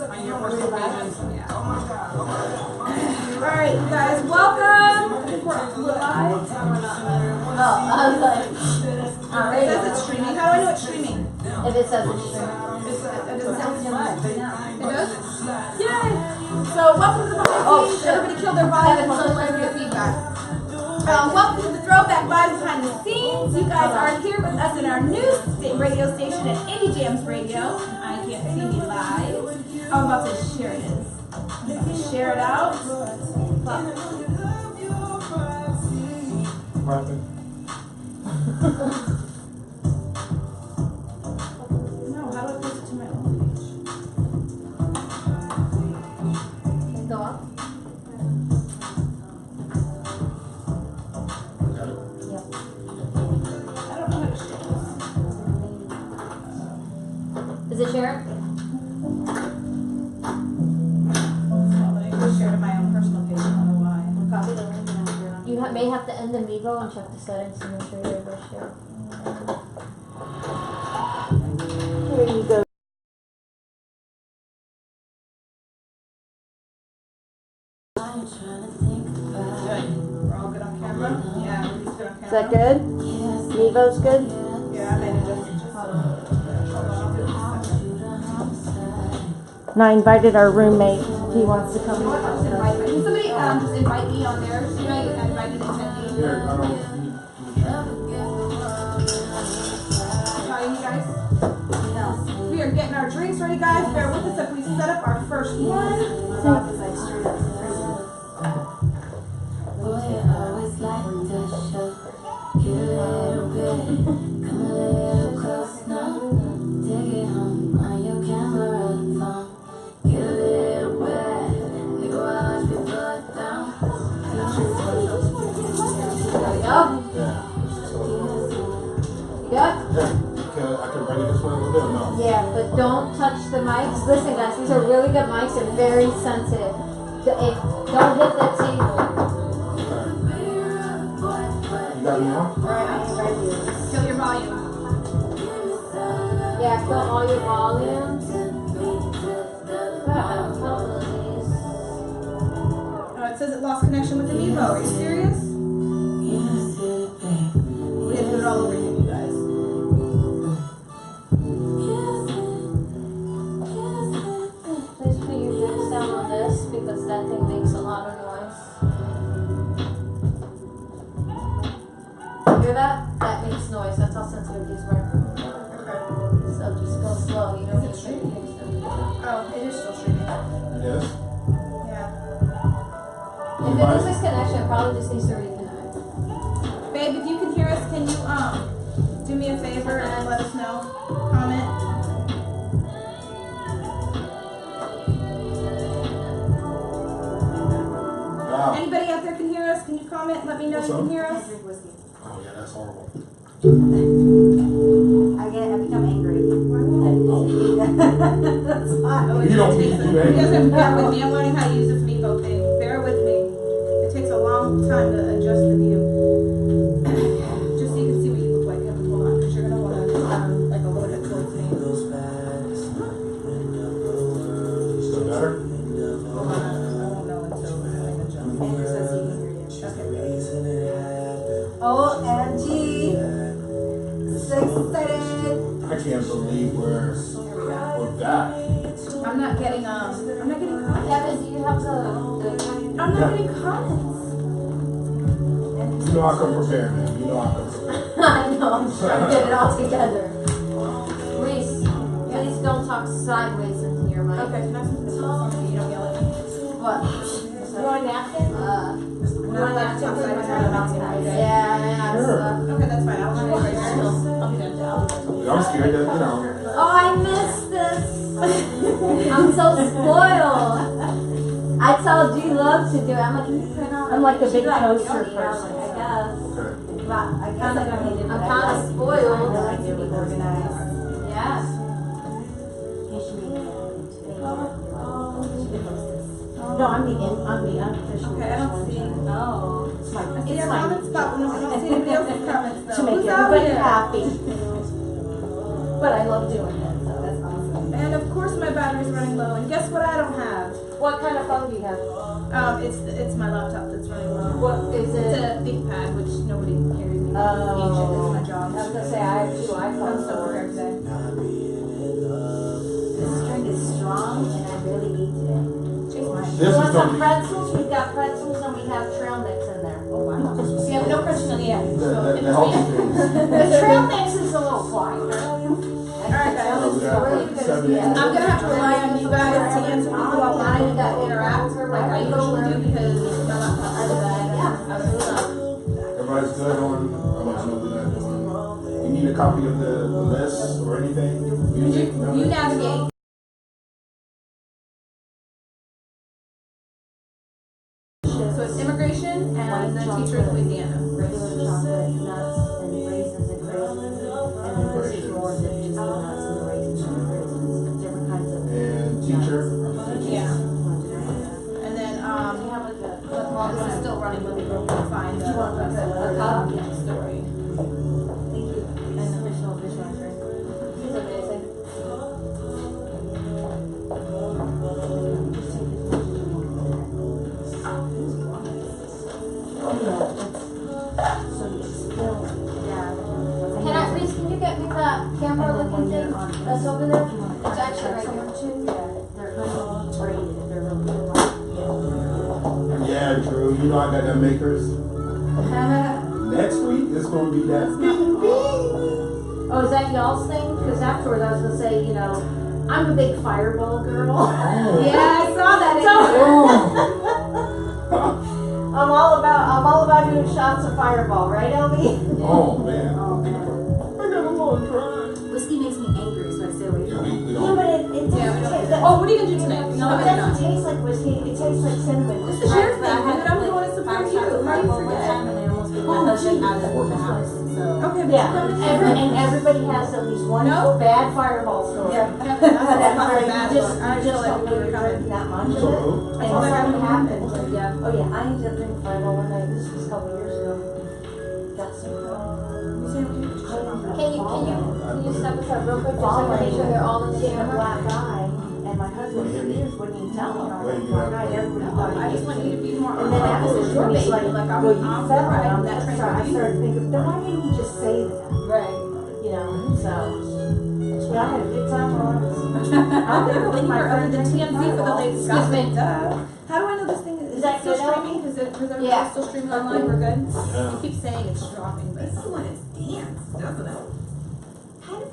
Alright, you guys, welcome. I think we're live. Oh, I was like, It says it's streaming. How do I know it's streaming? if it says it's streaming. It doesn't sound live right now. It does? Yay! So, welcome to the Vibez. Everybody killed their vibes. So let's get feedback. Welcome to the Throwback Vibez behind the scenes. You guys are here with us in our new radio station at Indie Jams Radio. I can't see me live. I'm about to share it. I'm about to share it out. No, how do I post it to my own page? Go up. Yep. I don't know how to share this. Is it shared? Share to my own personal page. I don't know why. Copy the link and you may have to end the Mevo and check the settings to make sure you're able to share. Here you go. Good. We're all good on camera? Yeah, everybody's good on camera. Is that good? Mevo's good? Yeah, I made it just hold on. I'll do it in a second. And I invited our roommate. He wants to come. You know what? I'll just invite me. Can somebody just invite me on there? You know, you can invite an attendee. Trying, you guys? We are getting our drinks ready, guys. Bear with us as we set up our first one. Yeah, but don't touch the mics. Listen, guys, these are really good mics and very sensitive. Don't hit that table. You got me on? Right, I'm ready. Kill your volume. Yeah, kill all your volumes. Oh, it says it lost connection with the Mevo. Are you serious? We have to do it all over again, you guys. Please put your drinks down on this because that thing makes a lot of noise. Hear that? That makes noise. That's how sensitive these were. So just go slow. You don't need to shake things down. Oh, it is still streaming. It is? Yeah. If it loses connection, it probably just needs to reconnect. Babe, if you can hear us, can you do me a favor and let us know? Comment. Wow. Anybody out there can hear us? Can you comment? Let me know you can hear us. Oh, yeah, that's horrible. I become angry. That's fine. Oh, You don't need to do You that. guys have to bear with me. I'm learning how to use this Mevo thing. Bear with me. It takes a long time to adjust the view. Just so you can see what you look like. Hold on, because you're gonna want to like a little bit towards me. Still better? Hold on, I won't know until I adjust. Andrew says he can hear you. Okay. OMG. So excited. I can't believe we're back. I'm not getting comments. Devin, do you have the I'm not getting comments. You know I come prepared, man. You know I come prepared. I know, I'm trying to get it all together. Reese, please don't talk sideways into your mic. Okay, can I say this one so you don't yell at me? What? You want a napkin? I'm not allowed to talk sideways around a mountain all day. Yeah, Sure. Okay, that's fine. I'll run it right now. I'll be done now. I'm scared that, Oh, I missed this. I'm so spoiled. I tell G Love to do it. I'm like, can you print out? I'm like the She's big like, poster "You don't need it." I'm person. like, I guess. Okay. But I guess I don't need it. I'm kind of spoiled. I like to be organized. Yeah. You should be. No, I'm the unofficial. Okay, I don't see. No. It's my, I see it's our my, comment spot, but I don't see anybody else's comments though. to make Who's out everybody here? happy. But I love doing it, so that's awesome. And of course course my battery's running low, and guess what I don't have? What kind of phone do you have? It's my laptop that's running low. What is It's it? a ThinkPad, which nobody carries anymore. It's ancient. It's my job. I was gonna say I have two I'm iPhones. so prepared today. This drink is strong and I really need today. This You want is some gonna be pretzels? We've got pretzels and we have trail mix in there. Oh wow. Yeah, but no Christian yet. the healthy things. The trail mix is a little quieter. Alright guys. We got like 70. I'm gonna have to rely on you guys to answer people online that interact like I usually do because my laptop is bad. Yeah, absolutely. Everybody's good on. I know we're not doing. You need a copy of the list or anything? Music? No? You navigate. So it's immigration and the teacher of Louisiana. Regular chocolate, nuts, and raisins and craisins. And then this is more than just the nuts and the raisins and the craisins. Different kinds of. And teacher? Yeah. And then well this is still running, but we will find a copy of the story. Thank you. And official dishwasher. It's amazing. Can you get me that camera looking thing that's over there? It's actually right here. They're honey braided. They're really good. Yeah, Drew. You know I got them makers. Next week it's gonna be that. Oh, is that y'all's thing? Because afterwards I was gonna say, you know, I'm a big fireball girl. Oh. Yeah, I saw that. I'm all about doing shots of fireball, right, LB? Oh man. Oh, man. I got a long drive. Whiskey makes me angry, so I stay away Yeah, from it. we Yeah, don't. but it doesn't taste that. Oh, what are you gonna do tonight? No, it doesn't taste like whiskey. It tastes like cinnamon. This is your thing, dude. I'm going to support you. How do you forget? Okay, but Yeah, you and everybody has at least one No? bad fireball story. Yeah. That Not a you bad just, one. I you feel just like don't we were really coming. drink that much So of it. who? And Oh, something yeah. happens. Yeah. Oh yeah, I ended up drinking fireball one night. This was a couple years ago. Got super Can you step aside real quick just so I can make sure they're all in the Seeing a camera? black guy, and my husband for years wouldn't even tell me. Wait, you Black know. guy, everybody thought I just want you to be more And then honest. after This is your when he's baby. Like I'm well, you I'm fell right. on That's that. right. I started thinking, then why didn't he just say that? Right. You know, so. Yeah, I had a good time while I was. I've never been here other than TMZ for the latest. Excuse me. How do I know this thing is that still good now? streaming? Is everybody Yeah. still streaming online? We're good. Yeah. You keep saying it's dropping, but this one is dance, doesn't it?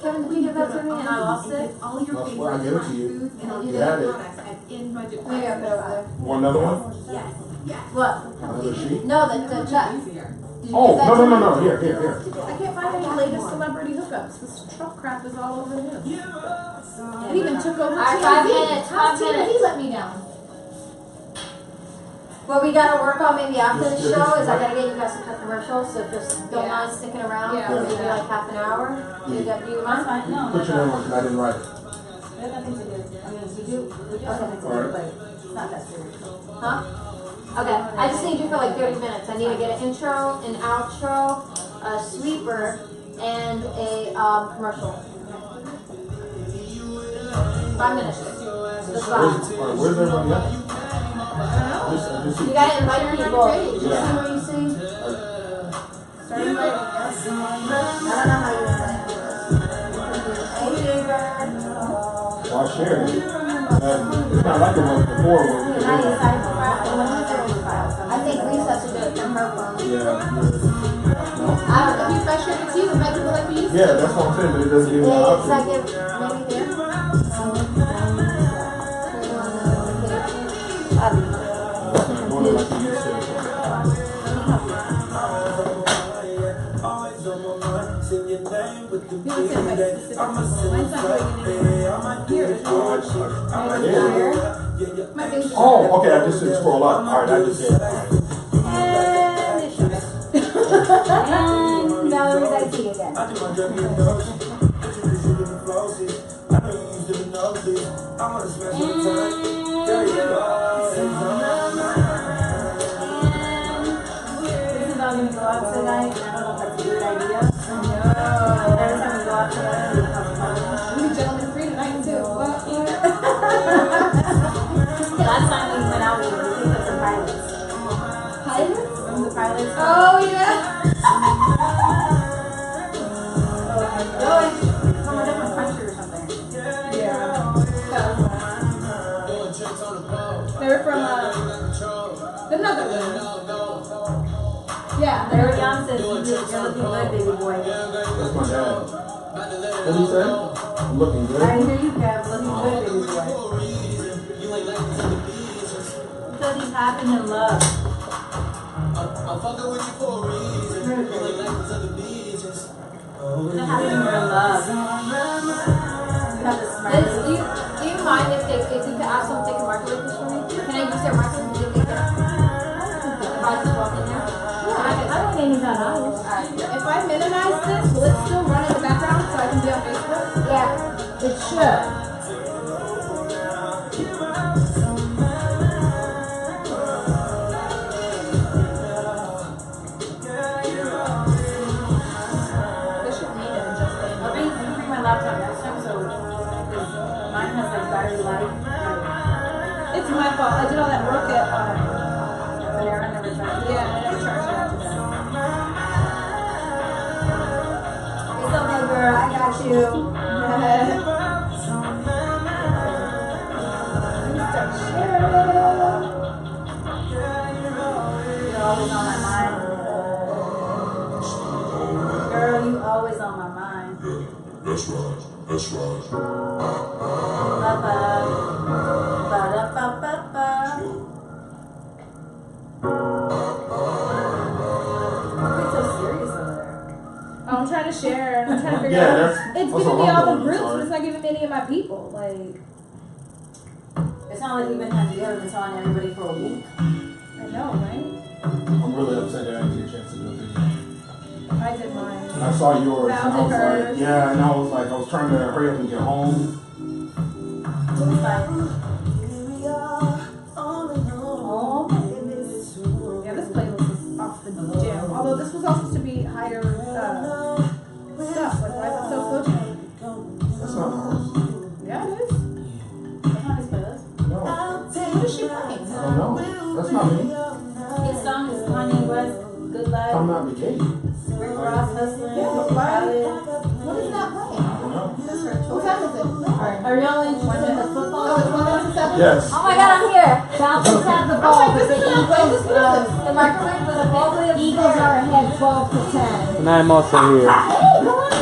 Kevin, can you give that to me? And I lost it. All your That's why I favorite give it to you. foods and all You your had it. products at in-budget Maybe I put it over there. Want another one? Yes, yes. What? Another sheet? No, the check. Easier. Did you Oh, give that no, to no, me? no, no. Here, here, here. I can't find any latest celebrity hookups. This truck crap is all over the news. He even took over Alright, TMZ. 5 minutes, How's 5 minutes. TMZ let me down? What we gotta work on maybe after the Just- show is I gotta get you guys to cut commercials, so just don't Yeah. mind sticking around Yeah. for maybe like half an hour. Do you mind? Fine, no, Put your name on because I didn't write it. There's nothing to do. I mean, we do have something to do, Alright. but it's not that serious. Huh? Okay, I just need you for like 30 minutes. I need to get an intro, an outro, a sweeper, and a commercial. 5 minutes. Just 5. Alright, where's everybody at? Just You gotta invite people. Did you see Yeah. what you see? Starting right. I don't know how you Well, I shared it. It's not like it was before. When we did I think Lisa should do it from her phone. it. No? I don't know. If I share it to you, invite people like you used to. Yeah, that's what I'm saying, but it doesn't give me the Yeah, option. it's like if maybe there. It's not going like it used to. You look at my specific people. Mine's not going anywhere. Here it is. I did. My face. Oh, okay, I just didn't scroll up. Alright, I just did. Alright. And it shows. And Valerie's IT again. This is all gonna go out tonight, and I don't know if that's a good idea. Every time we go out tonight, we have fun. We gentlemen free tonight too. What? They're from another one. Yeah. Larry Young says you're looking good, baby boy. That's my dad. What did he say? I'm looking good. I hear you, Kev. Looking good, baby boy. Because he's happy in love. I'm fucking with you for a reason. You like to the beaches. You're happy in your love. You have the smile. Do you mind if you could ask them if they can microwave this for me? Can I use their microwave? Do you think that if I just walk in there? I don't think he's on ours. If I minimize this, will it still run in the background so I can be on Facebook? Yeah. It should. This should need it just I'll bring my laptop next time, so mine has like battery life. It's my fault. I did all that work at Banana never tried. yeah, I never charged it after that. It's okay, girl. I got you. You're always on my mind. Girl, you always on my mind. That's right. That's right. Ba-ba-ba-da-ba-ba-ba. You're so serious over there. I'm trying to share and I'm trying to figure Yeah, out. that's It's what giving me I'm all the doing, groups, sorry. but it's not giving me any of my people. Like, It's not like we've been having together and telling everybody for a week. I know, right? I'm really upset that I didn't get a chance to do a video. I did mine. And I saw yours. Val And I was did like, hers. yeah, and I was trying to hurry up and get home. It's like, Yeah, this playlist is off the jam. Although this was all supposed to be higher stuff. Like, why is it so slow today? That's not ours. Yeah, it is. that's not his playlist. No, What is she playing? I don't know. That's not me. His song is Kanye West, Good Life, I'm not McKay. Rick Ross, Hustling, Yeah, but why? Khaled. What is that playing? I don't know. What time is it? Are y'all interested in football? Oh, it's 1:07? Yes. Oh my god, I'm here. Falcons have the ball, but the Eagles, The microwave was a ball. Eagles are ahead 12 to 10. And I'm also here. Hey, go on in.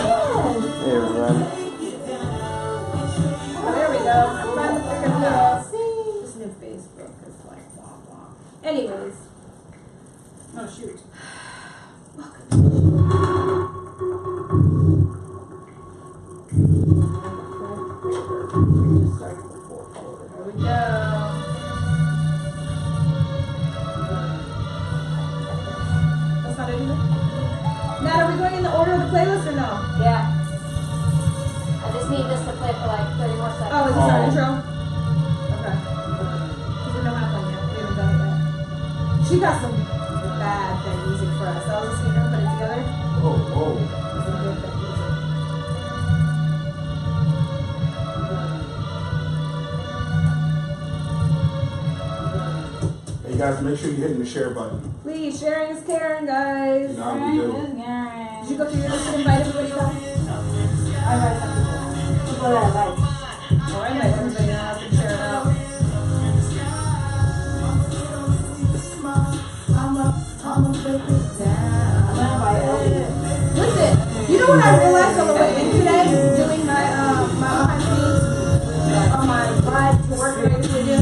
Hey, everybody. Oh, there we go. I'm trying to figure it out. This new Facebook is like, wah, wah. Anyways. Oh, shoot. There we go. That's not it either? Nat, are we going in the order of the playlist or no? Yeah. I just need this to play for like 30 more seconds. Oh, is this our Oh. intro? Okay. Because we're not halfway yet. We haven't done it yet. She got some bad thing music for us. I was listening to her put it together. Oh, whoa. Some good thing music. Hey guys, make sure you're hitting the share button. Please, sharing is caring, guys. You know how we do. Did you go through your list and invite everybody else? I write some people. People that I like. Oh, I invite everybody now. I can share it out. I'ma break it down. I'm gonna invite Ellie. Listen, you know what I realized on the way in today, doing my behind the scenes on my ride to work today with you?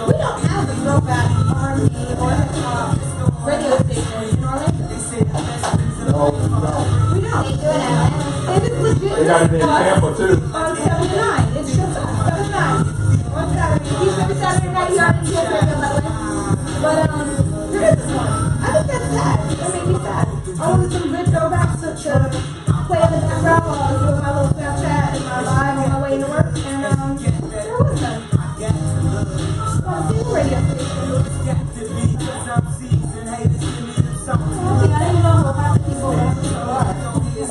We don't have the Throwback R&B or hip-hop radio station in Orlando. No, no. We don't. They do it at Atlanta. And it's legit. They got it in Tampa too. On 7-9. It's just 7-9. On Saturday. Each every Saturday night, you already see it by the way. But, there is this one. I think that's sad. That makes me sad. I wanted some good throwbacks to play in the background while I was doing my little Snapchat and my live on my way to work. And, there was none. On a single radio station. I don't even know what half the people are.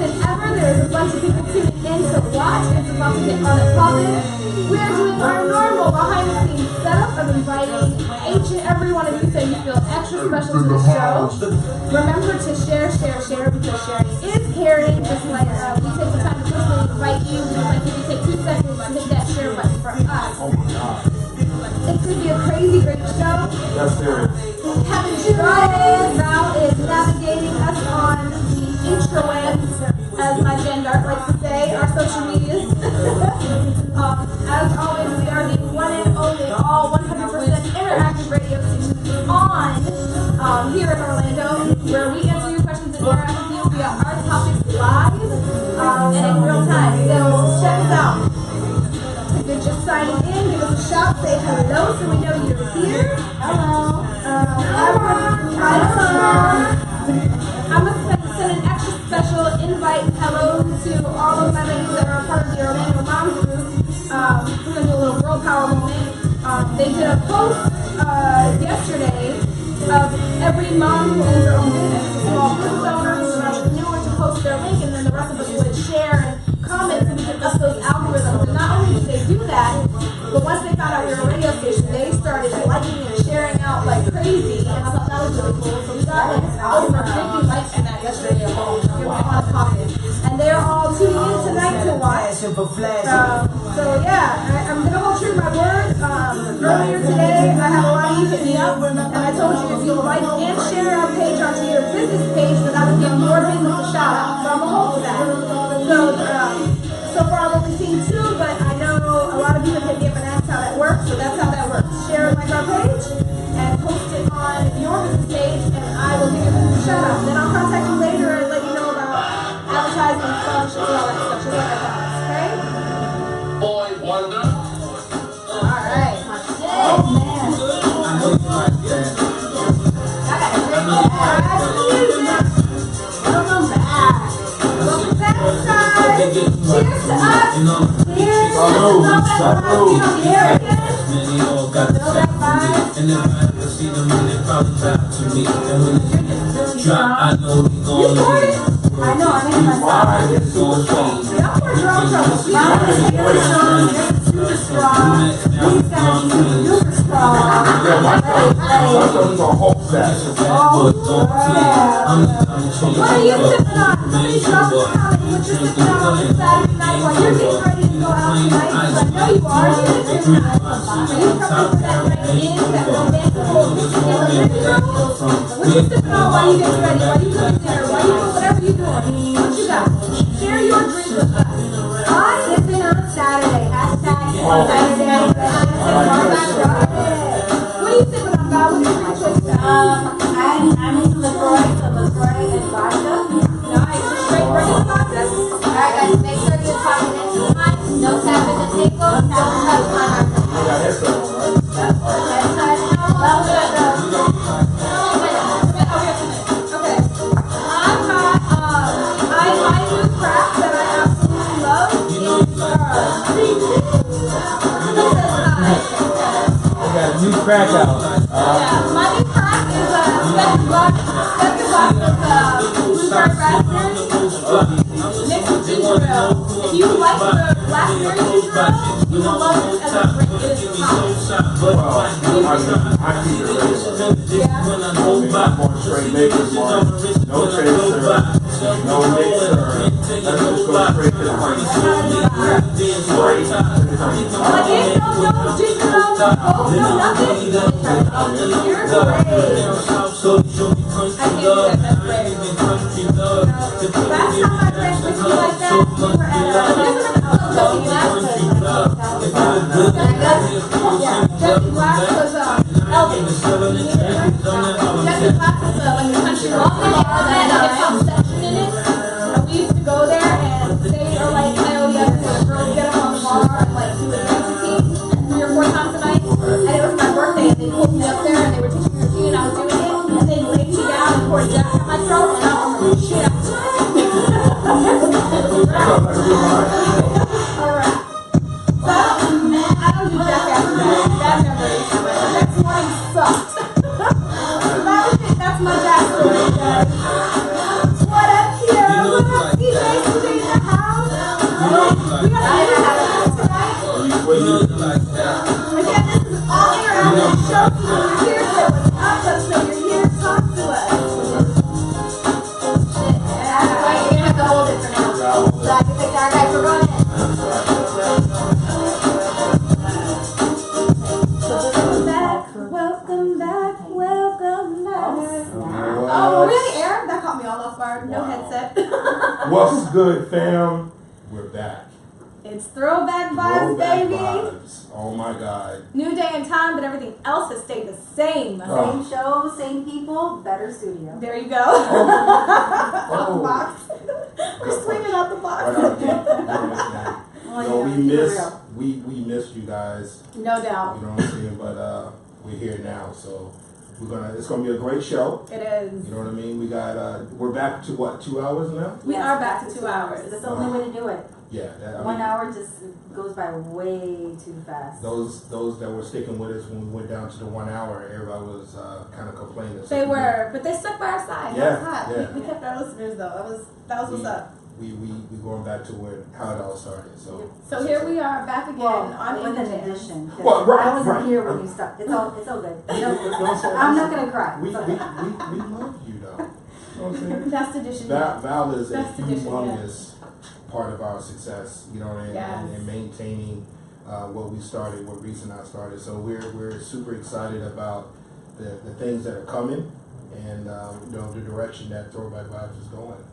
than ever. There's a bunch of people tuning in to watch. It's about to get on and poppin'. We are doing our normal behind-the-scenes setup of inviting each and every one of you so you feel extra special to the show. Remember to share, because sharing is caring. Just like we take the time to personally invite you, we like if you take 2 seconds to hit that share button for us. It's going to be a crazy great show. That's serious. Kevin Friday now is navigating us on the intrawebs, as my Jen Dark likes to say, our social medias. As always, we are the one and only all 100% interactive radio station on here in Orlando, where we answer your questions and interact with you via our topics live and in real time. So check us out. If you're just signing in, give us a shout, say hello so we know you're here. Hello. I'm going to send an extra special invite and hello to all of my ladies that are a part of the Orlando Moms group. We're going to do a little girl power moment. They did a post yesterday of every mom who owns their own business, a small business owner who's an entrepreneur, to post their link, and then the rest of us would share and comment so we could up those algorithms. And not only did they do that, but once they found out we were a radio station, they started liking and sharing out like crazy, and I thought that was really cool. So we got like over 50 likes on that yesterday alone. It was on topic. And they're all tuning in tonight to watch. So yeah, I'm going to hold true to my word. Earlier today, I had a lot of you hit me up, and I told you if you like and share our page onto your business page, then I would give your business a shout out. So I'm going to hold to that. So far I've only seen 2, but I know a lot of you have hit me up and asked how that works, so that's how that works. Share like our page and post it on your business page, and I will give your business a shout out. Then I'll contact you later and let you know about advertising and sponsorships and all that stuff, just like I promised, okay? Boy wonder. Alright. Oh, man. I got a great music. Welcome back. Welcome back, guys. Cheers to us. Cheers to the Throwback Vibez. And if I ever see them, they probably back to me. And when the drop, I know we gon' leave. I know, I made myself. It's super strong. Y'all were drunk trouble. We are super strong. Super strong. He's gotta be super strong. Yeah, myself is a whole set. Oh, yeah. What are you sipping on? Somebody drop a comment what you're sipping on this Saturday night while you're getting ready to go out tonight. Because I know you are. You're sipping tonight. Are you prepping for that night in, that romantic little get-together living room? What you sipping on while you get ready? While you cooking dinner? While you doing whatever you're doing? What you got? Share your drink with us. I'm sipping on Saturday. Hashtag Saturday. What are you sipping on, God? What's your drink choice? I'm into LaCroix, so LaCroix and vodka. Nice. Straight regular vodka. Alright guys, make sure you talk into the mic. No tapping the table. Don't touch my You got headset on, right? Okay. I've got my new craft that I absolutely love We got a new crack out. yeah, my new craft is second block of blueberry raspberry mixed with ginger ale. If you like the blackberry ginger ale, you will love this as a drink. It is phenomenal. I keep it regular. Yeah. I'm going straight maker's mark. No chaser, no mixer. Let's just go straight to the honey. Straight to the honey. Like there's no ginger ale, no Coke, no nothing. You're great. I can't do that. That's great. Last time I drank whiskey like that, we were at Jesse Black was Elvis. Jesse Black was like a country rock and a hip-hop section in it. And we used to go there and they are like coyotes and the girls get them on the bar and like do a dancing team 3 or 4 times a night. And it was my birthday and they pulled me up there and they were teaching me a routine and I was doing it and they laid me down and poured Jack in my throat and I was like, shit out. Alright. So I don't do Jack after that. Bad memories. Next morning sucked. So that was it. That's my Jack story, guys. What up, Kira? What up, CJ? Again, this is all interactive show, so you're here to say what's up, so you're here to talk to us. That's right, you're gonna have to hold it for now. So I can take that guy for running. Welcome back. Oh, really, Aaron? That caught me all off guard. No headset. What's good, fam? We're back. It's Throwback Vibez, Throwback baby. Vibez. Oh my God. New day and time, but everything else has stayed the same. Oh. Same show, same people, better studio. There you go. Out the Oh. box. We're swinging out the box. Right out there. Oh, Yo, yeah, we keep it missed real. we missed you guys. No doubt. You know what I'm saying? But we're here now, so it's gonna be a great show. It is. You know what I mean? We got we're back to what, 2 hours now? We are back to 2 hours. That's the only way to do it. Yeah. I 1 mean, hour just goes by way too fast. Those that were sticking with us when we went down to the 1 hour, everybody was kind of complaining. They were, but they stuck by our side. Yeah, That was hot. yeah. We kept our listeners though. That was what's up. We going back to how it all started. So here we are back again on with an Indie Jams. addition. 'Cause Well, right, I wasn't right. here when you stopped. It's all good. Don't say I'm that. not gonna cry. We It's okay. love you though. You know what I'm saying? Best edition. yet. Val is a Best edition, humongous part of our success, you know, and Yes. maintaining what we started, what Reese and I started. So we're super excited about the things that are coming and you know, the direction that Throwback Vibez is going.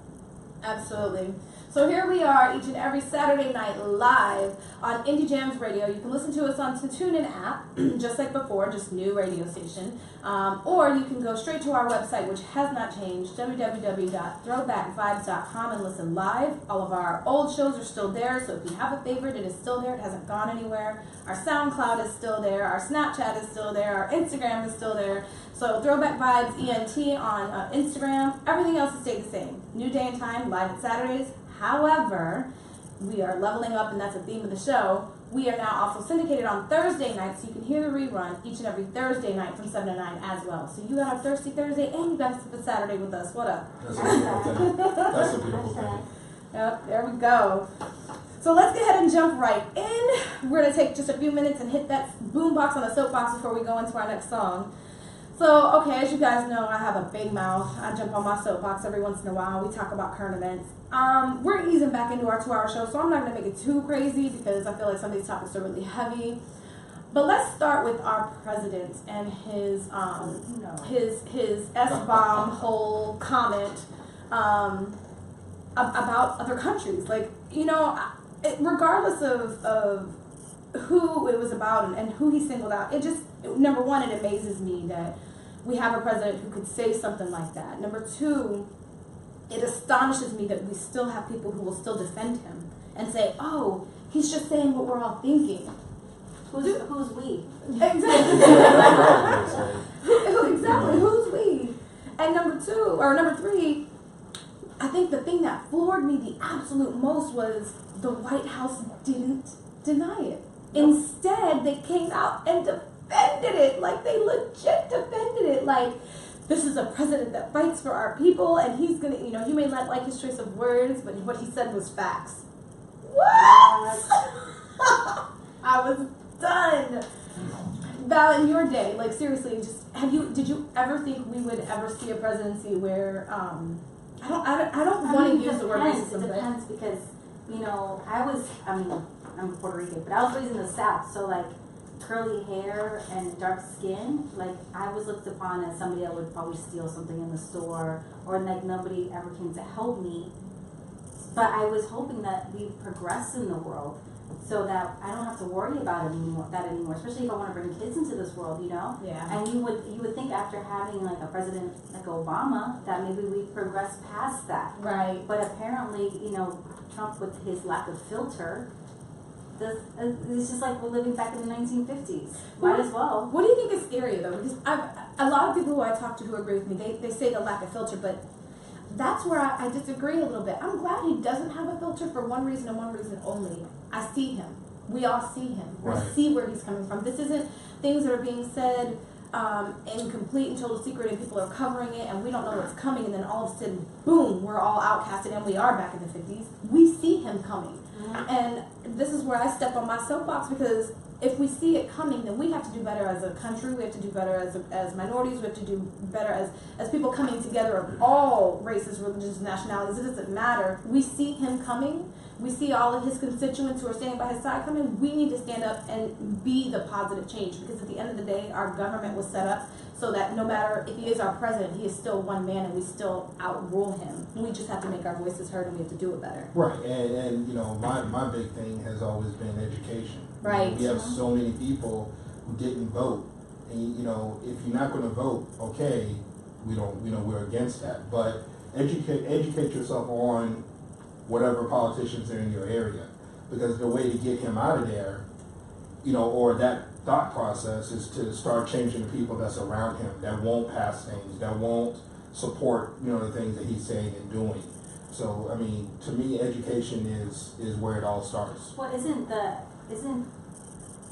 Absolutely. So here we are each and every Saturday night live on Indie Jams Radio. You can listen to us on the TuneIn app, just like before, just new radio station. Or you can go straight to our website, which has not changed, www.throwbackvibes.com, and listen live. All of our old shows are still there, so if you have a favorite, it is still there. It hasn't gone anywhere. Our SoundCloud is still there. Our Snapchat is still there. Our Instagram is still there. So Throwback Vibes ENT on Instagram. Everything else has stayed the same. New day and time, live at Saturdays. However, we are leveling up, and that's the theme of the show. We are now also syndicated on Thursday nights, so you can hear the rerun each and every Thursday night from 7 to 9 as well. So you got a Thirsty Thursday, and you got a Saturday with us. What up? That's a beautiful thing. That's a beautiful thing. Yep, there we go. So let's go ahead and jump right in. We're going to take just a few minutes and hit that boombox on the soapbox before we go into our next song. So, okay, as you guys know, I have a big mouth. I jump on my soapbox every once in a while. We talk about current events. We're easing back into our 2-hour show, so I'm not going to make it too crazy because I feel like some of these topics are really heavy. But let's start with our president and his S-bomb whole comment about other countries. Like, you know, regardless of who it was about and who he singled out, it just, number one, it amazes me that we have a president who could say something like that. Number two, it astonishes me that we still have people who will still defend him and say, oh, he's just saying what we're all thinking. Who's we? Exactly. Exactly. Who's we? And number three, I think the thing that floored me the absolute most was the White House didn't deny it. Instead, they came out and defended it. Like, they legit defended it. Like, this is a president that fights for our people, and he's gonna, you know, you may not like his choice of words, but what he said was facts. What? I was done. Val, in your day, like, seriously, just did you ever think we would ever see a presidency where I don't want to use the word racism. It depends because, you know, I'm Puerto Rican, but I was raised in the South, so like curly hair and dark skin, like I was looked upon as somebody that would probably steal something in the store, or like nobody ever came to help me. But I was hoping that we progress in the world so that I don't have to worry about it anymore, especially if I want to bring kids into this world, you know? Yeah. And you would think after having like a president like Obama that maybe we progress past that. Right. But apparently, you know, Trump with his lack of filter, it's just like we're living back in the 1950s. Might as well. What do you think is scarier though? Because a lot of people who I talk to who agree with me, they say the lack of filter, but that's where I disagree a little bit. I'm glad he doesn't have a filter for one reason and one reason only. I see him. We all see him. Right. I see where he's coming from. This isn't things that are being said in complete and total secret, and people are covering it, and we don't know what's coming, and then all of a sudden, boom, we're all outcasted, and we are back in the 50s. We see him coming. And this is where I step on my soapbox, because if we see it coming, then we have to do better as a country. We have to do better as minorities. We have to do better as people coming together of all races, religions, nationalities. It doesn't matter. We see him coming. We see all of his constituents who are standing by his side coming. We need to stand up and be the positive change, because at the end of the day, our government was set up so that no matter if he is our president, he is still one man and we still outrule him. We just have to make our voices heard and we have to do it better. Right, and you know, my big thing has always been education. Right. We have so many people who didn't vote, and you know, if you're not going to vote, okay, we're against that. But educate yourself on whatever politicians are in your area, because the way to get him out of there, you know, or that thought process is to start changing the people that's around him that won't pass things, that won't support, you know, the things that he's saying and doing. So, I mean, to me, education is where it all starts. Well, isn't the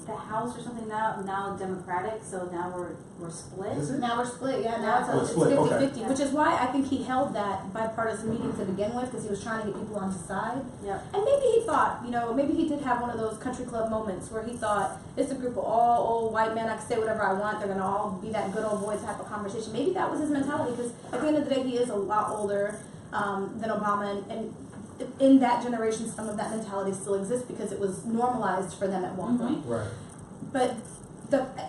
House or something now Democratic? So now we're split. Is it? Now we're split, yeah. Now Oh, it's split, 50-50, okay. which is why I think he held that bipartisan meeting to begin with, because he was trying to get people on his side. Yeah. And maybe he thought, you know, maybe he did have one of those country club moments where he thought, it's a group of all old white men, I can say whatever I want, they're going to all be that good old boy type of conversation. Maybe that was his mentality, because at the end of the day, he is a lot older than Obama, and in that generation, some of that mentality still exists because it was normalized for them at one point. Right. But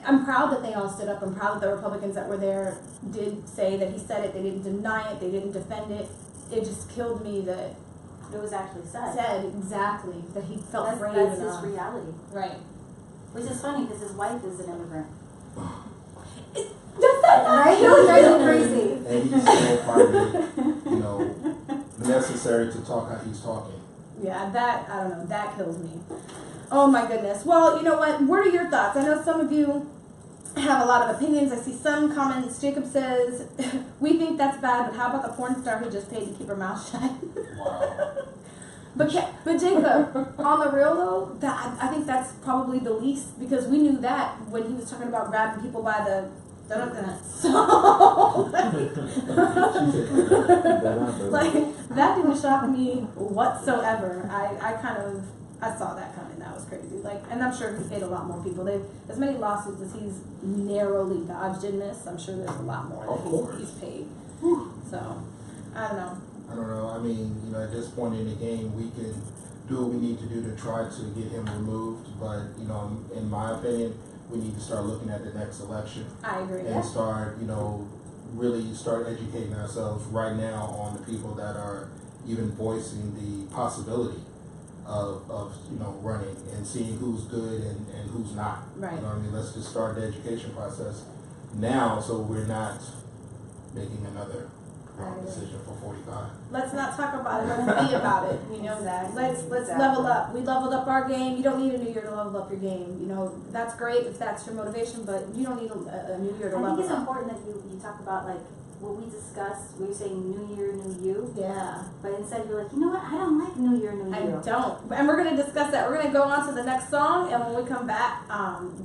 I'm proud that they all stood up. I'm proud that the Republicans that were there did say that he said it. They didn't deny it. They didn't defend it. It just killed me that It was actually said. Exactly that he felt That's brave his enough. reality. Right. Which is funny because his wife is an immigrant. Does that not Right? kill you? Crazy. And he's still finding, you know, necessary to talk how he's talking. Yeah, that, I don't know, that kills me. Oh my goodness. Well, you know what? What are your thoughts? I know some of you have a lot of opinions. I see some comments. Jacob says, we think that's bad, but how about the porn star who just paid to keep her mouth shut? Wow. But Jacob, on the real though, I think that's probably the least, because we knew that when he was talking about grabbing people by the so like that didn't shock me whatsoever. I saw that coming. That was crazy. Like, and I'm sure he paid a lot more people. As many lawsuits as he's narrowly dodged in this, I'm sure there's a lot more that he's paid. So I don't know. I mean, you know, at this point in the game, we can do what we need to do to try to get him removed. But, you know, in my opinion, we need to start looking at the next election. I agree. And start, you know, really start educating ourselves right now on the people that are even voicing the possibility of you know, running and seeing who's good and who's not. Right. You know what I mean? Let's just start the education process now so we're not making another wrong decision for 45. Let's not talk about it. Let's be about it. You know, let's level up. We leveled up our game. You don't need a new year to level up your game. You know, that's great if that's your motivation, but you don't need a new year to level up. I think it's important that you talk about like what we discussed. We were saying New Year, New You. Yeah. But instead you're like, you know what? I don't like New Year, New You. I don't. And we're going to discuss that. We're going to go on to the next song, and when we come back,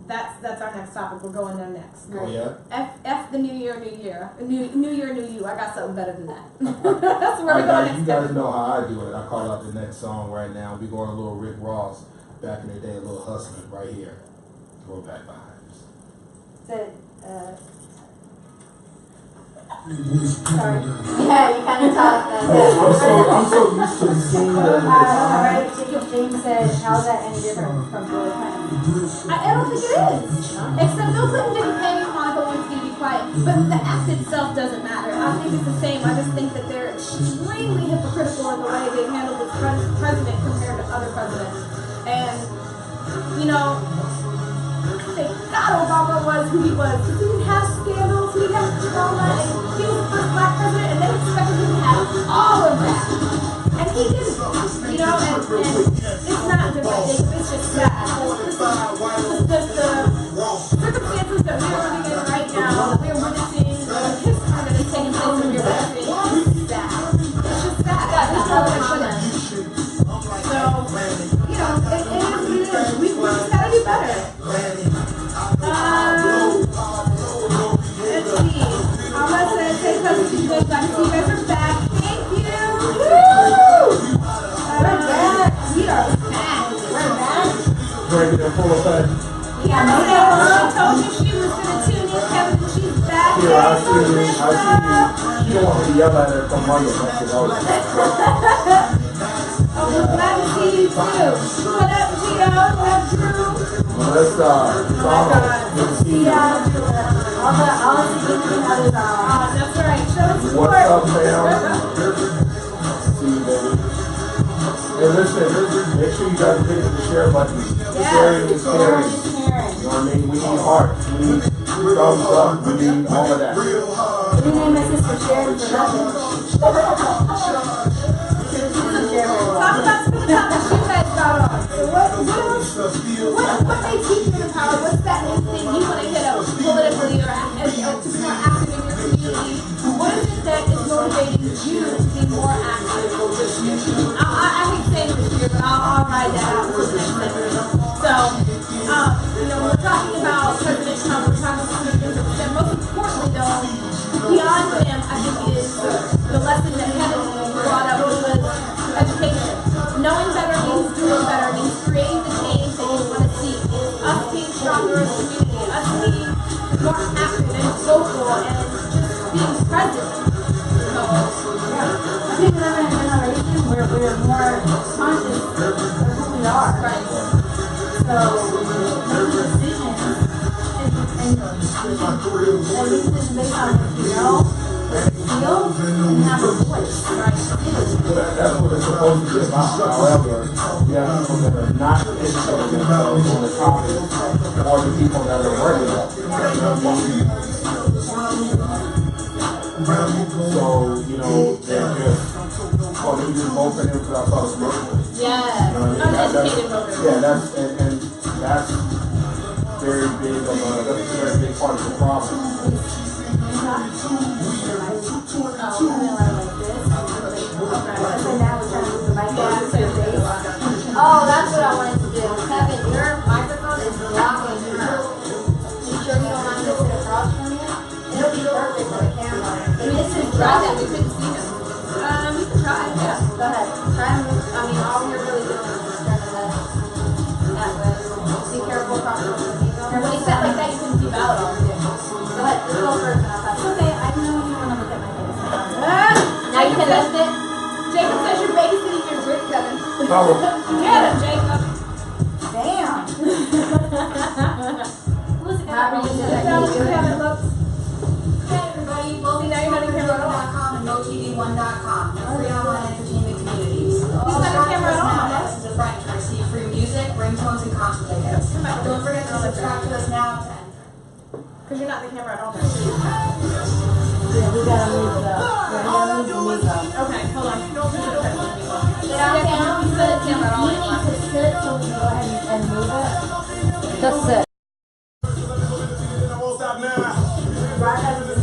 that's our next topic. We're going there next. Oh yeah. F the New Year, New Year. New Year, New You. I got something better than that. That's where we're going next. You guys know how I do it. I call out the next song right now. We going a little Rick Ross. Back in the day, a little hustling right here. Throwback Vibez. Sorry. Yeah, you kind of talk. I'm so used to seeing Alright, James said, how's that any different from Bill Clinton? I don't think it is. Except Bill Clinton didn't pay Monica Lewinsky to be quiet. But the act itself doesn't matter. I think it's the same. I just think that they're extremely hypocritical in the way they handle this president compared to other presidents. And, you know, thank God Obama was who he was. He didn't have scandals, he didn't have drama, and he was the first black president, and they expected him to have all of that. And he didn't, you know, and it's not just like this, it's just sad. This is just the circumstances that we're living in right now, we're witnessing, the history that is taking place and we're witnessing. It's sad. It's just sad. That's how I put it. So, you know, it is what it is. We just gotta do better. Let's see. I'm gonna say something to you guys. I see you guys are back. Thank you. Woo! We're back. We are back. We're back. Breaking in full effect. Yeah, So, maybe I told you she was gonna tune in, Kevin, and she's back. Here, I see you. She don't want me to yell at her from Monday. That's what I was. Oh, we're glad to see you too. What up, Gio? What up, Drew? Melissa, Donald, good to see you. all the significant others are on. Oh, that's right. Show us support. What's up, fam? See you, baby. Hey, listen, make sure you guys hit the share button. Sharing is caring. You know what I mean? We need hearts. We need thumbs up. We need all of that. We name my sister Sharon for nothing. Talk about some of the topics you guys got on. So what they teach you in power? What's that new thing you want to hit up politically or to be more active in your community? What is it that is motivating you to be more active? I hate saying this here, but I'll ride that out for the next segment. So, we're talking about President Trump. We're talking about some of the things that were said. Most importantly, though, beyond him, I think is the lesson that Kevin brought up, which was education. Knowing better means doing better, means creating the change that you want to see. Us being stronger as a community, us being more active and vocal and just being present. So, I think we're in a generation where we're more conscious of who we are. right. So, making decisions and making decisions based on what you know, feel, and have a voice. That's what it's supposed to be about. However, you have people that are not educating themselves on the topic, or the people that are working on it. So, they're just, they just vote for him because I saw the commercial. Yeah. You know what I mean? Uneducated voters. Yeah, and that's very big of that's a very big part of the problem. Oh, that's what I wanted to do. Kevin, your microphone is blocking her. You sure you don't mind to sit across from you? It'll be perfect for the camera. I mean, this is dry that we couldn't see him. You can try, yeah. Go ahead. Try and move. I mean, all you're really doing is just turning that way. Be careful across the window. And when he sat like that, you couldn't see Val at all. Go ahead. Just go first. It's okay. I know you want to look at my face. Now you can lift it. Jacob says you're babysitting your drink, Kevin. Get him, Jacob. Damn. Who's the How are you doing? Kevin, look. Hey everybody, See, now you're not in camera at all. MoTV1.com and MoTV1.com. Free online entertainment communities. He's not in camera at all. This is a friend to receive free music, ringtones, and concert tickets. Don't forget to subscribe to us now. Because you're not in the camera at all. Yeah, we gotta move the. Okay, hold on. Get out down. He's not in the camera at all. You need to sit so we can go ahead and move it. Just sit. Right as it's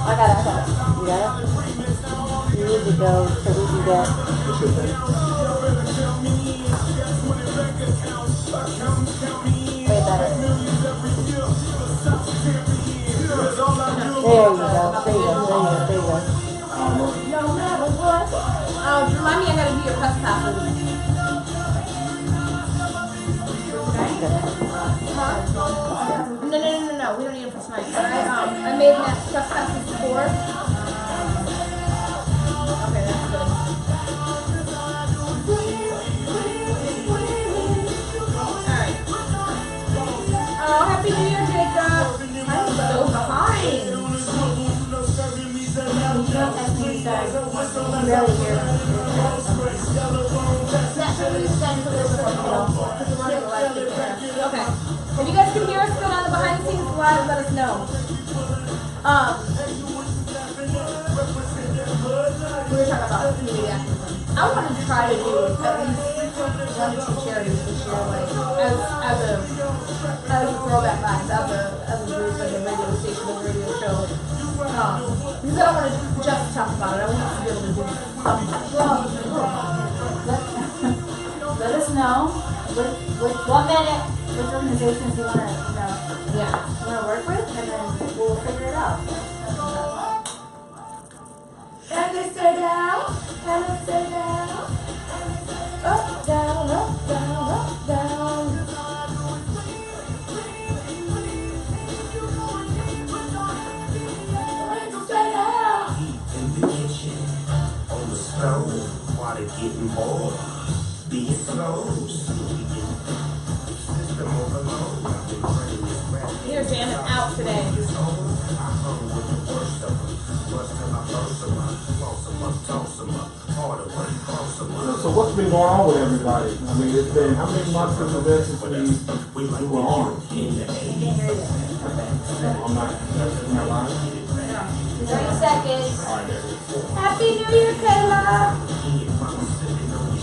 I got it. You got it? You need to go so we can get. Way better. There you go. There you go. There you go. No matter what. Remind me, I gotta do your press passes. No. We don't need a press mic. I made that press passes before. Okay, that's good. Alright. Oh, happy New Year, Jacob. I'm so behind. Really here. Okay. If you guys can hear us still on the behind the scenes live, let us know. We were talking about community activism. I want to try to do at least 1 to 2 charities this year, like as a throwback vibes, as a group, like a radio station, a radio show. Because I don't want to just talk about it. I want us to be able to do something. Let us know. 1 minute, which organizations you wanna, Yeah. work with, and then we'll figure it out. And they stay down, and they stay down. Up, down, up, down, up, down. And they stay down. In the kitchen, on the stove, while they getting bored. Be it slow, system overload. I've been praying this rap. You're jamming out today. It's over. I hung with the worst of them. Bust till I burst them up. Floss them up, toss them up. Harder one, cross them up. So what's been going on with everybody? I mean, it's been how many months has it been since we were on? I'm not lying. 30 seconds. All right, there it is. Happy New Year, Kayla.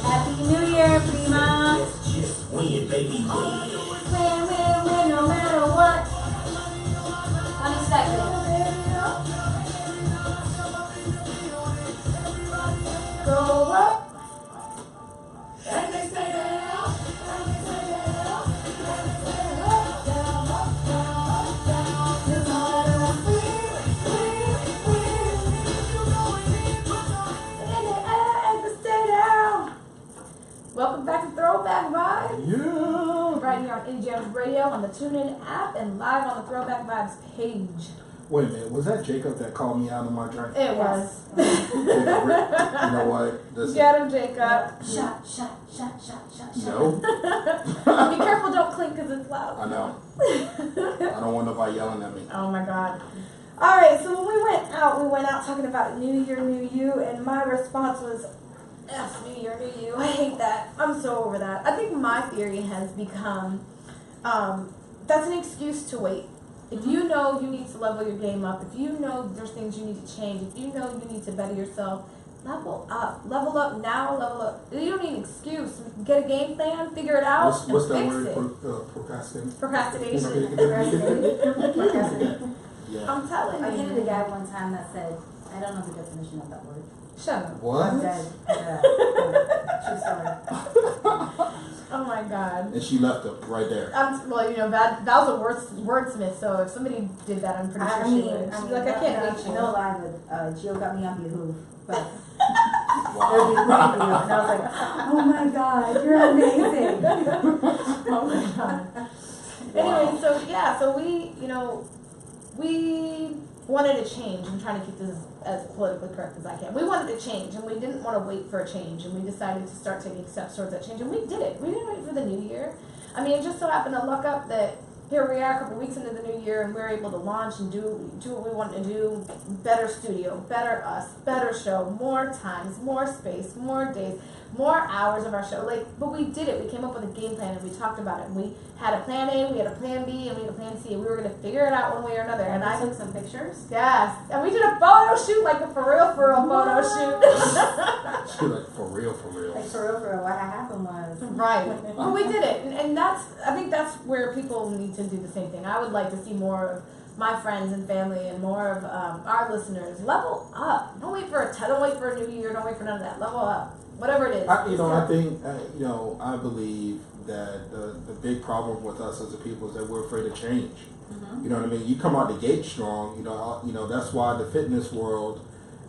Happy New Year, prima. Just win, baby, win. Win, no matter what. 20 seconds. Go up. And they stay down. And they stay down. Up, down, up, down, up, down. It's all and they stay down. Welcome back to Throwback Vibez. Yeah. Right here on NJM's Radio, on the TuneIn app, and live on the Throwback Vibez page. Wait a minute, was that Jacob that called me out of my drink? It was. You know what? Listen, Get him, Jacob. Shot. no, Be careful, don't clink because it's loud. I know. I don't want nobody yelling at me. Oh my God. All right, so when we went out talking about New Year, New You, and my response was, yes, New Year, New You. I hate that. I'm so over that. I think my theory has become, that's an excuse to wait. If you know you need to level your game up, if you know there's things you need to change, if you know you need to better yourself, level up. Level up now, level up. You don't need an excuse. Get a game plan, figure it out, What's and that fix word? it. Procrastination. Procrastination. Yeah. I'm telling I you. dated a guy one time that said, I don't know the definition of that word. Shut up. What? Dead. Yeah. True story. Oh my God. And she left him right there. Well, you know, that was a wordsmith, so if somebody did that, I'm pretty sure she would. She's like, I can't date you. No lie, but Gio got me on Behoof. But Wow. it'll be with you. And I was like, oh my God, you're amazing. Oh my God. Anyway, so yeah, so we wanted to change. I'm trying to keep this as politically correct as I can. We wanted to change, and we didn't want to wait for a change, and we decided to start taking steps towards that change, and we did it. We didn't wait for the new year. I mean, it just so happened to luck up that here we are a couple weeks into the new year, and we're able to launch and do what we wanted to do. Better studio, better us, better show, more times, more space, more days, more hours of our show. But we did it. We came up with a game plan, and we talked about it. And we had a plan A, we had a plan B, and we had a plan C, and we were going to figure it out one way or another. And I took some pictures. Yes, and we did a photo shoot, like a for real photo shoot. She like for real. Like for real, what happened was. Right. But we did it, and I think that's where people need to do the same thing. I would like to see more of my friends and family and more of our listeners level up. Don't wait for a new year. Don't wait for none of that. Level up, whatever it is. I think I believe that the big problem with us as a people is that we're afraid of change. Mm-hmm. You know what I mean? You come out the gate strong. You know that's why the fitness world,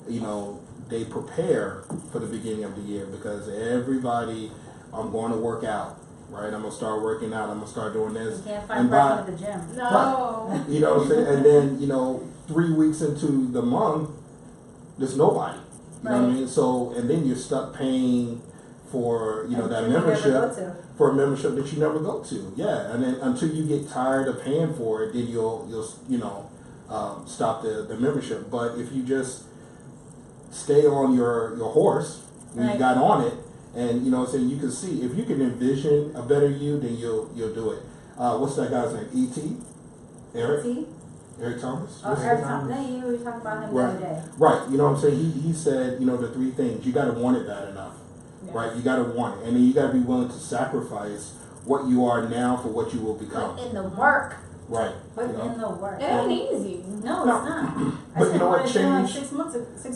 they prepare for the beginning of the year because everybody, I'm going to work out. Right, I'm gonna start working out. I'm gonna start doing this. You can't find working at the gym. No. Right. You know what I'm saying? And then 3 weeks into the month, there's nobody. You know what I mean? So and then you're stuck paying for that membership for a membership that you never go to. Yeah, and then until you get tired of paying for it, then you'll stop the membership. But if you just stay on your horse when you got on it. And you can see if you can envision a better you, then you'll do it. What's that guy's name? E.T. Eric? E.T.? Eric Thomas. Eric Thomas. You were talking about him the other day. Right. You know what I'm saying? He said the 3 things. You got to want it bad enough. Yes. Right. You got to want it, and then you got to be willing to sacrifice what you are now for what you will become. Put in the work. Right. Put in the work. It ain't easy. No, it's not. But you know what? Change. 6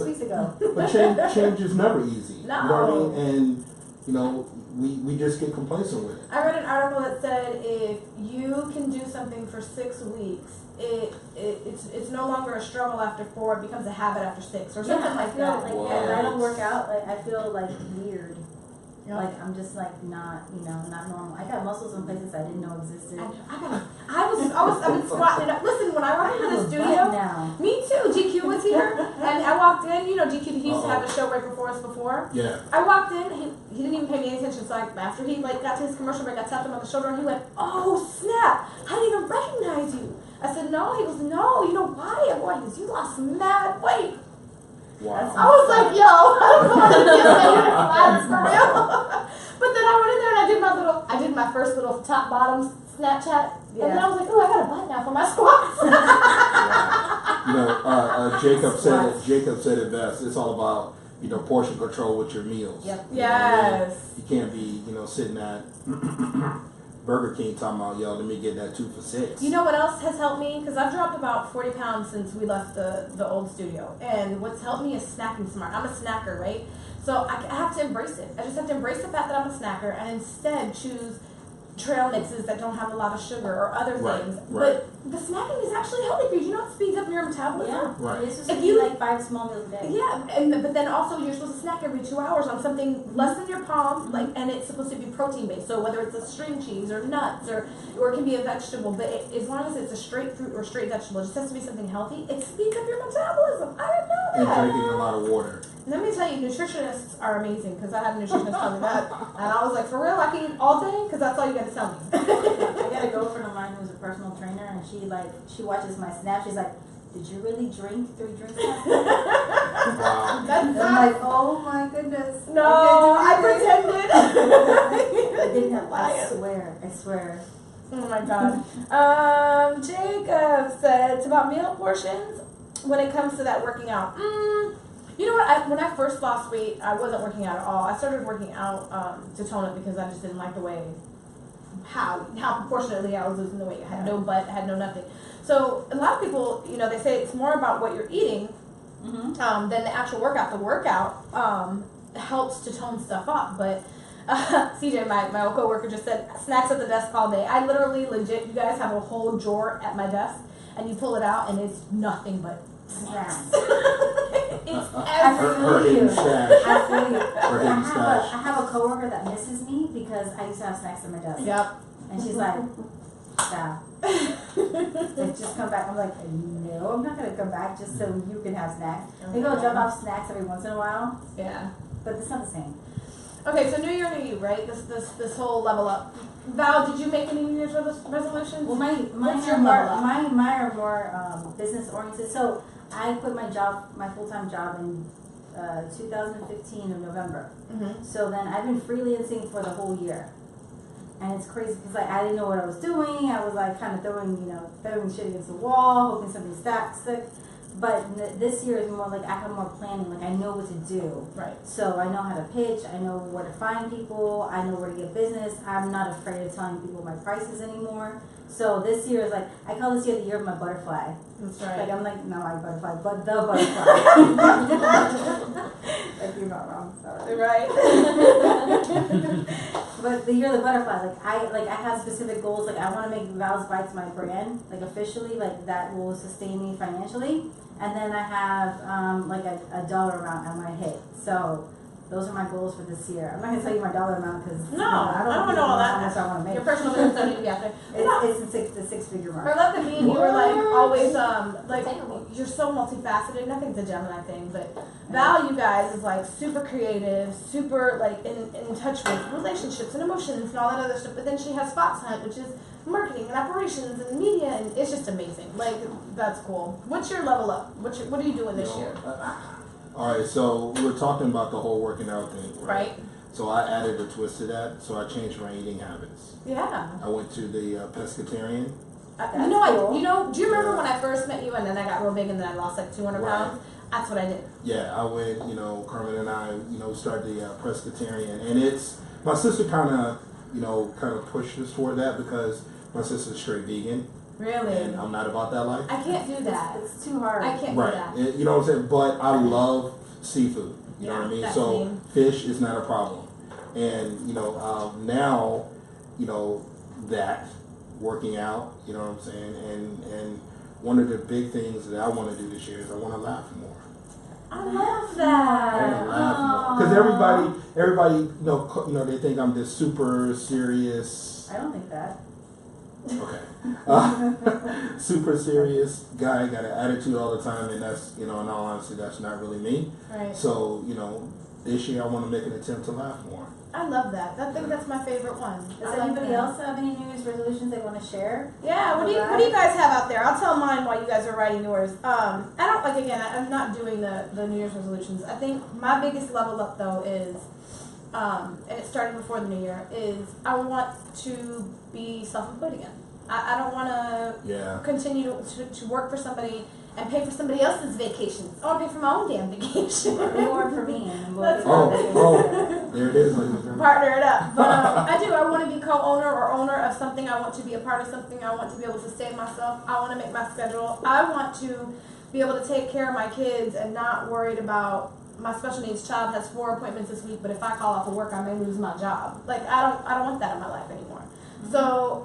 weeks ago. But change is never easy. No. You know what I mean? And you know, we just get complacent with it. I read an article that said if you can do something for 6 weeks, it's no longer a struggle after 4, it becomes a habit after 6 or something like that. Like Wow. if I don't work out, like I feel like weird. Yeah. Like I'm just like not, not normal. I got muscles in places I didn't know existed. I've been squatting it up. Listen, when I walked into the studio, now. me too, GQ was here, and I walked in, GQ, he used to have a show right before us before. Yeah. I walked in, he didn't even pay me any attention, so after he got to his commercial break, I tapped him on the shoulder and he went, "Oh snap, I didn't even recognize you." I said, "No," he goes, "No, you know why?" Boy, he goes, "You lost mad weight." Wow. I was like, "Yo, I don't know how to get that for real." But then I went in there and I did my first little top bottom Snapchat, and then I was like, "Oh, I got a butt now for my squats." Jacob said it best. It's all about, portion control with your meals. Yep. Yes. You can't be, sitting at Burger King talking about, let me get that 2 for $6. You know what else has helped me? Because I've dropped about 40 pounds since we left the old studio. And what's helped me is snacking smart. I'm a snacker, right? So I have to embrace it. I just have to embrace the fact that I'm a snacker and instead choose trail mixes that don't have a lot of sugar or other things. Right. But the snacking is actually healthy for you. You know it speeds up your metabolism? Yeah. Right. It's just If if you- you like 5 small meals a day. Yeah, but then also you're supposed to snack every 2 hours on something less than your palm, and it's supposed to be protein based. So whether it's a string cheese or nuts or it can be a vegetable, but as long as it's a straight fruit or straight vegetable, it just has to be something healthy. It speeds up your metabolism. I didn't know And that. drinking a lot of water. Let me tell you, nutritionists are amazing because I had a nutritionist tell me that, and I was like, for real, I can eat all day because that's all you got to tell me. I got a girlfriend of mine who's a personal trainer, and she watches my Snap. She's like, "Did you really drink 3 drinks last night?" Wow. That's I'm like, oh my goodness. no, I can't do pretended. I didn't. Liar. I swear. Oh my god. Jacob said it's about meal portions when it comes to that working out. You know what? When I first lost weight, I wasn't working out at all. I started working out to tone it because I just didn't like the way how proportionately I was losing the weight. I had no butt, I had no nothing. So a lot of people, they say it's more about what you're eating than the actual workout. The workout helps to tone stuff up, but CJ, my old coworker, just said snacks at the desk all day. I literally, legit, you guys have a whole drawer at my desk, and you pull it out, and it's nothing but snacks. It's Her hidden stash. I feel you. Her hidden stash. I have a coworker that misses me because I used to have snacks at my desk. Yep. And she's like, "Stop." Like, just come back. I'm like, "No, I'm not gonna come back just so you can have snacks." Maybe I'll drop off snacks every once in a while, Yeah. but it's not the same. Okay, so New Year, New You, right? This whole level up. Val, did you make any New Year's resolutions? Well, mine What's your are more, level up? mine are more business oriented. So I quit my full-time job in 2015 of November. Mm-hmm. So then I've been freelancing for the whole year. And it's crazy because I didn't know what I was doing. I was like kind of throwing shit against the wall, hoping something stick. But this year is more like I have more planning. Like I know what to do. Right. So I know how to pitch. I know where to find people. I know where to get business. I'm not afraid of telling people my prices anymore. So this year is like, I call this year the year of my butterfly. That's Like right. I'm like, not my butterfly, but the butterfly. Like you're not wrong, sorry. Right. But the year of the butterfly, I have specific goals. Like I want to make Val's Bites my brand, like officially, like that will sustain me financially. And then I have like a dollar amount I want to hit. So those are my goals for this year. I'm not gonna tell you my dollar amount because No, I don't know know all that. how much I want to make. Your personal business don't need to be out there. It's the six-figure I mark. love that me and you were like always like you're so multifaceted. Nothing's a Gemini thing, but Val, you guys, is like super creative, super like in touch with relationships and emotions and all that other stuff. But then she has Fox Hunt, which is marketing and operations and media, and it's just amazing. Like that's cool. What's your level up? What are you doing this year? All right, so we were talking about the whole working out thing, right? Right. So I added a twist to that. So I changed my eating habits. Yeah. I went to the pescatarian. Do you remember when I first met you and then I got real big and then I lost like 200 Right. pounds? That's what I did. Yeah, I went, Carmen and I, started the pescatarian. And it's, my sister kind of pushed us toward that because my sister's straight vegan. Really? And I'm not about that life. I can't do that. It's too hard. I can't do that. You know what I'm saying? But I love seafood. You know what I mean? that's So me. fish is not a problem. And, you know, now, you know, that working out, you know what I'm saying? And one of the big things that I want to do this year is I want to laugh more. I love that. I want to laugh more. Because everybody, you know, they think I'm this super serious. I don't think that. Okay. Super serious guy, got an attitude all the time, and that's, you know, in all honesty, that's not really me. Right. So, you know, this year I want to make an attempt to laugh more. I love that. I think that's my favorite one. Does anybody else have any New Year's resolutions they want to share? Yeah, what do you guys have out there? I'll tell mine while you guys are writing yours. I don't, like, again, I'm not doing the New Year's resolutions. I think my biggest level up, though, is, and it started before the New Year, is I want to be self-employed again. I don't want to continue to work for somebody and pay for somebody else's vacations. I want to pay for my own damn vacation. More for me. There it is. Partner it up. But I do. I want to be co-owner or owner of something. I want to be a part of something. I want to be able to sustain myself. I want to make my schedule. I want to be able to take care of my kids and not worried about my special needs child has 4 appointments this week, but if I call off of work, I may lose my job. Like, I don't want that in my life anymore. Mm-hmm. So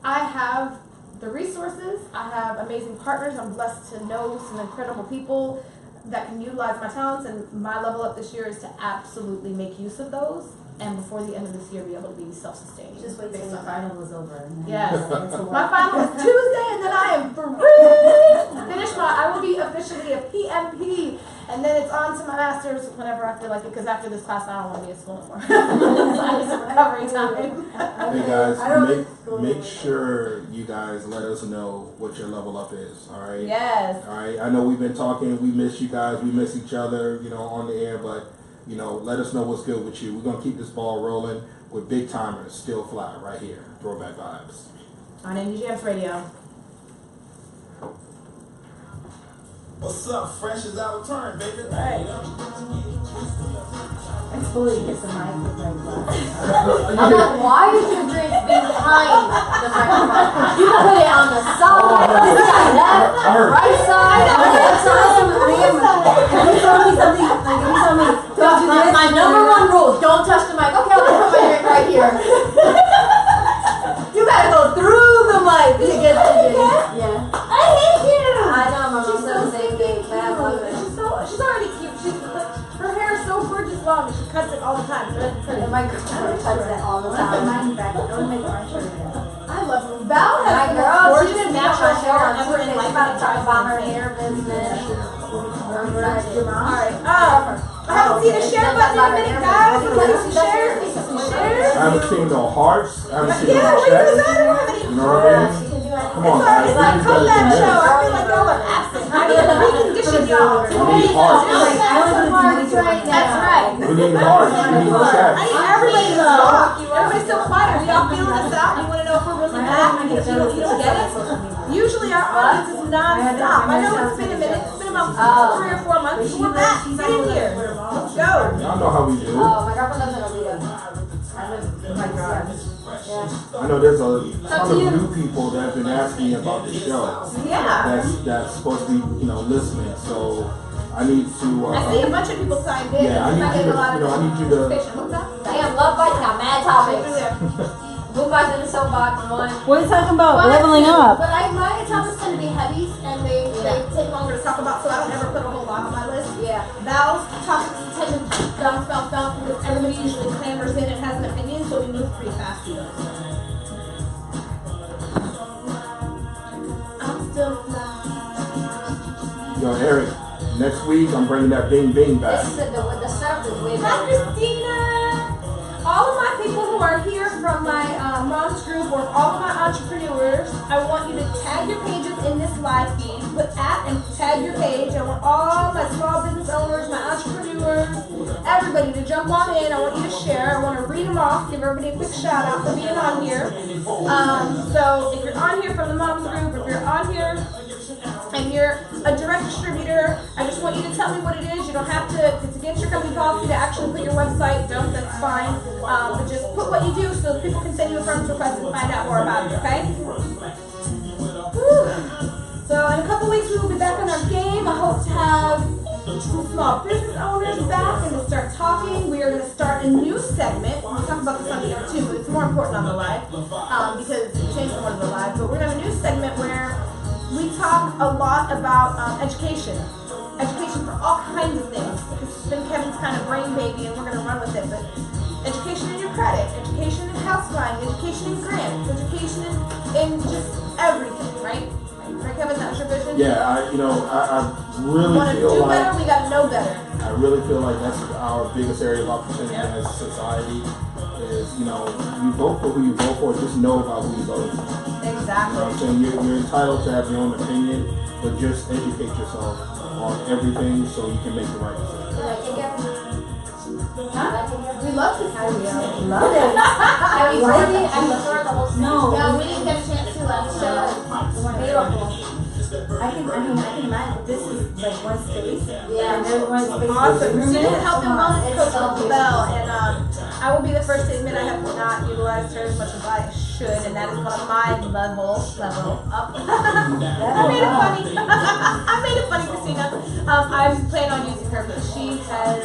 I have the resources. I have amazing partners. I'm blessed to know some incredible people that can utilize my talents, and my level up this year is to absolutely make use of those, and before the end of this year be able to be self-sustaining. Just wait till the final is over. Yes. My final is Tuesday, and then I am free. I will be officially a PMP, and then it's on to my master's whenever I feel like it, because after this class I don't want to be at school anymore. So I need some recovery time. Hey guys, make sure you guys let us know what your level up is, alright? Yes. Alright, I know we've been talking, we miss you guys, we miss each other, you know, on the air, but, you know, let us know what's good with you. We're going to keep this ball rolling with big timers, still fly, right here, Throwback Vibez. On NGM's radio. What's up? Fresh is our turn, baby. Right. It's fully get the mic with my glass. I'm like, why is your drink behind the microphone? You can put it on the side, left, right side, left side. If you tell me something, like if you tell me, don't do this. My number one rule: don't touch the mic. Okay, I'll put my drink right here. You gotta go through the mic to get to it. Yeah. I hate you. I know, my mom said the same thing, but I love it. She's already cute. Her hair is so gorgeous long, and she cuts it all the time. The microphone cuts it all the time. Mine back. Don't make my shirt again. I love her. Val has My the girl, most she gorgeous didn't natural match my hair hair. ever in She's life. about to talk about her hair business. Alright, I haven't seen a share button in a minute, guys. Let's some shares. I haven't seen no hearts, I haven't seen Yeah, no what are you checks, doing? you know what I mean? Come on, guys, It's we like need collab better show. than I feel like y'all are absent. I need to recondition y'all. this. We need hearts, That's right. we need hearts, we need I checks. need everybody to talk. Everybody's so quiet. Are y'all feeling us out? You want to know if we're really back? You don't get it? Usually our audience is non-stop. I know it's been a minute. It's been about 3 or 4 months. We're back. Get in here. Let's go. Y'all know how we do. Oh, my girlfriend doesn't know either. I know there's a ton of new people that have been asking me about the show. Yeah. That's supposed to be, you know, listening. So I need to. I see a bunch of people signed in. Yeah, I need you to. You know, I need you to. What's up? Damn, Love Bites got mad topics. Boom Bites in the soapbox one. What are you talking about? Leveling up. But my topics tend to be heavy, and they take longer to talk about, so I don't ever put a whole lot on my list. Yeah. Val's topics tend to bounce, because everybody usually clambers in and has an opinion, so we move pretty fast through those. I'm still fly. Yo, Eric. Next week I'm bringing that Bing Bing back. This is the setup is way Hi, better. Christina! All of my people who are here from my mom's group, or all of my entrepreneurs, I want you to tag your pages in this live feed. Put at and tag your page. I want all my small business owners, my entrepreneurs, everybody to jump on in. I want you to share. I want to read them off, give everybody a quick shout out for being on here. So if you're on here from the mom's group, if you're on here and you're a direct distributor, I just want you to tell me what it is. You don't have to, if it's against your company policy to actually put your website, don't, that's fine. But just put what you do so that people can send you a friend's request and find out more about it, okay? Whew. So in a couple weeks we will be back on our game. I hope to have some small business owners back and to start talking. We are going to start start a new segment. We'll talk about this on the air too, but it's more important on the live because it changed one of the live. But we're gonna have a new segment where we talk a lot about education. Education for all kinds of things. It's been Kevin's kind of brain baby, and we're gonna run with it. But education in your credit, education in house buying, education in grants, education in just everything, right? Right, Kevin, that's your vision? Yeah, I really Want to feel do like better? We got to know better. I really feel like that's our biggest area of opportunity as a society. Is you vote for who you vote for. Just know about who you vote for. Exactly. You know what I'm saying? You're entitled to have your own opinion, but just educate yourself on everything so you can make the right decision. We love this video. Love it. I mean, Love I it. record the whole thing. No. Yeah, we didn't get a chance to show it. I can imagine this is like one space. Yeah. And there's one space. Awesome. Christina's a health and wellness It's coach so with Bell, and I will be the first to admit I have not utilized her as much as I should, and that is one of my level up. I made it funny. I made it funny, Christina. I plan on using her because she has.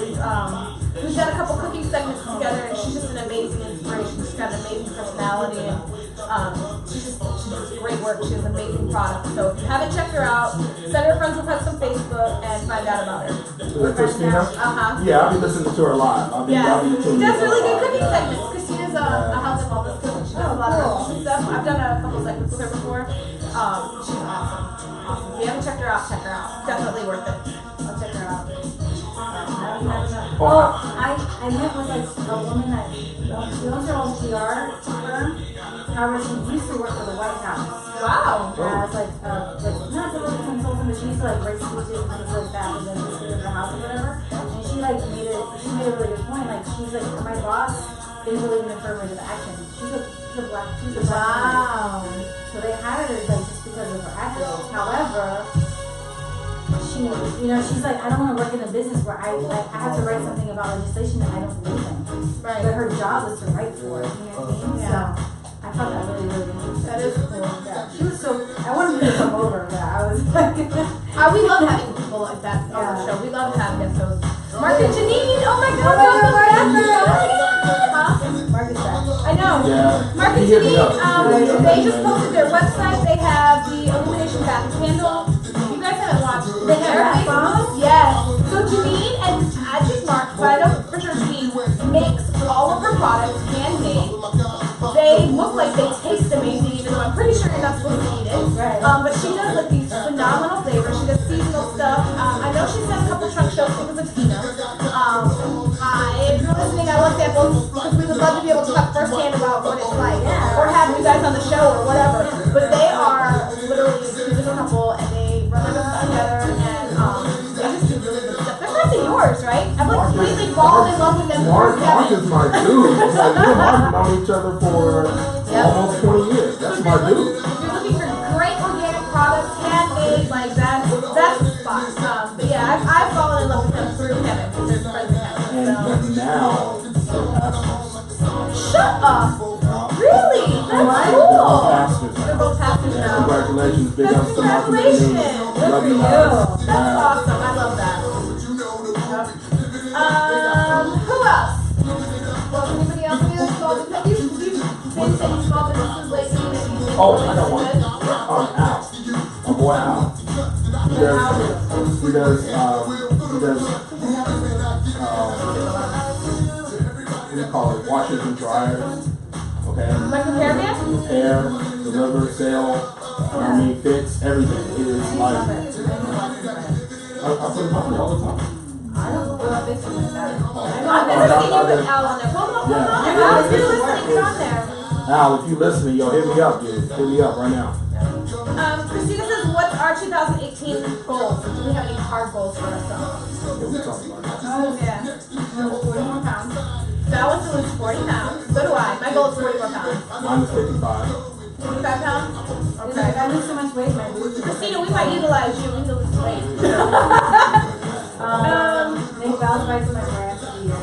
We've done a couple cooking segments together, and she's just an amazing inspiration. She's got an amazing personality, and she does great work. She has amazing products. So if you haven't checked her out, send her friends request on Facebook and find out about her. Is that Christina? Yeah, I'll be listening to her live. I'll be She tuning does in really good live, cooking yeah. segments. Christina's a health and wellness coach. She does a lot of recipes and stuff. I've done a couple segments with her before. She's awesome. If you haven't checked her out, check her out. Definitely worth it. I'll check her out. I met with a woman that she owns her own PR firm. However, she used to work for the White House. Wow. As like not a consultant, but she used to like write speeches and things like that, and then just leave the house or whatever. And she made a really good point. Like she's like, my boss didn't believe in affirmative action. She's a black. Wow. So they hired her like just because of her accolades. However, she's like, I don't want to work in a business where I have to write something about legislation that I don't believe in. Right. But her job was to write for it. You know what I mean? Yeah. So I thought that really, really interesting. That is cool. Yeah. She was so. I wanted her to come over, but I was like. We love having people like that on the show. We love to have guest hosts. Mark and Janine. Oh my God. Marcus back. I know. Yeah. Mark and Janine. They just posted their website. They have the Illumination Bath Candle. You guys haven't watched. They have their Facebook. Yes. So Janine and I think Mark, but I know for sure Janine makes all of her products handmade. They look like they taste amazing, even though I'm pretty sure you're not supposed to eat it. Right. But she does like these phenomenal flavors. She does seasonal stuff. I know she's done a couple truck shows because of Tina. If you're listening, I love samples because we would love to be able to talk firsthand about what it's like, or have you guys on the show or whatever. But they are literally a couple, and they run their business together, and they just do really good stuff. They're friends of yours, right? I'm like completely fallen in love with them. Mark is my dude. It's like me and Mark have known each other for almost 20 years. That's my dude. If you're looking for great organic products, handmade, like that's the spot. But yeah, I've fallen in love with them through Kevin, because they're friends of Kevin. And now, they're pastors. Shut up! Really? That's cool! They're both pastors Yeah, now. congratulations. Big ups to Mark and Congratulations! Janine. Good Love for you you. guys. That's awesome. I love that. Who else? Well, anybody else? Any other small businesses? Have you been to any small businesses lately that you think Oh, are I got one. good? Al. My boy Al. He does, what do you call it? Washers and dryers. Okay? Like repairman? Repair, deliver, sell, fix, everything. It is like, I put him on there all the time. I don't know what this is. I've never seen you with Al on there. Hold on. Al, if you're listening, get on there. Al, if you're listening, yo, hit me up, dude. Hit me up right now. Christina says, what's our 2018 goals? Do we have any hard goals for ourselves? Yeah, we talking about that. Oh, yeah. 40 more pounds. Val wants to lose 40 pounds. So do I. My goal is 40 more pounds. Mine is 55. 55 pounds? Okay. I lose so much weight, my boobs. Christina, we might utilize you. We need to lose weight. Make Val's rights my brand for the year.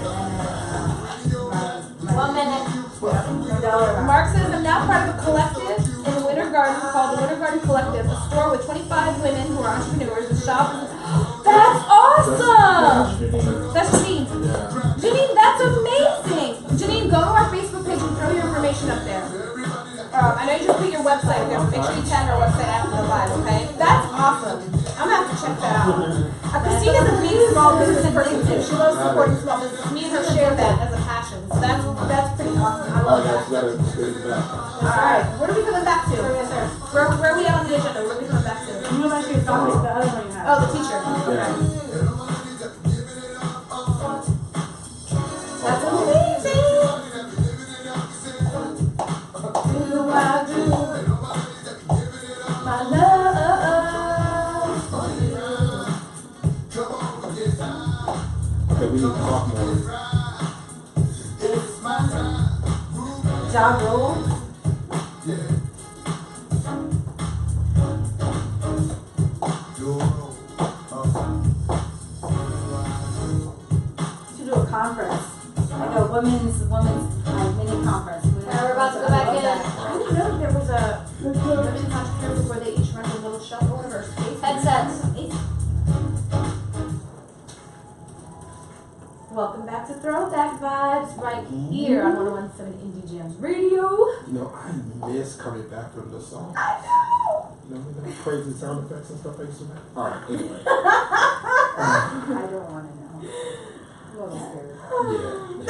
1 minute. $1. Mark says, I'm now part of a collective in Winter Garden called the Winter Garden Collective, a store with 25 women who are entrepreneurs and shop. That's awesome! That's Janine. Yeah. Janine, that's amazing! check our website after the live, okay? That's awesome. I'm gonna have to check that out. Christina's a big small business person too. She loves supporting small business. Me and her share that as a passion. So that's pretty awesome. I love that. Alright, what are we coming back to? Where are we at on the agenda? What are we coming back to? You know about your topic, the other one you have. Oh, the teacher. Okay. That's amazing. Do I do my love for you? Okay, we need to talk more. Ja Rule. To do a conference, like a women's mini conference. Now we're about to go back in. I didn't know there was a women's entrepreneurs where they each run a little shop or whatever. Headsets. Welcome back to Throwback Vibes right here on 101.7 Indie Jams Radio. You know, I miss coming back from the song. I know. You know, the crazy sound effects and stuff I used to make. Alright, anyway. I don't want to know. I'm a little scared.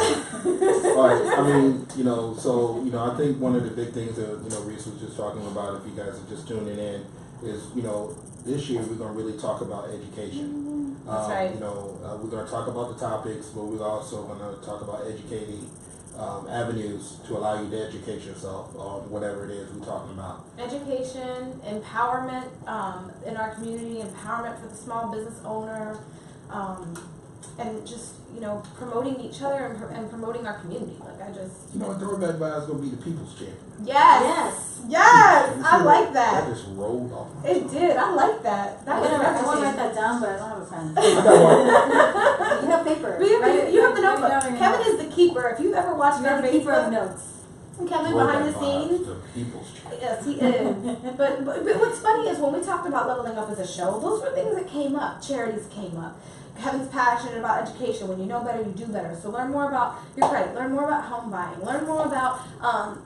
Yeah. Alright, I mean, you know, so, you know, I think one of the big things that, you know, Reese was just talking about, if you guys are just tuning in, is, you know, this year we're going to really talk about education. That's right. You know, we're going to talk about the topics, but we're also going to talk about educating avenues to allow you to educate yourself on whatever it is we're talking about. Education, empowerment in our community, empowerment for the small business owner, and just, you know, promoting each other and promoting our community. Like, I just... You know, Throwback Vibez is going to be the people's champion. Yes! Yes! I like that. That just rolled off. It did. I like that. That was I want to write that down, but I don't have a pen. I got one. You have paper. You have the notebook. Kevin is the keeper. If you've ever watched You're our the keeper of Facebook, notes. Kevin behind the scenes. The people's champion. Yes, he is. but what's funny is when we talked about leveling up as a show, those were things that came up. Charities came up. Kevin's passionate about education. When you know better, you do better. So learn more about your credit. Learn more about home buying. Learn more about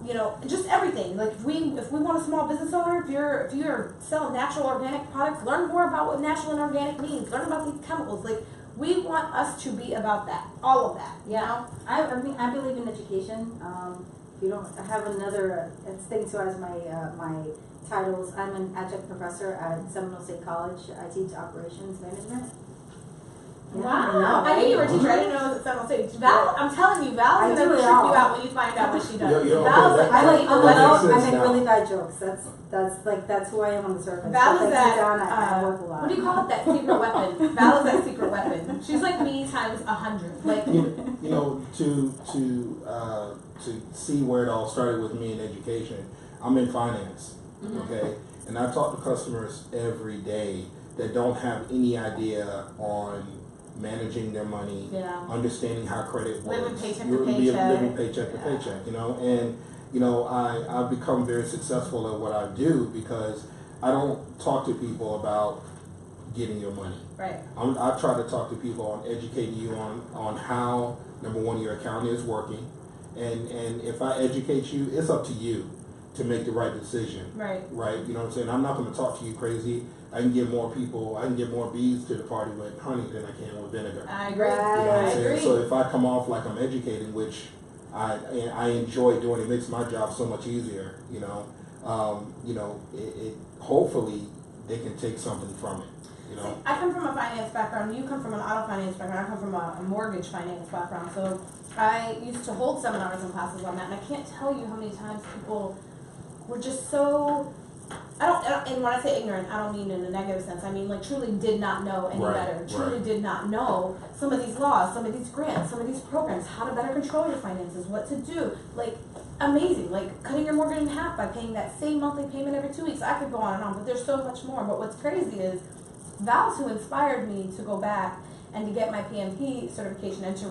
you know, just everything. Like if we want a small business owner, if you're selling natural organic products, learn more about what natural and organic means. Learn about these chemicals. Like we want us to be about that, all of that. You know? I believe in education. If you don't, I have another thing. So as my titles, I'm an adjunct professor at Seminole State College. I teach operations management. Wow. I knew you were a teacher. I didn't know it was at Seminole State. Val, I'm telling you, Val's gonna trip you out when you find out what she does. Val's like, I make really bad jokes. That's who I am on the surface. Val is that, I work a lot. what do you call it? That secret weapon. Val is that secret weapon. She's like me times 100. Like, you know, to see where it all started with me in education, I'm in finance, okay? And I talk to customers every day that don't have any idea on managing their money, understanding how credit works. Living paycheck to paycheck. Living paycheck to paycheck, you know? And, you know, I've become very successful at what I do because I don't talk to people about getting your money. right. I try to talk to people on educating you on how, number one, your account is working. And if I educate you, it's up to you to make the right decision. Right. Right? You know what I'm saying? I'm not going to talk to you crazy. I can get more bees to the party with honey than I can with vinegar. I agree. You know what I'm I saying? agree. So if I come off like I'm educating, which I enjoy doing, it makes my job so much easier. You know, it hopefully they can take something from it. You know, I come from a finance background. You come from an auto finance background. I come from a mortgage finance background. So I used to hold seminars and classes on that, and I can't tell you how many times people were just so. And when I say ignorant, I don't mean in a negative sense. I mean, like, truly did not know any better. Truly did not know some of these laws, some of these grants, some of these programs, how to better control your finances, what to do. Like, amazing. Like, cutting your mortgage in half by paying that same monthly payment every 2 weeks. I could go on and on, but there's so much more. But what's crazy is Val's who inspired me to go back and to get my PMP certification and to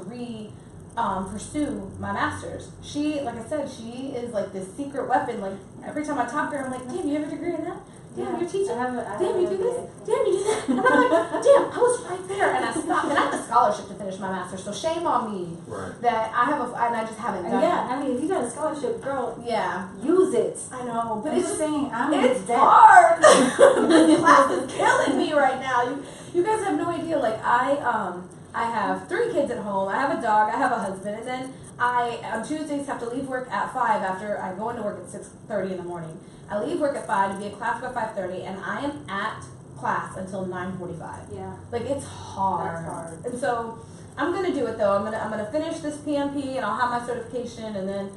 pursue my master's. She, like I said, she is like this secret weapon. Like every time I talk to her, I'm like, "Damn, you have a degree in that? damn, you're teaching. I Damn, you do this. Damn, you do that. And I'm like, damn, I was right there. And I stopped. And I have a scholarship to finish my master's, so shame on me Right. that and I just haven't done Yeah, I mean, if you got a scholarship, girl, it. Yeah, use it. I know, but I'm it's just just saying, it's hard. This class is killing me right now. You guys have no idea. Like I have 3 kids at home. I have a dog. I have a husband, and then I on Tuesdays have to leave work at 5 after I go into work at 6:30 in the morning. I leave work at 5 to be at class by 5:30, and I am at class until 9:45. Yeah. Like it's hard. That's hard. And so I'm gonna do it though. I'm gonna finish this PMP, and I'll have my certification, and then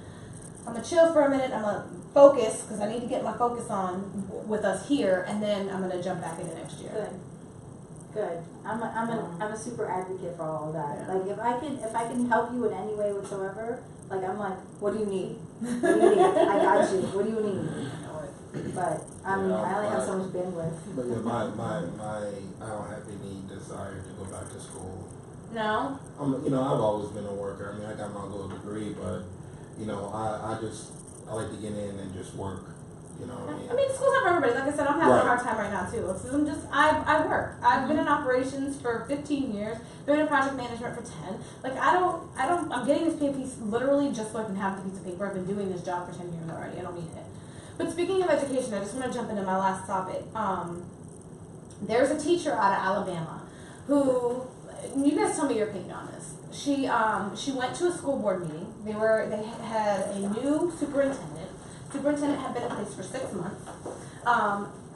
I'm gonna chill for a minute. I'm gonna focus because I need to get my focus on with us here, and then I'm gonna jump back into next year. Good. I'm a super advocate for all of that. Yeah. Like if I can help you in any way whatsoever, like I'm like, what do you need? What do you need? I got you. What do you need? But I mean, I only have so much bandwidth. But yeah, I don't have any desire to go back to school. No. I've always been a worker. I mean, I got my little degree, but I like to get in and just work. You know what I mean? I mean, school's not for everybody. Like I said, I'm having Right. a hard time right now too. So I work. I've been in operations for 15 years. Been in project management for 10. Like I'm getting this PMP literally just so I can have the piece of paper. I've been doing this job for 10 years already. I don't need it. But speaking of education, I just want to jump into my last topic. There's a teacher out of Alabama who, you guys tell me your opinion on this. She went to a school board meeting. They had a new superintendent. Superintendent had been in place for 6 months.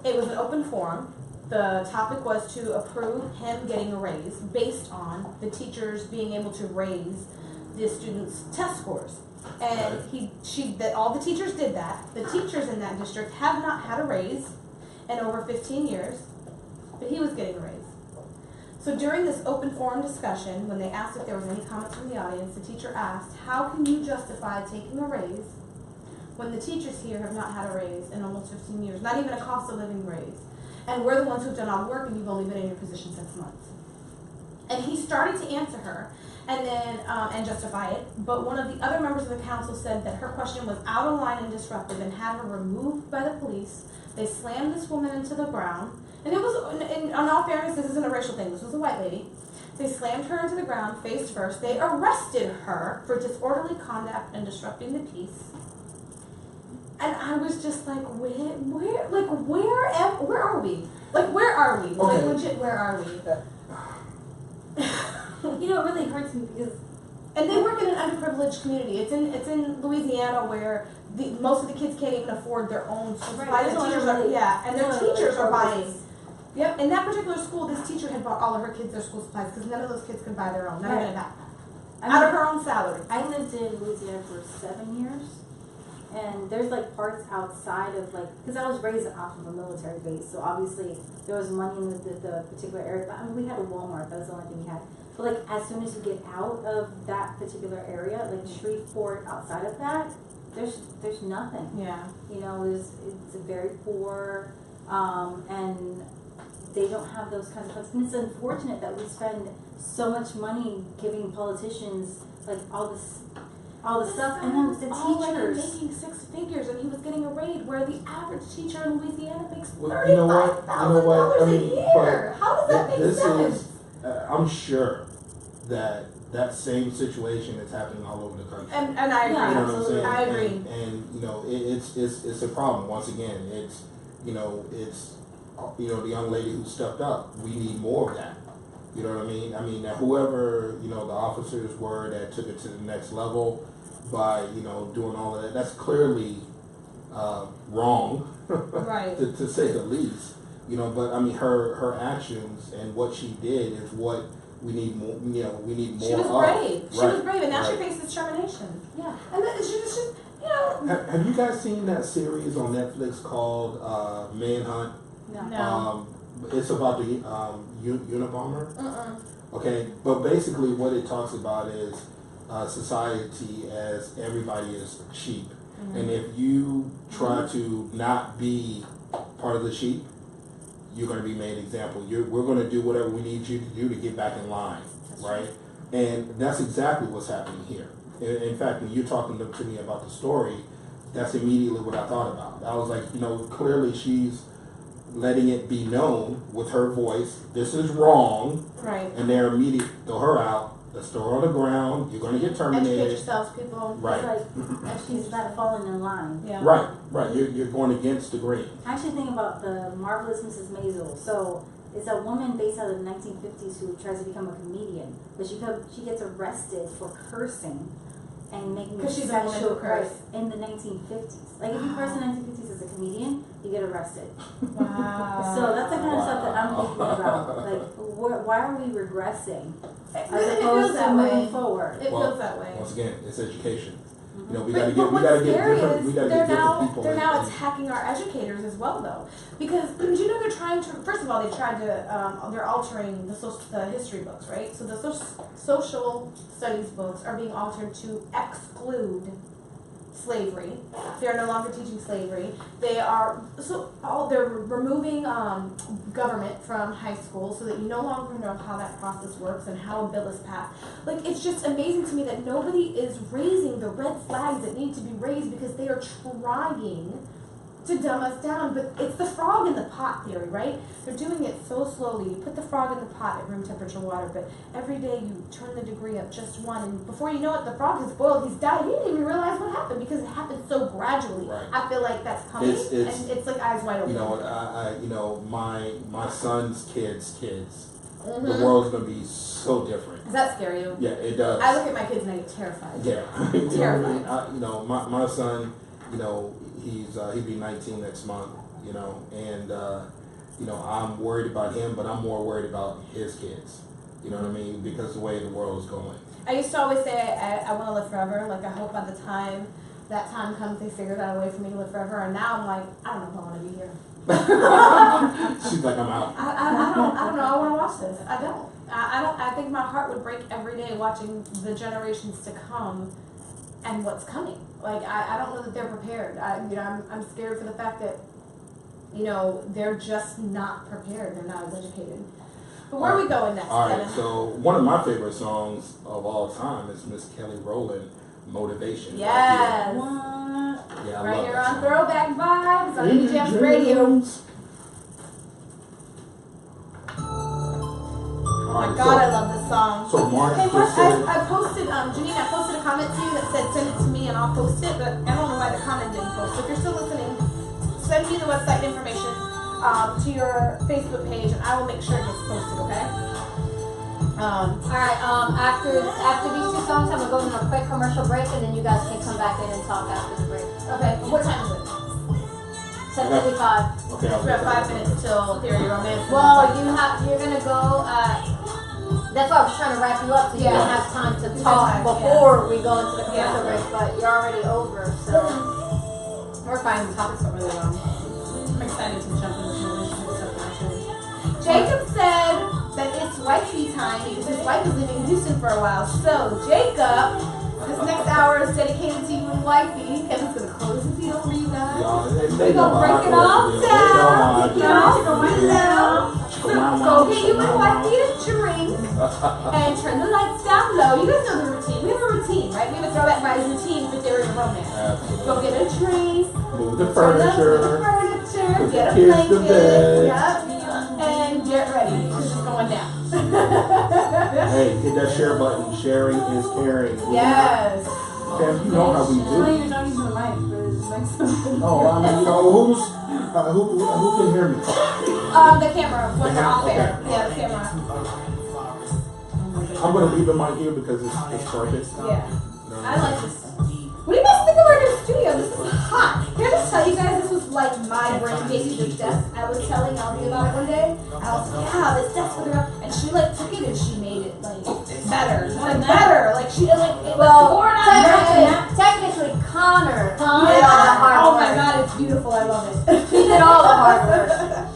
It was an open forum. The topic was to approve him getting a raise based on the teachers being able to raise the students' test scores. And all the teachers did that. The teachers in that district have not had a raise in over 15 years, but he was getting a raise. So during this open forum discussion, when they asked if there was any comments from the audience, the teacher asked, how can you justify taking a raise when the teachers here have not had a raise in almost 15 years, not even a cost of living raise? And we're the ones who've done all the work, and you've only been in your position 6 months. And he started to answer her, and then and justify it. But one of the other members of the council said that her question was out of line and disruptive, and had her removed by the police. They slammed this woman into the ground, and it was, in all fairness, this isn't a racial thing. This was a white lady. They slammed her into the ground face first. They arrested her for disorderly conduct and disrupting the peace. And I was just like, where are we? Like, where are we? Okay. Like, legit, where are we? You know, it really hurts me because. And they work in an underprivileged community. It's in Louisiana where most of the kids can't even afford their own school supplies. Right. The teachers are, and their teachers are buying. Programs. Yep, in that particular school, this teacher had bought all of her kids their school supplies because none of those kids could buy their own, not even a backpack. Out of her own salary. I lived in Louisiana for 7 years, and there's like parts outside of because I was raised off of a military base, so obviously there was money in the particular area. But I mean, we had a Walmart, that was the only thing we had. But like as soon as you get out of that particular area, like Shreveport, outside of that, there's nothing. Yeah. You know, it's very poor, and they don't have those kinds of funds. And it's unfortunate that we spend so much money giving politicians like all this stuff, and then the teachers. Making 6 figures, and he was getting a raise where the average teacher in Louisiana makes $35,000 $35,000 a year. How does that make sense? I'm sure that same situation is happening all over the country. And I agree. Yeah, You know what I'm saying? I agree. And it's a problem. Once again, it's the young lady who stepped up. We need more of that. You know what I mean? I mean, whoever, the officers were that took it to the next level by, doing all of that, that's clearly wrong, Right. to say the least. But I mean, her actions and what she did is what we need more, we need more She was of. brave. She was Right. brave, and now she Right. faces termination. Yeah. And then she was just, Have you guys seen that series on Netflix called Manhunt? No. It's about the Unabomber. Okay, but basically what it talks about is society as everybody is sheep, and if you try to not be part of the sheep, you're going to be made example. We're going to do whatever we need you to do to get back in line, right? And that's exactly what's happening here. In fact, when you're talking to me about the story, that's immediately what I thought about. I was like, clearly she's letting it be known with her voice, this is wrong, Right. and they're immediate, throw her out, let's throw her on the ground, you're gonna get Educate terminated. yourselves, people. Right, Like, she's not falling in line. Yeah. right, you're going against the grain. I actually think about the Marvelous Mrs. Maisel. So it's a woman based out of the 1950s who tries to become a comedian, but she gets arrested for cursing and making 'Cause she's a woman sexual who cursed. in the 1950s. Like if you curse in the 1950s as a comedian, you get arrested. Wow. So that's the kind of stuff that I'm thinking about. Like, why are we regressing as It feels opposed to that way. moving forward? It feels that way. Once again, it's education. You know, we But gotta get what's different they're now people. they're in. now attacking our educators as well, though, because do you know they're trying to? First of all, they've tried to they're altering the history books, right? So the social studies books are being altered to exclude slavery. They are no longer teaching slavery. They're removing government from high school so that you no longer know how that process works and how a bill is passed. Like, it's just amazing to me that nobody is raising the red flags that need to be raised because they are trying to dumb us down. But it's the frog in the pot theory, right? They're doing it so slowly. You put the frog in the pot at room temperature water, but every day you turn the degree up just one, and before you know it, the frog has boiled. He's died. He didn't even realize what happened because it happened so gradually. Right. I feel like that's coming, It's- and it's like eyes wide open. You know, my son's kids, Mhm. the world's gonna be so different. Does that scare you? Yeah, it does. I look at my kids and I get terrified. Yeah, Terrified. My son, he'll be 19 next month, and I'm worried about him, but I'm more worried about his kids. You know what I mean? Because the way the world is going. I used to always say I want to live forever. Like, I hope by the time that time comes, they figure out a way for me to live forever. And now I'm like, I don't know if I want to be here. She's like, I'm out. I don't know. I want to watch this. I don't. I think my heart would break every day watching the generations to come and what's coming. Like, I don't know that they're prepared. I'm scared for the fact that, they're just not prepared. They're not as educated. But where are we going next, All right, Kevin? so one of my favorite songs of all time is Miss Kelly Rowland, Motivation. Yes. Yeah, I Right love here that on song. Throwback Vibes on EJM's Radio. Oh my God, I love this song. So Mark Hey, just said, I posted, Janine, I posted a comment to you that said send it to me and I'll post it, but I don't know why the comment didn't post. So if you're still listening, send me the website information to your Facebook page and I will make sure it gets posted, okay? Alright, after these two songs, I'm gonna go on a quick commercial break and then you guys can come back in and talk after the break. Okay, what time is it? 7:55. okay, We have 5 minutes till Theory Romance. Well, you're gonna go, that's why I was trying to wrap you up so you Yeah. don't have time to You talk have time, before we go into the commercial Yeah. break, but you're already over, so. We're fine, the topics are really long. I'm excited to jump into some relationship stuff actually. Jacob said that it's wifey time because his wife is living in Houston for a while. So, Jacob, this next hour is dedicated to you and wifey. Kevin's gonna close the deal for you guys. y'all, We're they know gonna break how it I all close the deal. They know how I down. do Take it off it. from below. Go get you and wifey a drink and turn the lights down low. You guys know the routine. We have a routine, right? We have a Throwback Vibez routine for Theory of Romance. Absolutely. Go get a drink. Move the Turn the furniture. furniture, Put get a the kids to blanket, bed. yep, and get ready because it's going down. Hey, hit that share button. Sharing is caring. Yes. Cam, you know how we I don't do. even know using the mic, but it's like something. Oh, I mean, who can hear me? The camera, when we're off air. Okay. Yeah, the camera. I'm gonna leave the mic here because it's perfect. Yeah. No. I like this. What do you guys think of our new studio? This is hot. Can I just tell you guys, this was like my brain baby, this desk. I was telling Elsie about it one day. I was like, yeah, this desk with her. And she like took it and she made it like better. Like better. Like she like it was born on Technically, Connor did all the Yeah. hard Oh work. my God, it's beautiful. I love it. He did all the hard work.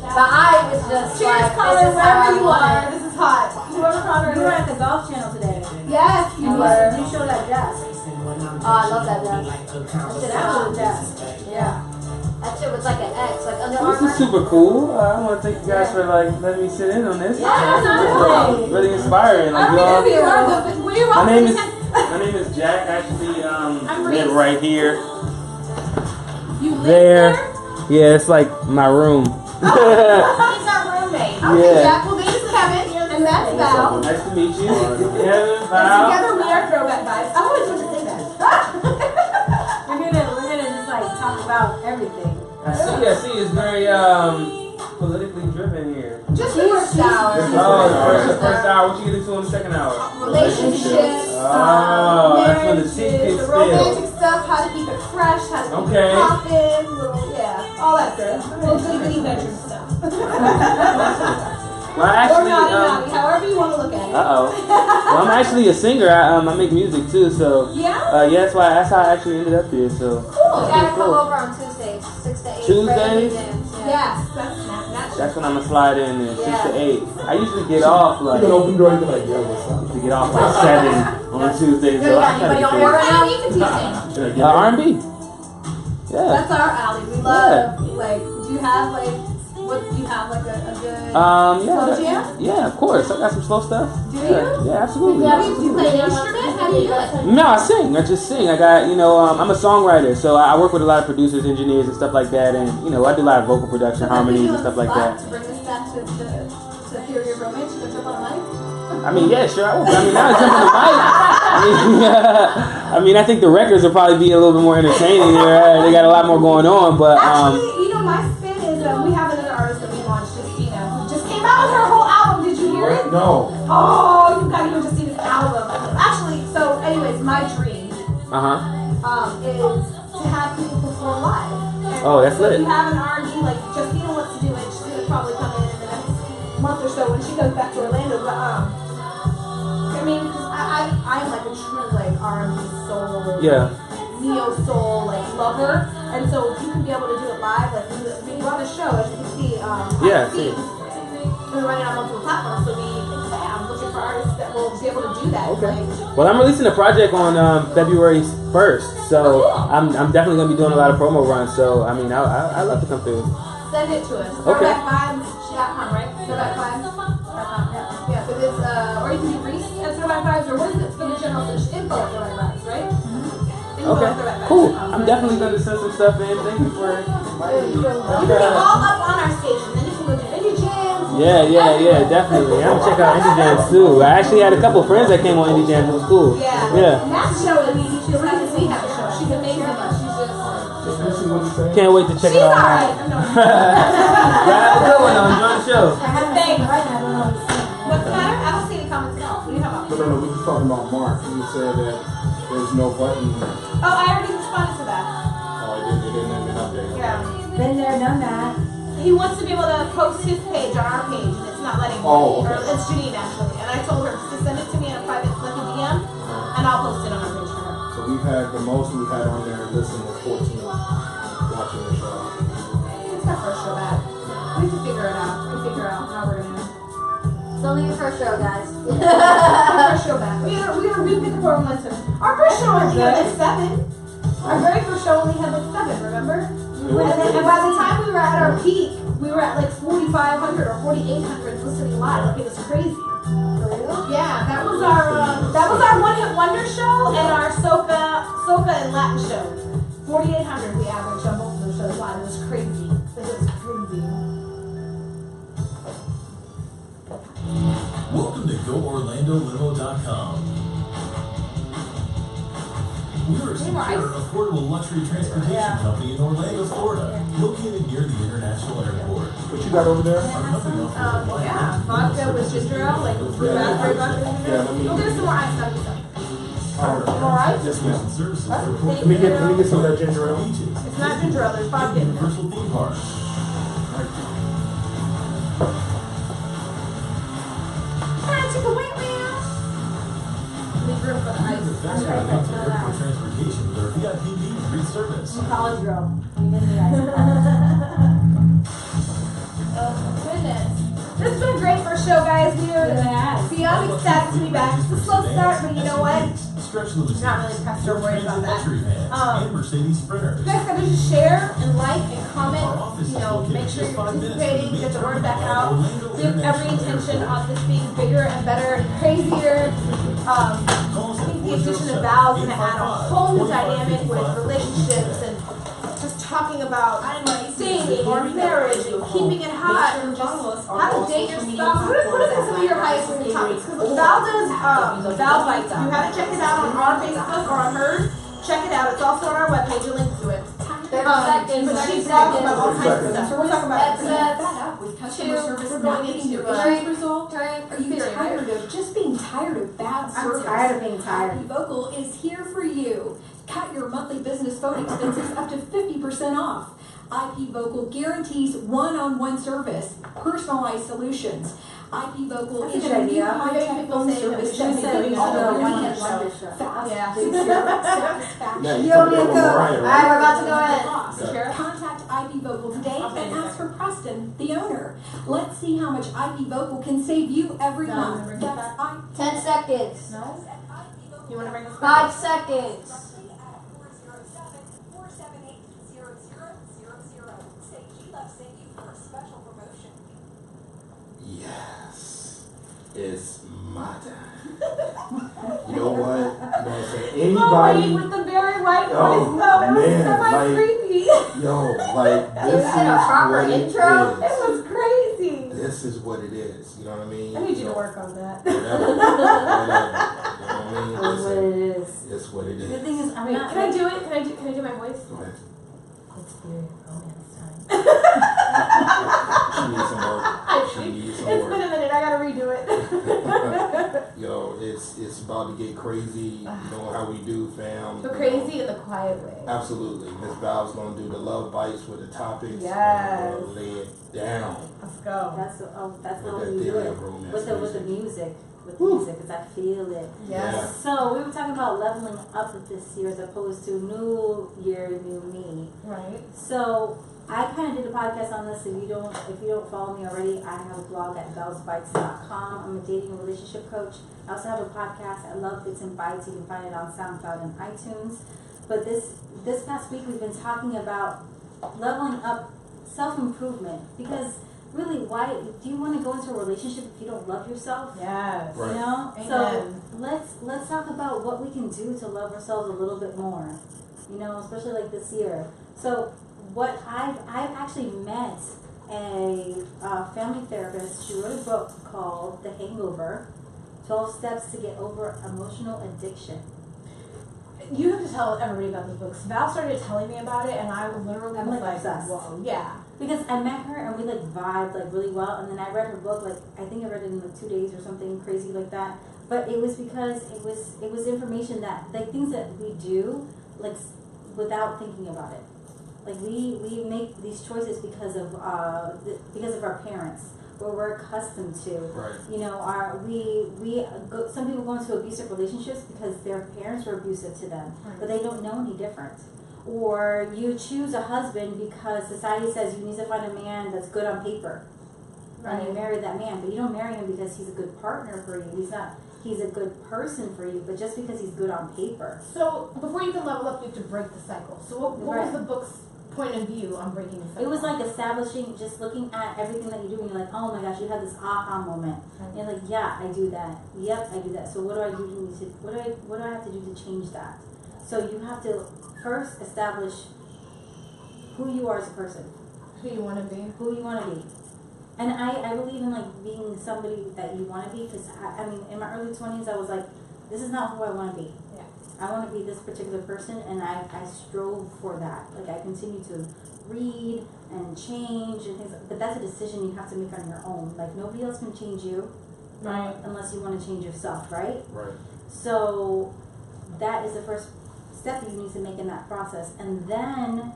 But I was just Cheers, like, Connor, this is how wherever I you want are. it. This is hot. Whoever Connor We were is. at the Golf Channel today. Yes, you And were. you showed that desk. Oh, I love that desk. I said, that was a desk. Yeah. That shit was like an X, like Under This Armour. is super cool. I want to thank you guys for letting me sit in on this. Yeah, definitely. Really inspiring. Like I don't know who you are, but when you're my welcome. name anytime. is Jack. Actually, I'm live Reese. right here. You live There. there? Yeah, it's like my room. He's our roommate. Okay, Yeah. Jack. Well, this is Kevin, and that's Val. Nice to meet you. Kevin, And Val. together we are Throwback Vibez. I always want to say that. We're gonna just like talk about everything. I see. It's very politically driven here. Just the first hour. Oh, the first hour. What you get into in the second hour? Relationships. Oh, that's when the marriages, secret the spill. romantic stuff, how to keep it fresh, how to keep Okay. it poppin', all that good. Little goody bedroom stuff. Well, Or actually, naughty, however you want to look at it. well, I'm actually a singer. I make music too, so Yeah? that's how I actually ended up here. So Cool. You gotta come over on Tuesdays, 6 to 8. Tuesdays? Yes, that's that's when I'm gonna slide in there, 6 to Yeah. 8. I usually get off You like can open door, you can like, yo, what's up? to get off like 7 on Tuesdays. You So got I try to anybody get on there. board right now? you can teach it. R&B. Yeah. That's our alley. We love, like, do you have, like, do you have, like, a good slow jam? Yeah, of course. I got some slow stuff. Do Yeah, you? yeah, absolutely. Do you play an instrument? How do you do it? No, I sing. I just sing. I got, I'm a songwriter, so I work with a lot of producers, engineers, and stuff like that. And I do a lot of vocal production, harmonies, and stuff like that. To bring us back to Theory of Romance, you can jump on a mic? I mean, yeah, sure. I will. I mean, now it's jumping the mic. I think the records will probably be a little bit more entertaining. They got a lot more going on, but Actually, my spin is we have another artist that we launched, Justina, who just came out with her whole album. Did you hear it? No. Oh, you gotta hear Justina's album. Actually, so anyways, my dream is to have people perform live. And Oh, that's so lit. if you have an R&B, like Justina wants to do it, she's gonna probably come in the next month or so when she goes back to Orlando. But I mean, cause I am like a true like R&B soul, neo soul like lover, and so if you can be able to do it live, like we run a show, as you can see, we run it on multiple platforms, so I'm looking for artists that will be able to do that. Okay. Like, Well, I'm releasing a project on February 1st, so I'm definitely gonna be doing a lot of promo runs. So I mean, I love to come through. send it to us. Okay. Throwbackvibes.com, right? Throwbackvibes.com. Yeah, for this, or you can do Reese at Throwback Vibes, or what is it for the general search? Info at Throwback Vibes, right? Info Okay. at Throwback Vibes. Cool. I'm definitely gonna send some stuff in. Thank you for. You can be all up on our station, then you can go to Indie Jams. Yeah, definitely. I'm gonna check out Indie Jams too. I actually had a couple of friends that came on Indie Jams. It was cool. Yeah. And that show is, she's like, we have a show. She's amazing, but she's just. Can't wait to check it She's out. alright. Yeah, good one. Enjoy the show. Thanks. What's the matter? I don't see any comments at all. What are you talking about? No, we're just talking about Mark. He said that there's no button. Oh, I already responded to that. Oh, it didn't have an update. Yeah. Been there, done that. He wants to be able to post his page on our page, and it's not letting me. Oh, okay. Or it's Janine, actually. And I told her to send it to me in a private, like a DM, and I'll post it on our page for her. So the most we've had on there listen was 14 watching the show. It's our first show back. We can figure it out. We can figure out how we're gonna. It's only your first show, guys. Our first show back. We were repeat the program lesson. Our first show only had like 7. Our very first show only had like 7, remember? And by the time we were at our peak, we were at like 4,500 or 4,800 listening live. Like it was crazy. For real? Yeah, that was our one-hit wonder show and our soca and Latin shows. 4,800 we averaged on both of those shows live. It was crazy. It was crazy. Welcome to GoOrlandoLimo.com. We are a secure, affordable luxury transportation company in Orlando, Florida, located near the International Airport. What you got over there? Our company offers a wide Yeah, vodka with ginger ale, like raspberry vodka with ginger ale. We'll get some more ice on this. Alright? Yes, ma'am. services Thank for Let me get some of that ginger ale. beaches, It's not ginger ale, there's vodka in there. Universal theme parks. Leave room for the ice. That's why we offer airport transportation with our VIP meet and greet service. College girl. We did the ice. Oh, goodness. This has been a great first show, guys. We are beyond ecstatic to be back. It's a slow start, but you know what? Stretch limousines, Not really pressed or worried about that. luxury vans, and Mercedes Sprinters. You guys gotta just share and like and comment. Make sure you're participating, get the word back out. We have every intention of this being bigger and better and crazier. I think the addition of Val is gonna add a whole new dynamic with relationships and just talking about dating or marriage and keeping it hot and just how to date your spouse. What are some of your highest rated topics? Because Val does Val Bites. If you haven't checked it out on our Facebook or on hers, check it out. It's also on our webpage. You'll link to it. But she talks about all kinds of stuff. So we're talking about we're going into Are you tired of just being tired of bad service? I'm tired of being tired. IP Vocal is here for you. Cut your monthly business phone expenses up to 50% off. IP Vocal guarantees one-on-one service, personalized solutions. IP Vocal That's a is good your new idea. high-tech phone service that said makes all the of one your hit wonder show. fast, Yeah. secure, satisfaction. Yeah, You owe me a code. Mariah, right? Alright, we're about to go in. Okay. Contact IP Vocal today and ask for Preston, the owner. Let's see how much IP Vocal can save you every month. That's 10 seconds. No? You want to bring us 5 seconds. Yes, it's my time. You know what? You know what I'm saying? Anybody? with the very white Oh, voice. No, it was man, semi-creepy. Yo, like this Is it a proper is what intro? it It is. was crazy. This is what it is. You know what I mean? I need you to work on that. Whatever. You know what I mean? That's what Listen, it is. it's what it The is. thing is, I'm Wait, not. can I do it? Can I do my voice? Go ahead. It's period romance time. She needs some work. She needs some It's work. been a minute. I gotta redo it. Yo, it's about to get crazy. You know how we do, fam. But crazy in the quiet way. Absolutely. Miss Val's gonna do the love bites with the topics. Yes. And we're gonna lay it down. Let's go. That's With what that we do theory it of romance with the music. With the music, because I feel it. Yes. So we were talking about leveling up this year as opposed to new year, new me. Right. So I kind of did a podcast on this. If you don't follow me already, I have a blog at bellsbites.com. I'm a dating and relationship coach. I also have a podcast. I love Bits and Bites. You can find it on SoundCloud and iTunes. But this past week we've been talking about leveling up self-improvement, because really, why do you want to go into a relationship if you don't love yourself? Yes. Right. You know? Amen. So let's talk about what we can do to love ourselves a little bit more. You know, especially like this year. So what I've actually met a family therapist. She wrote a book called The Hangover, 12 Steps to Get Over Emotional Addiction. You have to tell everybody about this book. Val started telling me about it, and I literally I'm was like like, obsessed. whoa, yeah. Because I met her and we like vibed like really well, and then I read her book, like I think I read it in like 2 days or something crazy like that. But it was because it was information that, like, things that we do like without thinking about it. Like we make these choices because of our parents, where we're accustomed to. Right. You know, some people go into abusive relationships because their parents were abusive to them, but they don't know any different. Or you choose a husband because society says you need to find a man that's good on paper. And you marry that man, but you don't marry him because he's a good partner for you. He's a good person for you, but just because he's good on paper. So before you can level up, you have to break the cycle. So what was the book's point of view on breaking the cycle? It was like establishing, just looking at everything that you do, and you're like, oh my gosh, you had this aha moment. And you're like, yeah, I do that. Yep, I do that. So what do I do what do I have to do to change that? So you have to first establish who you are as a person. Who you want to be. Who you want to be. And I believe in like being somebody that you want to be, because I mean, in my early 20s, I was like, this is not who I want to be. Yeah. I want to be this particular person, and I strove for that. Like, I continue to read and change and things, but that's a decision you have to make on your own. Like, nobody else can change you, Right. unless you want to change yourself, right? Right. So that is the first step that you need to make in that process. And then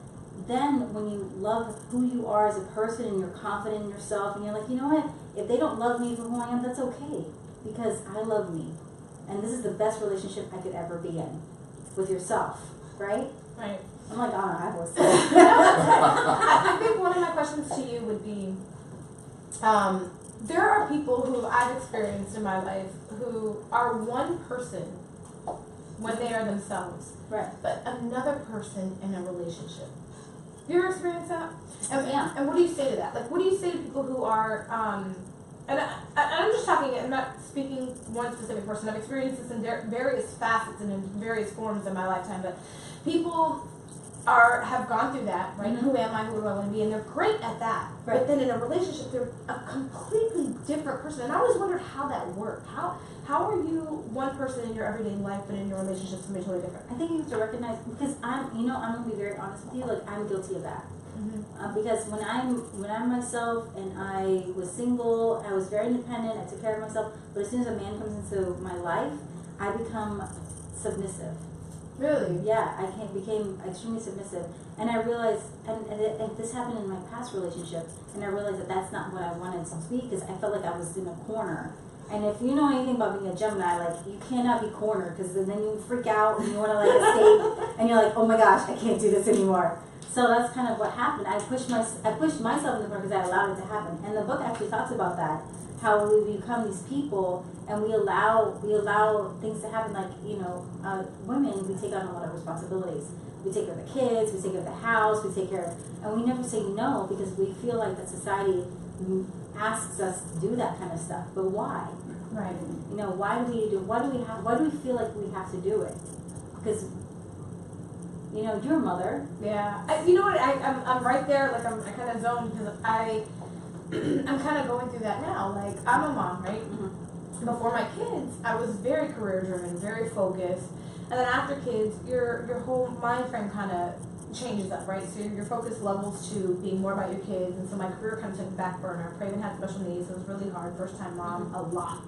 when you love who you are as a person and you're confident in yourself and you're like, you know what, if they don't love me for who I am, that's okay, because I love me. And this is the best relationship I could ever be in, with yourself, right? Right. I'm like, oh, I was. I think one of my questions to you would be, there are people who I've experienced in my life who are one person when they are themselves, Right. but another person in a relationship. Have you ever experienced that? Yeah. And what do you say to that? Like, what do you say to people who are, and I'm just talking, I'm not speaking one specific person. I've experienced this in various facets and in various forms in my lifetime, but people have gone through that, right? Who am I? Who do I want to be? And they're great at that. Right. But then in a relationship, they're a completely different person. And I always wondered how that worked. How are you one person in your everyday life, but in your relationship, somebody totally different? I think you have to recognize, because I'm gonna be very honest with you, like I'm guilty of that. Because when I'm myself and I was single, I was very independent, I took care of myself, but as soon as a man comes into my life, I become submissive. Really? Yeah, became extremely submissive. And I realized, and this happened in my past relationship, and I realized that that's not what I wanted to be, because I felt like I was in a corner. And if you know anything about being a Gemini, like, you cannot be cornered, because then you freak out and you want to, like, escape, and you're like, oh my gosh, I can't do this anymore. So that's kind of what happened. I pushed myself in the corner because I allowed it to happen. And the book actually talks about that, how we become these people and we allow things to happen. Like, women, we take on a lot of responsibilities. We take care of the kids, we take care of the house, we take care of, and we never say no because we feel like that society asks us to do that kind of stuff. But why? Right. Why do we feel like we have to do it? Because you're a mother. Yeah. You know what? I'm right there. Like I kind of zoned because I'm kind of going through that now. Like I'm a mom, right? Before my kids, I was very career driven, very focused, and then after kids, your whole mind frame kind of changes up, right? So your focus levels to being more about your kids, and so my career kind of took a back burner. Craven had special needs, so it was really hard. First time mom, a lot.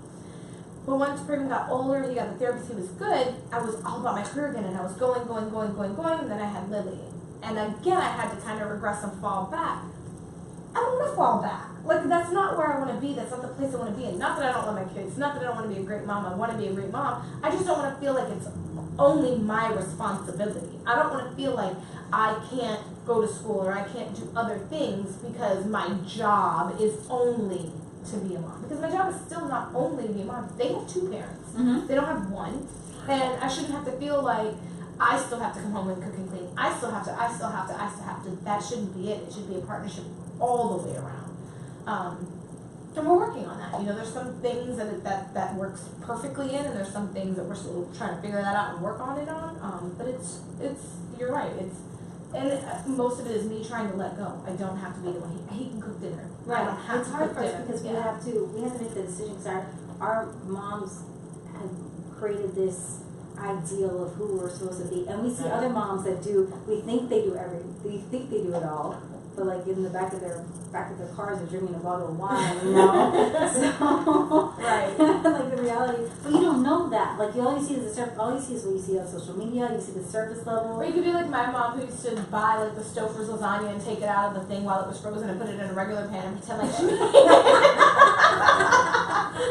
But once Craven got older, he got the therapist, he was good, I was all about my career again, and I was going, and then I had Lily. And again, I had to kind of regress and fall back. I don't want to fall back. Like, that's not where I want to be. That's not the place I want to be in. Not that I don't love my kids. Not that I don't want to be a great mom. I want to be a great mom. I just don't want to feel like it's only my responsibility. I don't want to feel like I can't go to school or I can't do other things because my job is only to be a mom. Because my job is still not only to be a mom. They have two parents. They don't have one. And I shouldn't have to feel like I still have to come home and cook and clean. I still have to. That shouldn't be it. It should be a partnership all the way around. And we're working on that. There's some things that works perfectly in, and there's some things that we're still trying to figure that out and work on it on. But it's you're right. And most of it is me trying to let go. I don't have to be the one. He can cook dinner. Right. I don't have it's to hard cook for us dinner. because we have to make the decision. Because our moms have created this ideal of who we're supposed to be, and we see other moms that do. We think they do it all, but like in the back of their cars, they're drinking a bottle of wine. So Right. like the reality, but you don't know that. Like all you see is all you see is what you see on social media. You see the surface level. Or you could be like my mom, who used to buy like the Stouffer's lasagna and take it out of the thing while it was frozen and put it in a regular pan and pretend like she made it.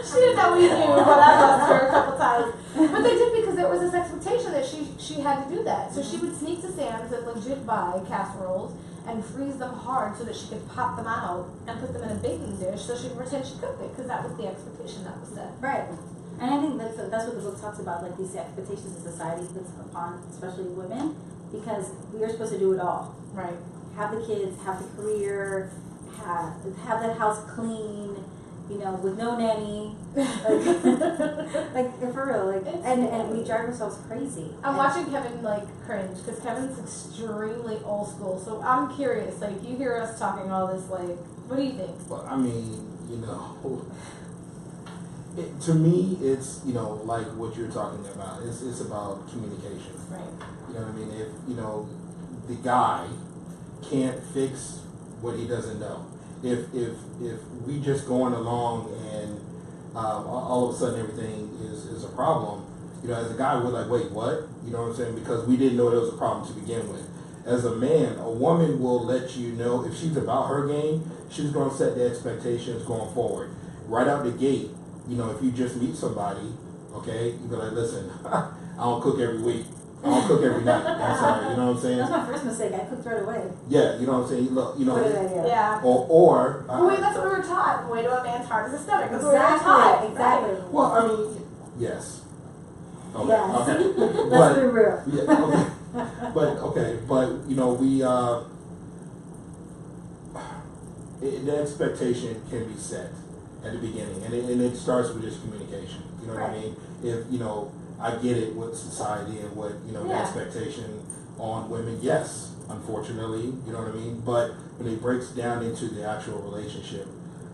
She didn't know we knew, but I lost her a couple times. But they did because there was this expectation that she had to do that. So she would sneak to Sam's and legit buy casseroles and freeze them hard so that she could pop them out and put them in a baking dish so she could pretend she cooked it, because that was the expectation that was set. Right. And I think that's what the book talks about, like these expectations of society puts upon especially women, because we are supposed to do it all. Right. Have the kids, have the career, have the house clean, with no nanny. Like for real, and we drive ourselves crazy. I'm watching Kevin cringe because Kevin's extremely old school. So I'm curious, you hear us talking all this, what do you think? Well, I mean, to me, it's like what you're talking about. It's about communication. Right. You know what I mean? If the guy can't fix what he doesn't know. If we just going along and all of a sudden everything is a problem, as a guy we're like, wait, what? You know what I'm saying? Because we didn't know there was a problem to begin with. As a man, a woman will let you know if she's about her game, she's going to set the expectations going forward. Right out the gate, if you just meet somebody, okay, you be like, listen, I don't cook every week. I don't cook every night. I'm sorry, you know what I'm saying? That's my first mistake. I cooked right away. Yeah, you know what I'm saying? Look, What did I do? Yeah. Or Wait, that's what we were taught. Way to a man's heart is his stomach. That's what we were taught. Exactly. well, I mean, yes. Okay. Yes. Okay. Let's be real. Yeah, okay. But we the expectation can be set at the beginning, and it starts with just communication. You know what I mean? If I get it with society and what the expectation on women. Yes, unfortunately, you know what I mean? But when it breaks down into the actual relationship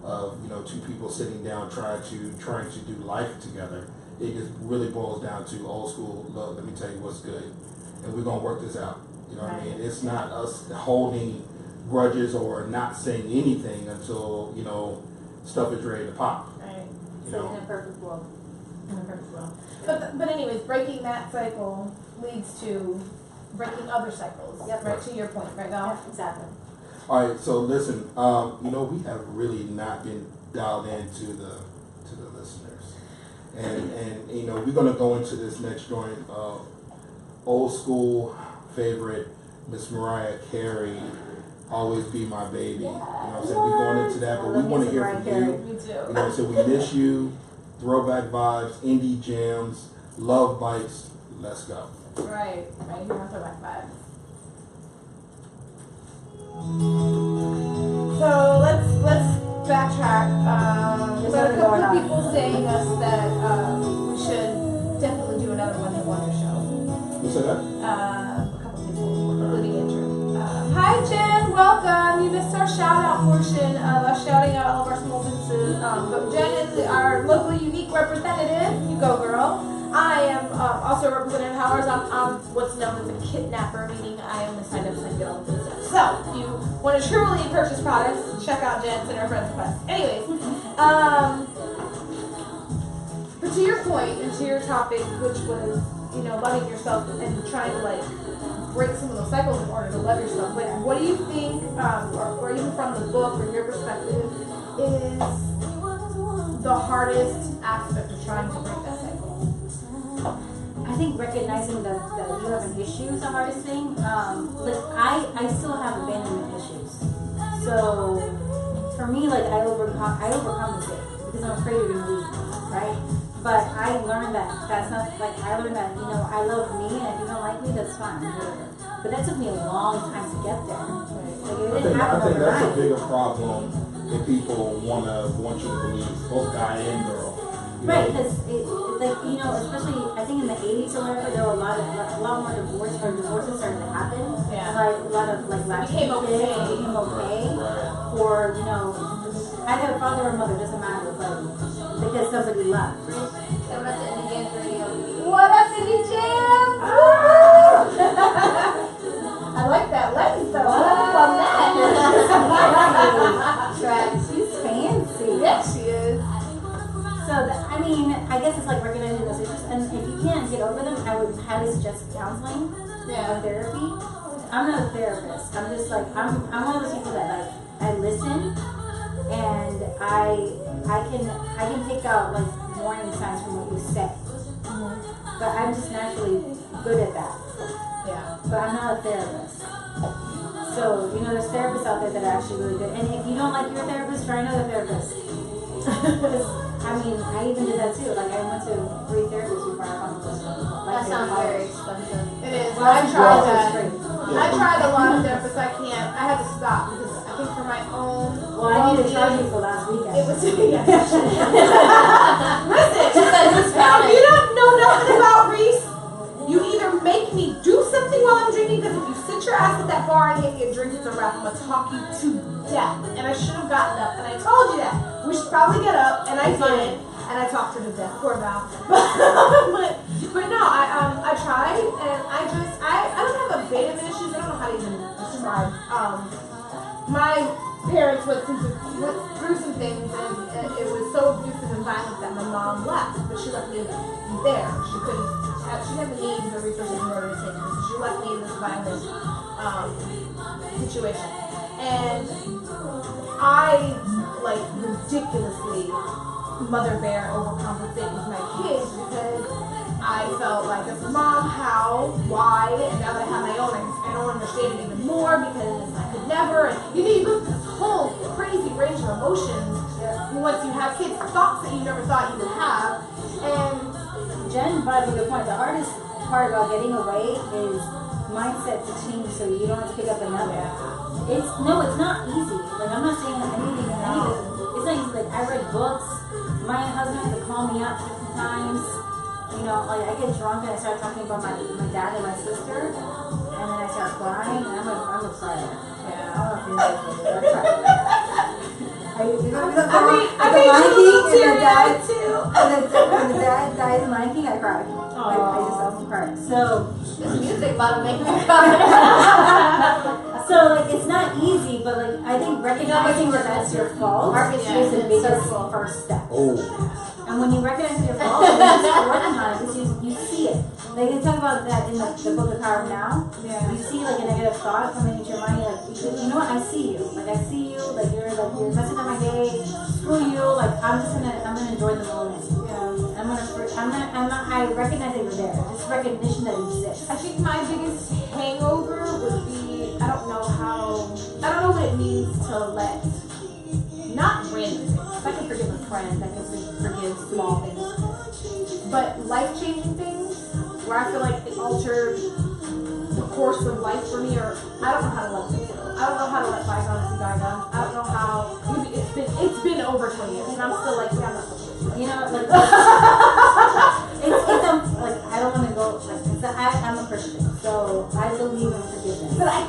of, you know, two people sitting down trying to do life together, it just really boils down to old school, look, let me tell you what's good, and we're gonna work this out. You know what I mean? It's not us holding grudges or not saying anything until, you know, stuff is ready to pop. Right. You So know? in a perfect world. But anyways, breaking that cycle leads to breaking other cycles. Yep. Right, to your point, right now. Yeah, exactly. All right, so listen, you know, we have really not been dialed into the listeners, and you know, we're gonna go into this next joint, old school favorite, Miss Mariah Carey, "Always Be My Baby." You know what I'm saying? We're going into that, but we want to hear from you. Me too. You know what I'm saying? We miss you. Throwback vibes, indie jams, love bites. Let's go. Right here on Throwback Vibez. So let's backtrack. There's a couple of people saying us that we should definitely do another One Hit Wonder show. Who said that? A couple of people, including Andrew. Hi Jen, welcome. You missed our shout out portion of us shouting out all of our small businesses. But Jen is our locally unique representative. You go, girl. I am also a representative. However, I'm what's known as a kidnapper, meaning I am the sign up and get all the business. So, if you want to truly purchase products, check out Jen's and her friends' quest. Anyways, but to your point and to your topic, which was, you know, loving yourself and trying to like break some of those cycles in order to love yourself. Like, what do you think, or even from the book or your perspective, is the hardest aspect of trying to break that cycle? I think recognizing that you have an issue is the hardest thing. Like I still have abandonment issues. So for me, like I overcompensate because I'm afraid you're gonna leave me, right? But I learned that's not like I learned that, you know, I love me, and if you don't like me, that's fine, whatever. But that took me a long time to get there. Like it didn't happen I think that's a overnight. bigger problem that people want you to believe, both guy and girl. Right, because like, you know, especially I think in the 80s or whatever, there were a lot more divorces started to happen. Yeah. Like a lot of like last Became okay. became okay. Right. Or, you know, either a father or mother, doesn't matter, but because somebody left. What up, City Jam? I like that lens though. What up on that? She's fancy. Yes, she is. So, I mean, I guess it's like recognizing those issues, and if you can't get over them, I would highly suggest counseling or therapy. I'm not a therapist. I'm just like, I'm one of those people that like, I listen, and I can pick out like warning signs from what you say. But I'm just naturally good at that. Yeah. But I'm not a therapist. So, you know, there's therapists out there that are actually really good. And if you don't like your therapist, try another therapist. I mean, I even did that too. Like, I went to 3 therapists before I found this one. That sounds very expensive. It is. Well, I tried that. Yeah. I tried a lot of therapists. I can't. I had to stop because I think for my own. Well, I need to charge you for last weekend. It was. Listen, She said, who's counting? you don't know nothing about Reese. You either make me do something while I'm drinking, because if you sit your ass at that bar and hand me a drink, it's a wrap. I'm gonna talk you to death. And I should have gotten up, and I told you that. We should probably get up, and I didn't. And I talked her to death. Poor Val. But no, I tried, and I don't have abandonment issues. I don't know how to even describe. My parents went through some things, and it was so abusive and violent that my mom left. But she left me there. She couldn't. She had the means or resources in order to take me, so she left me in this violent situation. And I, like, ridiculously mother bear overcompensate with my kids because I felt like, as a mom, how, why, and now that I have my own, I don't understand it even more because I could never. And you go through this whole crazy range of emotions once you have kids, thoughts that you never thought you would have, and. Jen brought up a good point. The hardest part about getting away is mindset to change so you don't have to pick up another. It's not easy. Like, I'm not saying anything in any of it. It's not easy. Like, I read books. My husband had to call me out 50 times. You know, like, I get drunk and I start talking about my dad and my sister. and then I start crying, and I'm a crier. Yeah. I don't know if you know this, but I'm I mean, Lion King and the dad too. when the dad dies in Lion King, I cry. I just cry. So This music about to make me cry. so like it's not easy, but like I think recognizing that that's your fault Marcus is the Houston biggest circle. first step. Oh, And when you recognize your fault, you just working on it because you see it. Like they talk about that in the book of Power Now. Yeah. You see like a negative thought coming into your mind. You're like, you know what? I see you. Like I see you. Like you're messing up my day. Screw you. Like I'm gonna enjoy the moment. Yeah. I recognize that you're there. It's recognition that you exist. I think my biggest hangover would be I don't know what it means to let not random things. I can forgive a friend, I can forgive small things. But life-changing things where I feel like it altered the course of life for me, or I don't know how to let them go. I don't know how to let bygones be bygones. I don't know how it's been over 20 years and I'm still like, yeah, I'm not You know, like like I don't want to go like I'm a Christian, so I believe in forgiveness. But I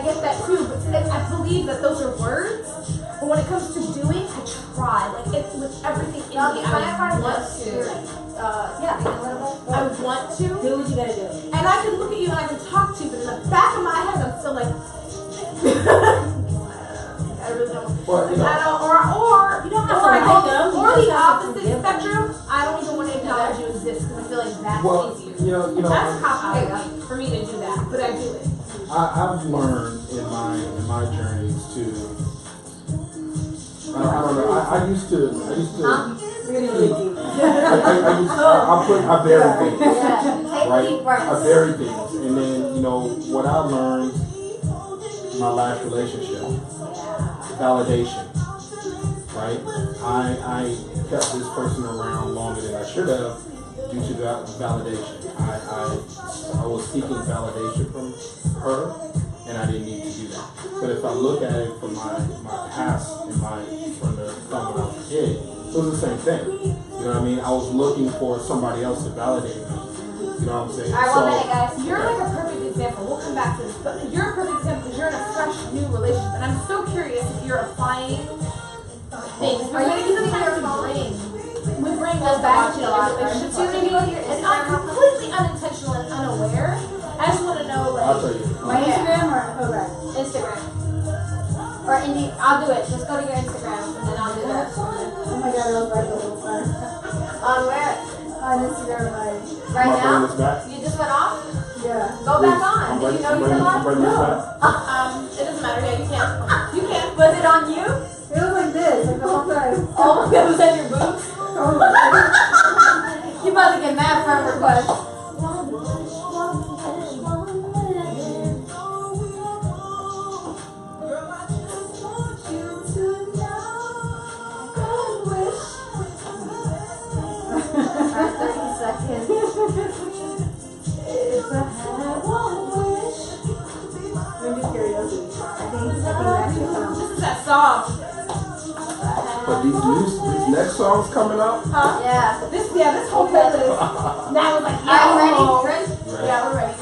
get that too, but I believe that those are words, but when it comes to doing, I try. Like, with everything in me, I want to. I want to. Do what you gotta do. And I can look at you and I can talk to you, but in the back of my head, I'm still like, I really don't. well, you know, I don't, or You don't have to or I like go, them. or You the just have to opposite forgive them. spectrum. I don't even want to acknowledge you exist because I feel like that's well, easier. you know, That's cop-out for me to do that, but I do it. I've learned in my journeys to. I don't know. I used to. I bury things. Take Right? deep breaths. I bury things, and then what I learned in my last relationship, validation. Right? I kept this person around longer than I should have due to that validation. I was seeking validation from her, and I didn't need to do that. But if I look at it from my past and from the time when I was a kid, it was the same thing. You know what I mean? I was looking for somebody else to validate me. You know what I'm saying? All right, 1 minute, guys. You're like a perfect example. We'll come back to this, but you're a perfect example because you're in a fresh new relationship, and I'm so curious if you're applying things. Are you using your phone? We bring those back to Watch it a lot. relationships, So can you go to your and I'm Instagram? completely unintentional and unaware. I just want to know, I'll like, tell you. My Instagram or Throwback? Instagram. Or Indy, I'll do it. Just go to your Instagram and then I'll do the rest. Oh my god, I was right the whole time. On where? On Instagram, Right Am I bringing now? this back? You just went off? yeah. Go back on. I'm Did you know you bringing, went I'm off? bringing this back. it doesn't matter. Yeah, you can. You can. Was it on you? It was like this, like the whole time. Oh my god, was that your boobs? Oh my god. You about to get mad friend request. Alright, 30 seconds. Maybe karaoke. I think that should come. This is that song. But these next songs coming up. Huh? Yeah. This whole playlist. Now it's like, Are you oh. ready? Right. Yeah, we're ready.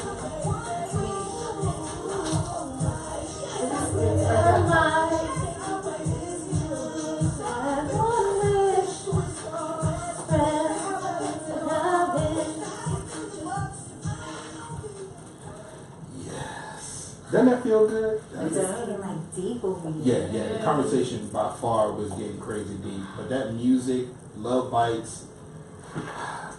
Doesn't that feel good? It's just getting like deep over here. Yeah. The conversation by far was getting crazy deep. But that music, Love Bites,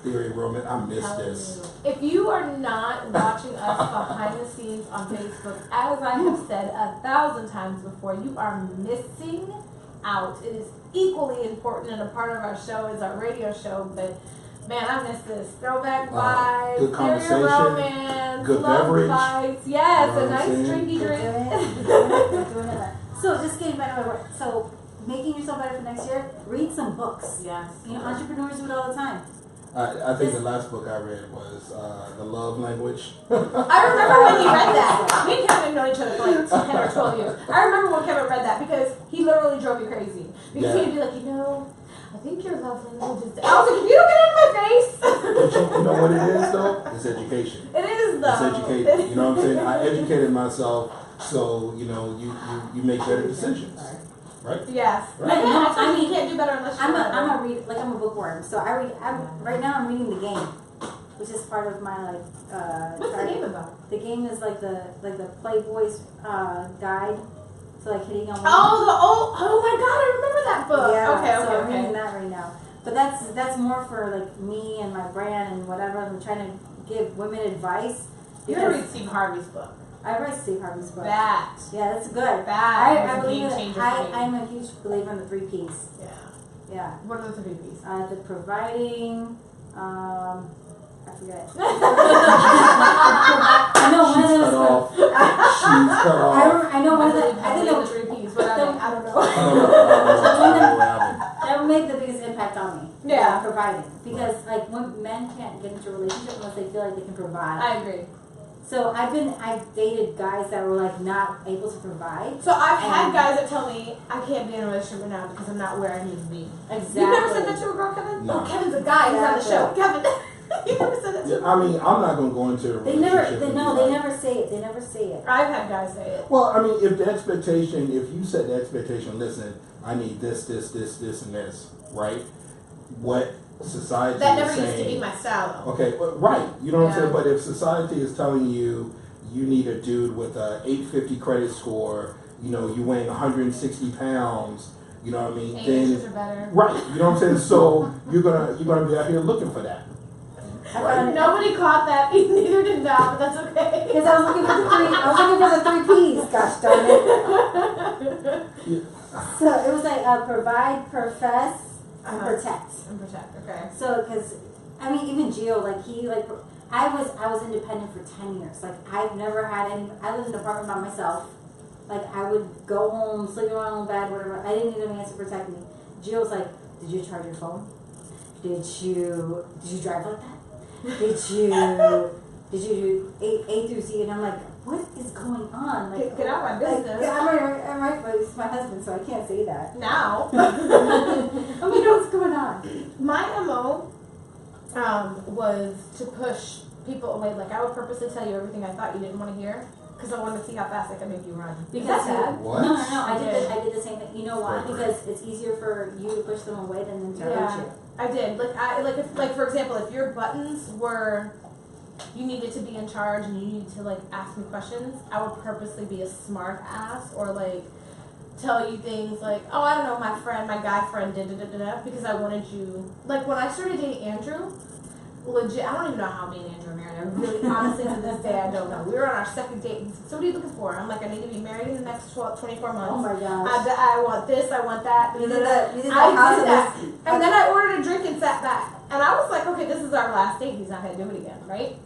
Theory Roman, I miss this. If you are not watching us behind the scenes on Facebook, as I have said 1,000 times before, you are missing out. It is equally important and a part of our show is our radio show, but man, I miss this. Throwback Vibez, good conversation, romance, good love beverage. bites. Yes, You know a what I'm nice saying? drinky drink. So just getting back to my work. So making yourself better for next year, read some books. Yes. You know, entrepreneurs do it all the time. I think the last book I read was The Love Language. I remember when you read that. Me and Kevin have known each other for like 10 or 12 years. I remember when Kevin read that because he literally drove me crazy. Because he'd be like, I think your love language is... I was like, if you don't get out of my face! But know what it is though? It's education. It is though. It's educated. You know what I'm saying? I educated myself, so you know you make better decisions, right? Yes. Right. I mean, you can't do better unless you I'm a bookworm, so right now I'm reading The Game, which is part of my like. What's the game about? The game is like the Playboy's guide to like hitting on women. Oh my God, I remember that book. Yeah, Okay, so I'm okay. reading that right now. But that's more for like me and my brand and whatever. I'm trying to give women advice. You gotta read Steve Harvey's book. I read Steve Harvey's book. That. Yeah, that's good. That I was a believe game it. changer for me. I'm a huge believer in the 3 Ps. Yeah. Yeah. What are the 3 Ps? The providing, I forget. I know one of them is She's cut off. I know one of them. I think the that 3 Ps, but I don't know. that would make the biggest impact on me. Yeah. Providing. Because like when men can't get into a relationship unless they feel like they can provide. I agree. So I've dated guys that were like not able to provide. So I've had guys that tell me I can't be in a relationship right now because I'm not where I need to be. Exactly. You never said that to a girl, Kevin? No. Oh, Kevin's a guy. He's on the show. Kevin, you never said that to a girl. I mean, I'm not gonna go into a They relationship. never say it. They never say it. I've had guys say it. Well, I mean, if you set the expectation, listen, I need this, and this, right? What society That is never saying, used to be my style, though. okay, well, right? You know what I'm Yeah. saying? But if society is telling you you need a dude with a 850 credit score, you know, you weighing 160 pounds, you know what I mean? 8 Then inches or better. right, you know what I'm saying? So you're gonna be out here looking for that. Right? Nobody caught that. Neither did Val, but that's okay. Because I was looking for the 3 Ps. Gosh darn it. So it was like provide, profess, and protect. And protect, okay. So, because I mean, even Gio, like I was independent for 10 years. Like I've never had any. I lived in an apartment by myself. Like I would go home, sleep in my own bed, whatever. I didn't need a man to protect me. Gio was like, "Did you charge your phone? Did you drive like that? Did you do A through Z?" And I'm like, "What is going on? Like, Get out of my business." I'm right, but it's my husband, so I can't say that. Now. I mean, what's going on? My MO was to push people away. Like I would purposely tell you everything I thought you didn't want to hear because I wanted to see how fast I could make you run. Because What? No. I did the same thing. You know why? Because it's easier for you to push them away than them to hurt you. I did. Like for example, if your buttons were you needed to be in charge and you needed to like ask me questions, I would purposely be a smart ass or like tell you things like, oh, I don't know, my guy friend did because I wanted you. Like when I started dating Andrew, legit, I don't even know how me and Andrew are married. I really, honestly, to this day, I don't know. We were on our second date. He said, so what are you looking for? I'm like, I need to be married in the next 24 months. Oh my gosh. I want this, I want that. You did that. I did that. And then I ordered a drink and sat back. And I was like, okay, this is our last date. He's not going to do it again, right?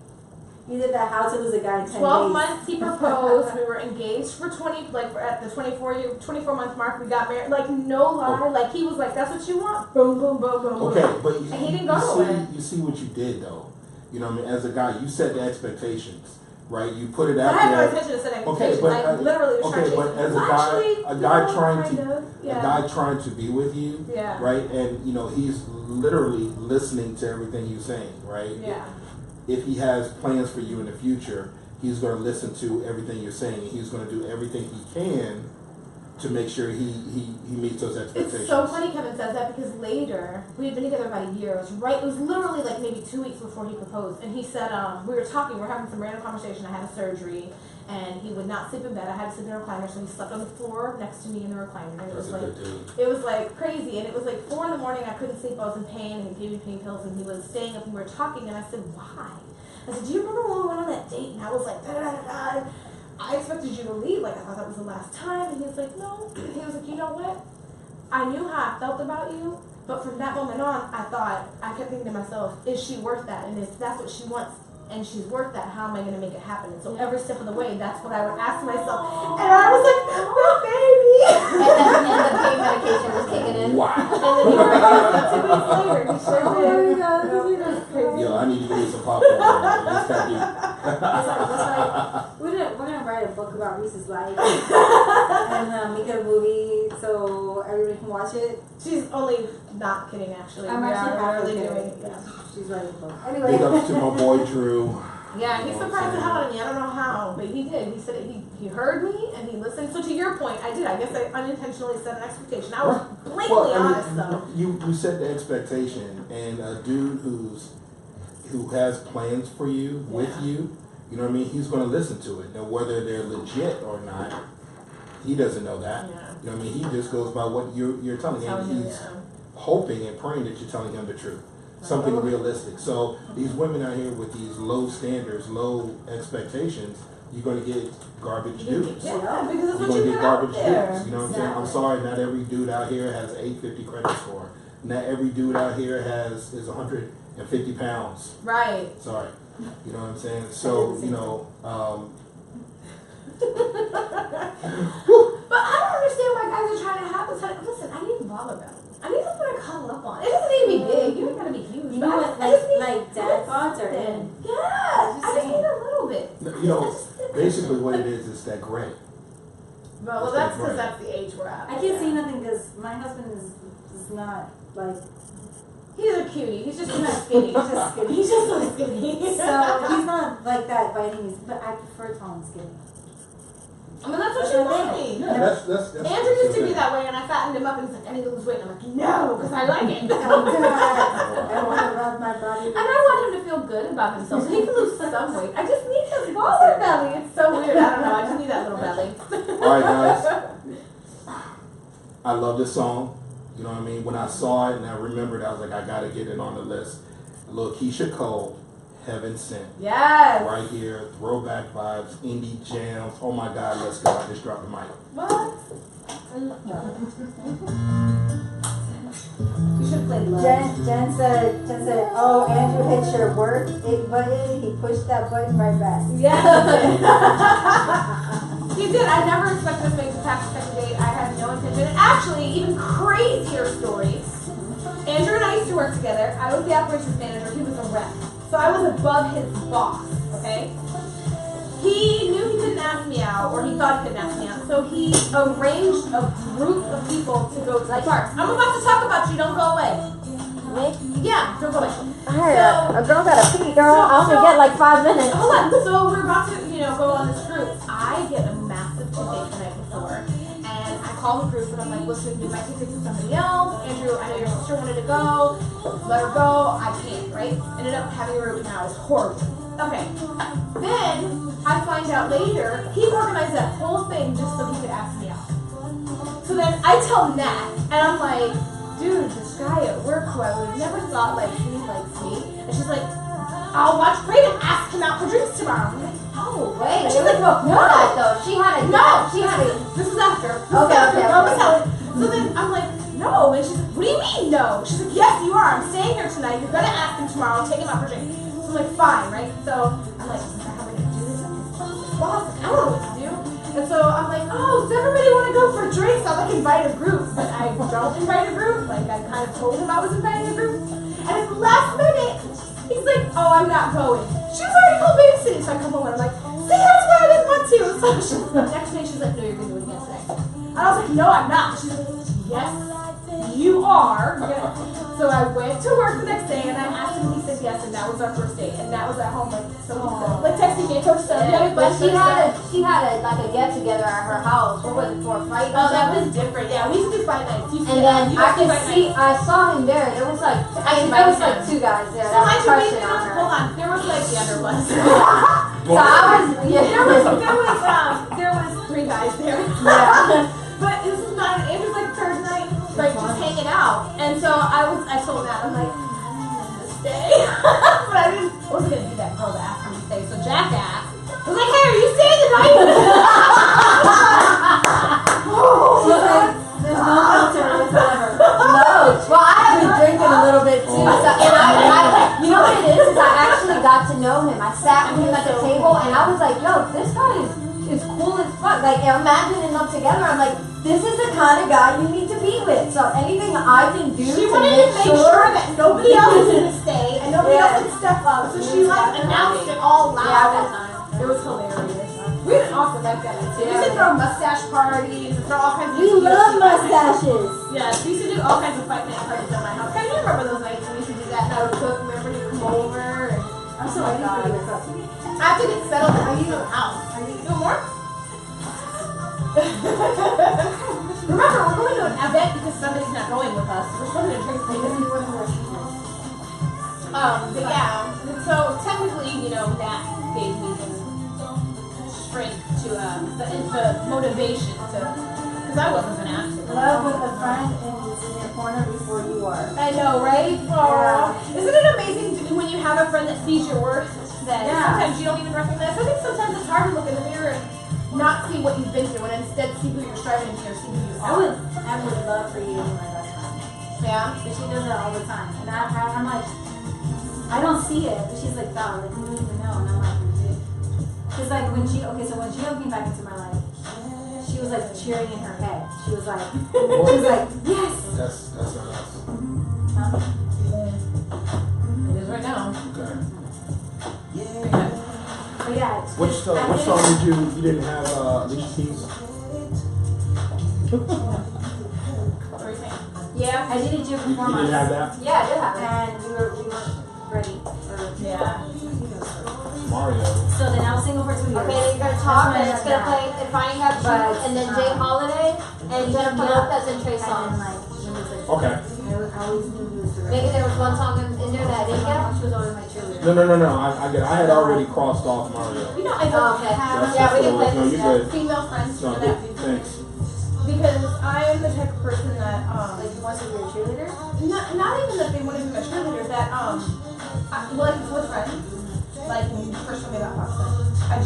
You did that how to lose a guy in 10 12 days. months he proposed. We were engaged for 20, like at the 24 month mark, we got married. Like, no lie. Like, he was like, that's what you want? Boom, boom, boom, boom, boom. Okay, but And he didn't go nowhere. you see what you did though. You know what I mean? As a guy, you set the expectations, right? You put it But out I had no there. intention of setting Okay, expectations. but I literally was trying to but as a guy trying to be with you, Yeah. right? And you know he's literally listening to everything you're saying, right? Yeah. If he has plans for you in the future, he's going to listen to everything you're saying, and he's going to do everything he can to make sure he meets those expectations. It's so funny Kevin says that because later, we had been together about a year. It was literally like maybe 2 weeks before he proposed. And he said, we were talking, we were having some random conversation. I had a surgery and he would not sleep in bed. I had to sleep in a recliner, so he slept on the floor next to me in the recliner. And it was like crazy. And it was like 4 a.m. I couldn't sleep. I was in pain and he gave me pain pills and he was staying up and we were talking and I said, why? I said, do you remember when we went on that date? And I was like, da-da-da-da-da. I expected you to leave, like I thought that was the last time. And he was like, no. He was like, you know what? I knew how I felt about you, but from that moment on, I kept thinking to myself, is she worth that? And if that's what she wants, and she's worth that, how am I going to make it happen? And so every step of the way, that's what I would ask myself. And I was like, my baby! And the pain medication was taken in. Wow. And then he proposed 2 weeks later. He sure did. Oh my God, this is crazy. Yo, I need to give you some popcorn. This can't be. We're gonna write a book about Reese's life and make it a movie so everybody can watch it. She's only not kidding, actually. I'm We actually are halfway really there. doing it. Yeah. She's writing a book. Big Anyway. ups to my boy Drew. Yeah, he surprised the hell out of me. I don't know how, but he did. He said he heard me and he listened. So to your point, I did. I guess I unintentionally set an expectation. I was blatantly honest, though. You set the expectation, and a dude who has plans for you, with you, you know what I mean? He's going to listen to it. Now, whether they're legit or not, he doesn't know that. Yeah. You know what I mean? He just goes by what you're telling him. He's hoping and praying that you're telling him the truth. Something realistic. So these women out here with these low standards, low expectations, you're going to get garbage dudes. Yeah, because that's You're what going to you get put out garbage there. dudes. You know what I'm saying? I'm sorry, not every dude out here has 850 credit score. Not every dude out here is 150 pounds. Right. Sorry. You know what I'm saying? So, you know, But I don't understand why guys are trying to have this. Listen, I need baller belly. I need something to cuddle up on. It doesn't need to be big. You don't gotta be huge. You know what, like dad thoughts are in. Yeah, I just need a little bit. you know, basically what it is that gray. Well, that's because that's the age we're at. I can't say nothing because my husband is not like. He's a cutie. He's just not skinny. He's just skinny. He's just so skinny. So he's not like that by any means, but I prefer tall and skinny. I mean, that's what you want. Yeah, that's Andrew used to be that way, and I fattened him up, and he's like, I need to lose weight. And I'm like, no, because I like it. I want to rub my body. And I want him to feel good about himself, so he can lose some weight. I just need his baller belly. It's so weird. I don't know. I just need that little belly. All right, guys. I love this song. You know what I mean? When I saw it and I remembered, I was like, I gotta get it on the list. A little Keisha Cole, Heaven Sent. Yes. Right here, Throwback Vibes, Indie Jams. Oh my God, let's go. I just dropped the mic. What? You should play love. Jen said, oh, Andrew hit your work it button. He pushed that button right back. Yeah. He did. I never expected to make the past second date. I had no intention. And actually, even crazier stories. Andrew and I used to work together. I was the operations manager. He was a rep. So I was above his boss, okay? He knew he couldn't ask me out, or he thought he couldn't ask me out. So he arranged a group of people to go to the park. I'm about to talk about you. Don't go away. Me? Yeah, don't go away. A girl got a pee, girl. I only get like 5 minutes. Hold on. So we're about to, go on this group. I get a massive ticket the night before, and I call the group and I'm like, listen, give my tickets to somebody else. Andrew, I know your sister wanted to go. Let her go. I can't. Right? Ended up having a root canal. It was horrible. Okay. Then I find out later he organized that whole thing just so he could ask me out. So then I tell Nat, and I'm like, dude, this guy at work who I would have never thought likes me. And she's like, I'll watch Brayden ask him out for drinks tomorrow. I'm like, no way. Wait, She's it was like, before that though. She had a This was after. Okay. So then I'm like, no. And she's like, what do you mean no? She's like, yes, you are. I'm staying here tonight. You're gonna ask him tomorrow. Take him out for drinks. So I'm like, fine, right? So I'm like, how am I gonna do this? I'm his boss. I don't know what to do. And so I'm like, oh, does everybody want to go for drinks? I'll like invite a group, but I don't invite a group. Like I kind of told him I was inviting a group, and at the last minute, he's like, oh, I'm not going. She was already called babysitting, so I come home and I'm like, see, that's why I didn't want to. So next day she's like, no, you're gonna do it again today. And I was like, no, I'm not. She's like, yes, you are. So I went to work the next day and I asked him, he said yes, and that was our first date, and that was at home, like so like texting me, Coach Stone. But she had a like a get together at her house. What was it for a fight? Oh, that was different. Yeah, we used to do fight nights. And then I saw him there. There was like like 2 guys there. So my Crushing Jamaican, on her. hold on, there was like, yeah, there was. So I was, there was 3 guys there. Yeah. But this was not, it was like third night, like just hanging out. And so I told Matt, I'm like, I'm gonna stay. But I wasn't gonna do that girl to ask me to stay. So Jackass was like, hey, are you staying the night? There's no filter whatsoever. No. Well, I have been drinking a little bit too. So, and I you know what it is I actually got to know him. I sat with him at the table and I was like, yo, this guy is cool as fuck. Like, imagining them together, I'm like, this is the kind of guy you need to be with. So anything I can do she to wanted make to make sure that nobody else was gonna stay and nobody else would step up. So she like announced it all loud. Yeah, It was hilarious. We had an awesome life together. We used to throw mustache parties, throw all kinds of. We love mustaches. Yeah, we used to do all kinds of fight night parties at my house. Can you remember those nights when we used to do that? And I would cook. Remember you come over. And, I'm so ready for your cook. I have to get settled. Are you in the house? Are you doing more? Remember, we're going to an event because somebody's not going with us. We're going to drink but yeah, so technically, you know, that gave me the strength to, the motivation to, because I wasn't going to ask it. Love with a friend and who's in your corner before you are. I know, right? Oh, yeah. Isn't it amazing when you have a friend that sees your worth, that sometimes you don't even recognize? I think sometimes it's hard to look in the mirror and not see what you've been through and instead see who you're striving to be or see who you are. I would love for you to be my best friend. Yeah? But she does that all the time. And I'm like, I don't see it, but she's like, "Wow, like, you don't even know." And I'm like, because like when Gio came back into my life, she was like cheering in her head. She was like, yes. That's not us. Huh? It is right now. Okay. But yeah. Which song did you didn't have Alicia Keys? What were you saying? Yeah, I did a Gio performance. You didn't have that? Yeah, I did have it. And we weren't ready for Mario. So then I was single for 2 years. Okay, you're gonna talk, and it's gonna play If I Ain't Got You, and then Jay Holiday, and Jennifer Lopez and Trey Songz. Okay. I always knew he was the Maybe there was one song in there that I didn't get. She was always my cheerleader. No. I get it. I had already crossed off Mario. You know, I don't Okay. have Yeah, we can play No, this you're now. good. female friends No, for that thanks. because I am the type of person that Like you want to be a cheerleader? not even that they want to be my cheerleader, that like with friends, like when you first told me about pasta, I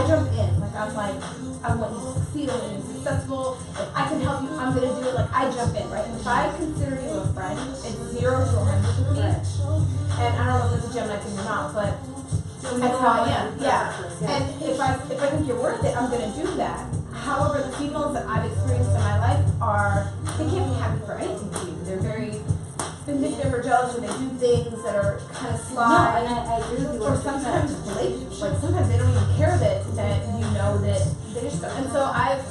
jump in, like I'm like, I want you to succeed, I want you to be successful, if I can help you, I'm gonna do it, like I jump in, right? And if I consider you a friend, it's 0 to 100 with me, and I don't know if it's a Gemini thing or not, but that's how I am, yeah. And if I think you're worth it, I'm gonna do that. However, the females that I've experienced in my life they can't be happy for anything to you. They're very vindictive or jealous, or they do things that are kind of sly. No, and I agree with you. Or sometimes blatant. Like sometimes they don't even care that you know that they just don't. And so I've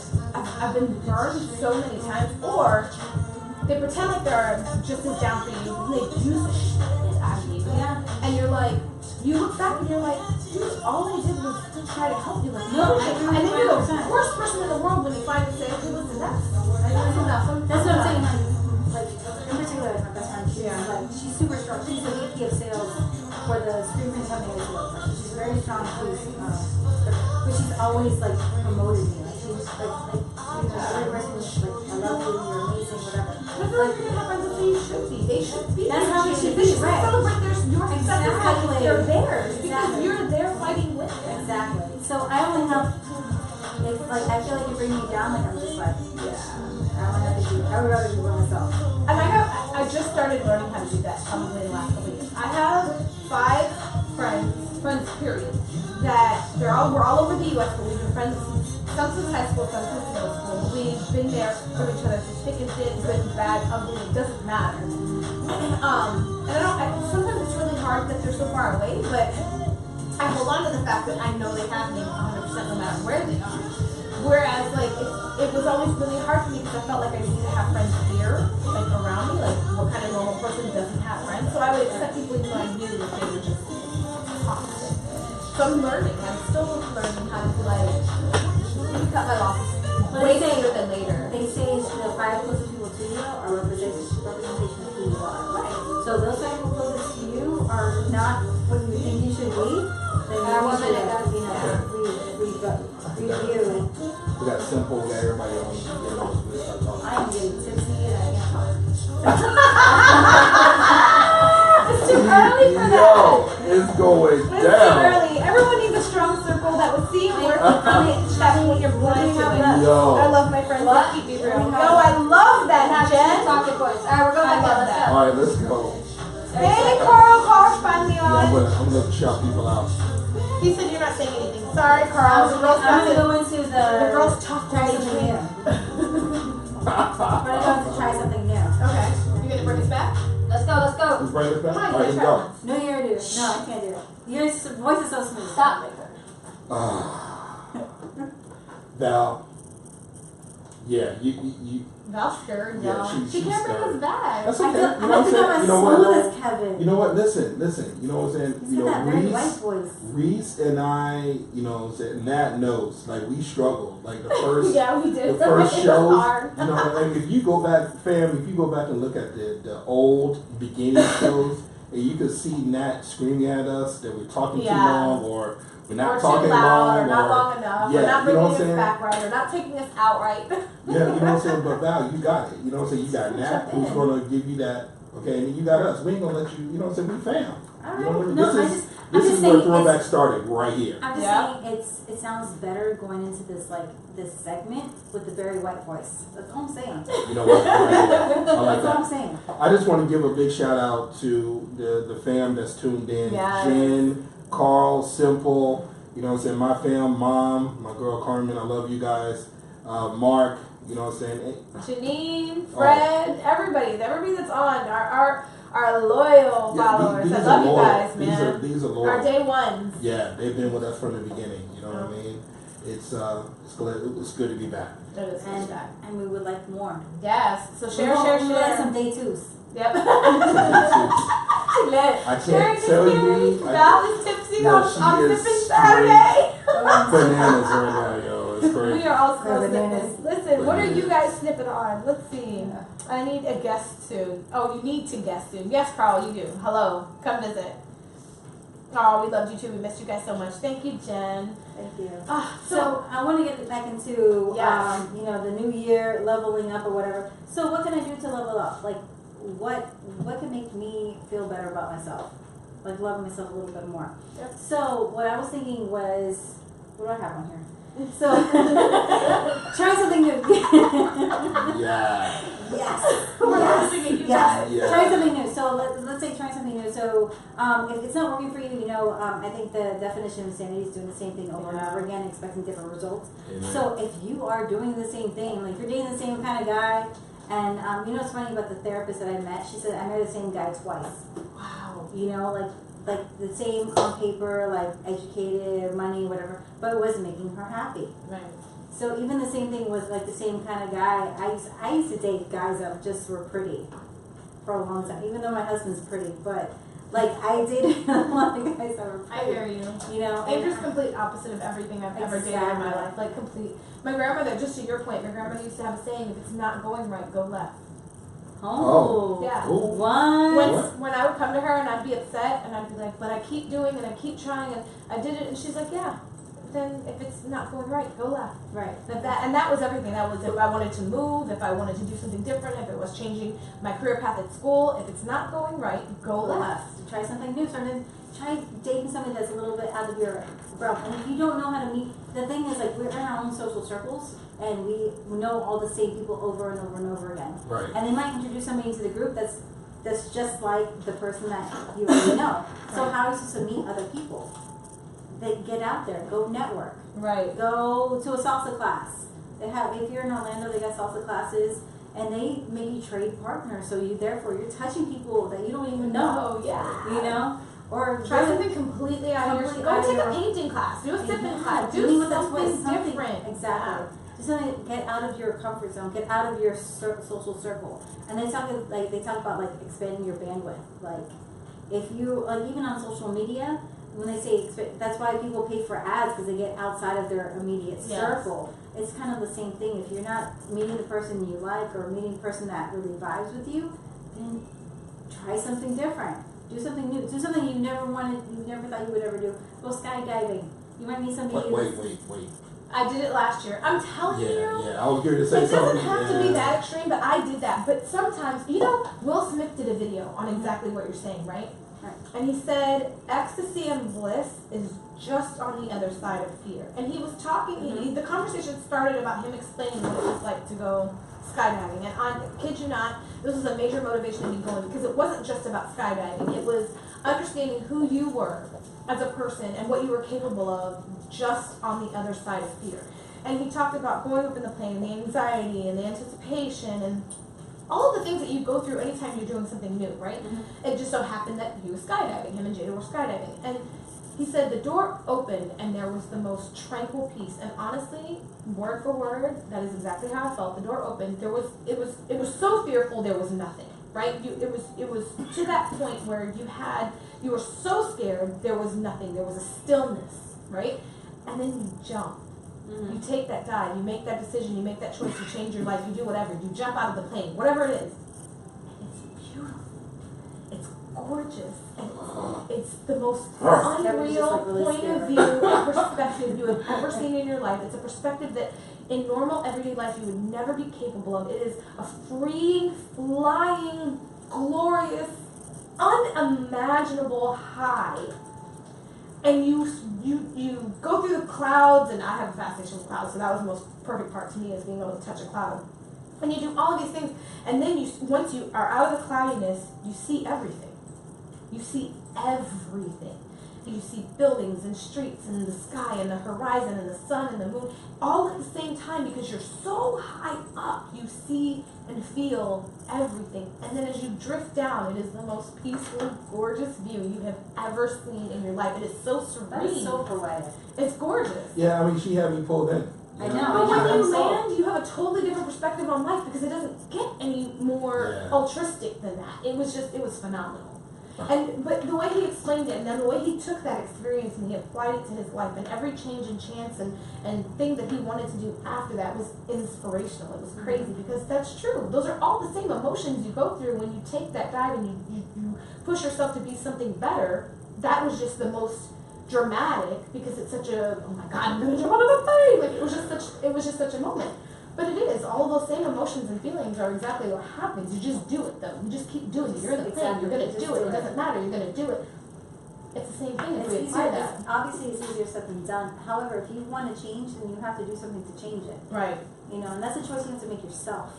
been burned so many times. Or they pretend like they're just as down for you, and they use the shit out of you. Yeah. And you're like, you look back and you're like, dude, all I did was to try to help you. Like, No, I and then you're the worst person in the world when you finally say, okay, listen, that's enough. That's what I'm saying. Like in particular, my best friend, she's super strong. She's the VP of sales for the screen print company I work for. She's very strong. But she's always like promoted me. Like she's like every person is like, I love you, you're amazing, whatever. I feel like you're gonna have friends that say you should be. They should be. That's how they should They be, should right? celebrate your success because they're theirs. Because Exactly. you're there fighting with them. Exactly. So I only have. It's like I feel like you bring me down. Like I'm just like, I would rather do it myself. And I just started learning how to do that probably in the last couple of years. I have 5 friends period, that we're all over the U.S., but we've been friends some since high school, some since middle school. We've been there for each other through thick and thin, good and bad, ugly, it doesn't matter. And sometimes it's really hard that they're so far away, but I hold on to the fact that I know they have me 100% no matter where they are. Whereas, like, it was always really hard for me because I felt like I needed to have friends here, like, around me. Like, what kind of normal person doesn't have friends? So I would accept people even though I knew that they were just toxic. So I'm learning. I'm still learning how to be like, let me cut my losses way sooner than later. They say the 5 closest people to you are representation of who you are. Right. So those 5 people closest to you are not what you think you should be. Then I wasn't review. We got Simple, we got everybody on. We start talking. I am getting tipsy and I can't talk. It's too early for that. Yo, it's going It's down. too early. Everyone needs a strong circle that will see and work with you chatting when you're blind to it. Yo. I love my friends that keep me real. Yo, I love that, Jen. Talking points. Alright, we're going I back love up. Let's that. go. Alright, let's go. Hey, Carl's finally Yeah, I'm on. gonna shout people out. He said you're not saying anything. Sorry, Carl. The girls I'm have gonna to. go into The girls talk to try each something new. other. We're going to try something new. Okay. You gonna bring us back? Let's go, let's go. Let's bring this back. Come on, Alright, let's try go. No, you already do it. No, I can't do it. Your voice is so smooth. Stop. Val. Yeah, you Val's scared, Yeah, y'all. she She can't bring scared. us back. That's I okay. feel, You know what I'm saying? I'm You know smooth what? as Kevin. You know what? Listen. You know what I'm saying? He's You got know, that very white voice. Reese and I, you know what I'm saying? Nat knows. Like, we struggled. Like, the first, Yeah, we did. the first It was shows, hard. you know, and if you go back, fam, if you go back and look at the old beginning shows, and you could see Nat screaming at us that we're talking too Yeah. long, or we're Or not too talking loud, long, or not long enough, yeah, or not you know bringing what I'm us saying? back right, or not taking us out right. Yeah, you know what I'm saying? But Val, you got it. You know what I'm saying? You got Nat, Jump who's in. gonna give you that, okay, and then you got us. We ain't gonna let you, you know what I'm saying? We fam. All You know what I right. mean? No, This I'm is just where saying Throwback started, right here. I'm just Yeah. saying it sounds better going into this this segment with the very white voice. That's all I'm saying. You know what? I like That's all that. I'm saying. I just want to give a big shout out to the fam that's tuned in. Yes. Jen, Carl, Simple, you know what I'm saying? My fam, Mom, my girl Carmen, I love you guys. Mark, you know what I'm saying? Janine, Fred, everybody that's on, our loyal followers. These I are love you loyal. guys, man. These are loyal. Our day ones. Yeah, they've been with us from the beginning. You know what I mean? It's good to be back. It is And we would like more. Yes. So share. We would like some day twos. Yep. I Sharing can't tell you. Val is tipsy No, on she is Sipping Saturday. bananas right now, yo. It's crazy. We are all still Bananas. snipping. Listen, what are you guys snipping on? Let's see. I need a guest soon. Oh, you need to guest soon. Yes, Carl, you do. Hello. Come visit. Oh, we loved you too. We missed you guys so much. Thank you, Jen. Thank you. So So I want to get back into Yes. the new year, leveling up or whatever. So what can I do to level up? Like what can make me feel better about myself? Like love myself a little bit more. Yep. So what I was thinking was, what do I have on here? So try something new. Yeah. Yes. We're Yes. listening to you Yes. guys. Yeah. Try something new. So let's say try something new. So if it's not working for you, I think the definition of insanity is doing the same thing over and over again, expecting different results. Amen. So if you are doing the same thing, like you're dating the same kind of guy, and you know what's funny about the therapist that I met? She said I met the same guy twice. Wow. You know, like the same on paper, like educated, money, whatever, but it wasn't making her happy. Right. So even the same thing was like the same kind of guy. I used to date guys that just were pretty for a long time, even though my husband's pretty, but like I dated a lot of guys that were I pretty. hear you. You know, Andrew's complete opposite of everything I've ever dated in my Exactly. life. Like complete. My grandmother, just to your point, my grandmother used to have a saying: if it's not going right, go left. Oh, Yeah. Ooh. What? When I would come to her and I'd be upset and I'd be like, but I keep doing and I keep trying and I did it, and she's like, yeah. Then if it's not going right, go left. Right. And that was everything. That was if I wanted to move, if I wanted to do something different, if it was changing my career path at school. If it's not going right, go left. Try something new. Try dating somebody that's a little bit out of your realm. And if you don't know how to meet, the thing is like we're in our own social circles and we know all the same people over and over and over again. Right. And they might introduce somebody into the group that's just like the person that you already know. So how are you supposed to meet other people? They get out there, go network. Right. Go to a salsa class. If you're in Orlando, they got salsa classes, and they make you trade partners. So you're touching people that you don't even know. Oh yeah. You know, or Try something completely out of your. Completely Go out of take a your- painting class. Do a sipping Yeah, class. dealing Do with that twist, something different. Exactly. Do something. Get out of your comfort zone. Get out of your social circle. And they talk about like expanding your bandwidth. Like if you even on social media. When they say that's why people pay for ads because they get outside of their immediate circle. It's kind of the same thing. If you're not meeting the person you like or meeting the person that really vibes with you, then try something different. Do something new. Do something you never thought you would ever do. Go skydiving. You might meet somebody. Wait. I did it last year. I'm telling you. Yeah. I was going to say It something. doesn't have to be that extreme, but I did that. But sometimes, Will Smith did a video on exactly what you're saying, right? Right. And he said, ecstasy and bliss is just on the other side of fear. And he was talking, the conversation started about him explaining what it was like to go skydiving. And I kid you not, this was a major motivation to me going because it wasn't just about skydiving. It was understanding who you were as a person and what you were capable of just on the other side of fear. And he talked about going up in the plane, the anxiety and the anticipation and all of the things that you go through anytime you're doing something new, right? Mm-hmm. It just so happened that he was skydiving. Him and Jada were skydiving. And he said the door opened and there was the most tranquil peace. And honestly, word for word, that is exactly how I felt. The door opened. It was so fearful. There was nothing, right? It was to that point where you were so scared. There was nothing. There was a stillness, right? And then you jump. Mm-hmm. You take that dive. You make that decision. You make that choice. You change your life. You do whatever. You jump out of the plane, whatever it is. It's beautiful. It's gorgeous. It's the most unreal point of view and perspective you have ever seen in your life. It's a perspective that in normal everyday life you would never be capable of. It is a freeing, flying, glorious, unimaginable high. And you go through the clouds, and I have a fascination with clouds, so that was the most perfect part to me, is being able to touch a cloud. And you do all of these things, and then once you are out of the cloudiness, you see everything. You see everything. You see buildings and streets and the sky and the horizon and the sun and the moon all at the same time, because you're so high up. You see and feel everything. And then as you drift down, it is the most peaceful, gorgeous view you have ever seen in your life. It is so serene. That is so poetic. It's gorgeous. Yeah, I mean, she had me pulled in. I know. But when you land, you have a totally different perspective on life, because it doesn't get any more altruistic than that. It was phenomenal. But the way he explained it, and then the way he took that experience and he applied it to his life, and every change and chance and thing that he wanted to do after that was inspirational. It was crazy, because that's true. Those are all the same emotions you go through when you take that dive and you push yourself to be something better. That was just the most dramatic, because it's such a, oh my God, I'm gonna jump out of the plane. Like it was just such a moment. But it is. All of those same emotions and feelings are exactly what happens. You just do it, though. You just keep doing it. You're in the plane. You're going to do it. It doesn't matter. You're going to do it. It's the same thing if we apply that. Obviously, it's easier said than done. However, if you want to change, then you have to do something to change it. Right. You know, and that's a choice you have to make yourself.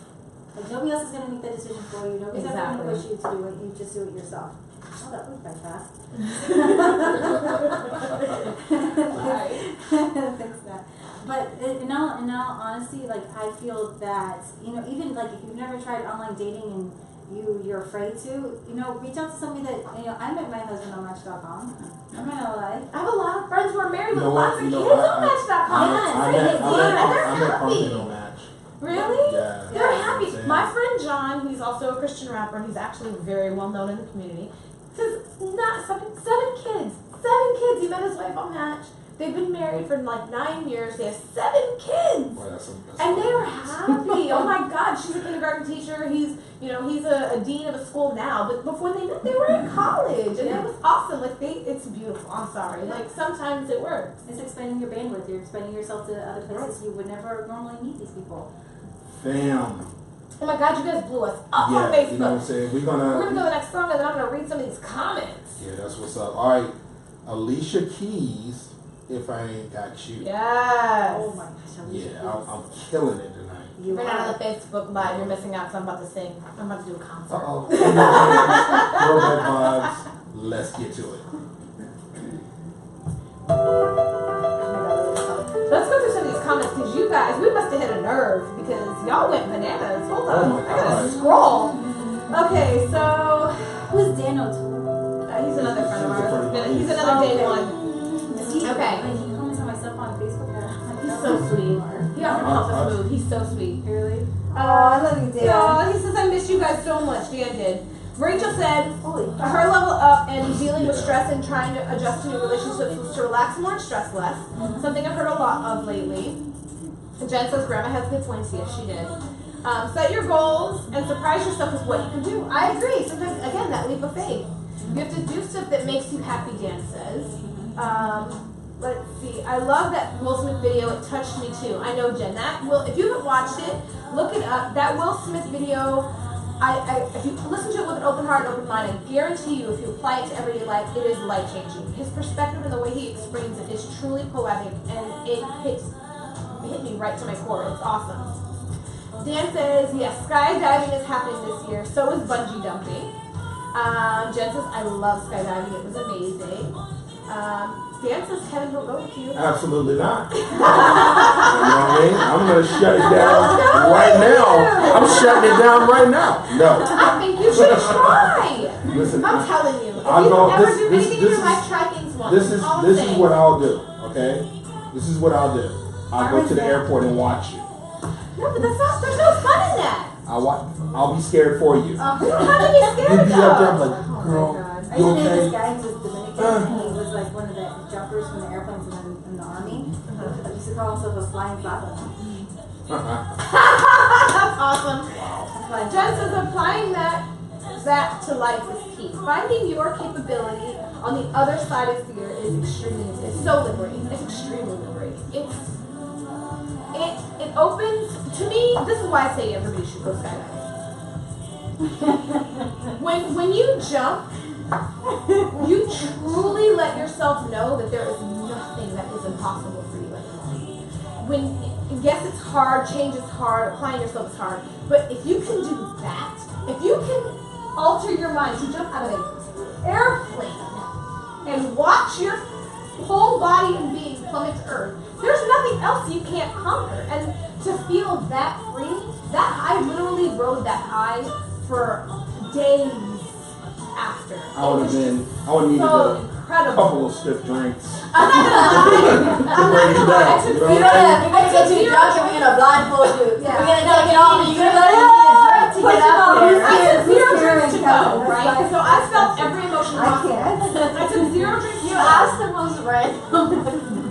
Like, nobody else is going to make that decision for you. Nobody's ever going to push you to do it. You just do it yourself. Oh, that went by fast. Thanks, that. But in all honesty, like, I feel that, you know, even like if you've never tried online dating and you're afraid to, you know, reach out to somebody that, you know, I met my husband on Match.com. I'm not gonna lie. I have a lot of friends who are married with lots of kids on Match.com. I met Pumpkin on Match. Really? Yeah. They're happy. My friend John, he's also a Christian rapper, and he's actually very well known in the community, says seven kids. He met his wife on Match. They've been married for like 9 years. They have 7 kids. Boy, that's and they are happy. Oh my God, she's a kindergarten teacher. He's a dean of a school now. But when they met, they were in college, and it was awesome. Like it's beautiful. I'm sorry. Like sometimes it works. It's expanding your bandwidth. You're expanding yourself to other places you would never normally meet these people. Damn. Oh my God, you guys blew us up on Facebook. You know what I'm saying? We're gonna go to the next song, and then I'm gonna read some of these comments. Yeah, that's what's up. All right, Alicia Keys. If I ain't got you. Yes. Oh my gosh. Yeah, I'm killing it tonight. You're not on the Facebook Live. You're missing out because I'm about to sing. I'm about to do a concert. Throwback Vibez. Let's get to it. Let's go through some of these comments, because you guys, we must have hit a nerve, because y'all went bananas. Hold on. I gotta scroll. Okay, so who's Daniel? He's another friend of ours. He's another day one. Okay. He comments on my stuff on Facebook. He's so sweet. He often helps us move. He's so sweet. Really? I love you, Dan. He says, I miss you guys so much. Dan did. Rachel said, her level up and dealing with stress and trying to adjust to new relationships was to relax more and stress less. Something I've heard a lot of lately. Jen says, Grandma has good points. Yes, she did. Set your goals and surprise yourself with what you can do. I agree. Sometimes, again, that leap of faith. You have to do stuff that makes you happy, Dan says. Let's see. I love that Will Smith video. It touched me too. I know, Jen. If you haven't watched it, look it up. That Will Smith video, if you listen to it with an open heart and open mind, I guarantee you, if you apply it to everyday life, it is life-changing. His perspective and the way he explains it is truly poetic, and it hit me right to my core. It's awesome. Dan says, yes, skydiving is happening this year. So is bungee jumping. Jen says, I love skydiving. It was amazing. Dan says, Kevin, he'll go with you. Absolutely not. You know what I mean? I'm going to shut it down right now. I'm shutting it down right now. No. I think you should try. Listen, I'm telling you. If you don't ever do anything in your life, try things once. This is what I'll do, okay? This is what I'll do. I'll go to the airport and watch you. No, but that's not, there's no fun in that. I'll be scared for you. How can you be You'd scared be up there though? like, girl, I you used to date okay? this guy who was Dominican, and he was like one of the jumpers from the airplanes in the army. He used to call himself a flying flapper. That's awesome. Flying Jen says applying that to life is key. Finding your capability on the other side of fear is it's so liberating. It's extremely liberating. It opens, to me, this is why I say everybody should go skydiving. when you jump, you truly let yourself know that there is nothing that is impossible for you anymore. Yes, it's hard, change is hard, applying yourself is hard, but if you can do that, if you can alter your mind to jump out of an airplane and watch your whole body and being plummet to earth, there's nothing else you can't conquer. And to feel that free, that I literally rode that high for days after. I would have needed so a incredible. couple of stiff drinks. I'm not Bring you gonna lie, down, I took you know You're what I mean? gonna get too drunk and we're gonna blindfold you. Yeah. We're gonna take it off and you're gonna be like, to get up there. I took zero drinks to go, It's right? like- So I felt every emotion I possible. can't. I took zero drinks to you go. asked the most random.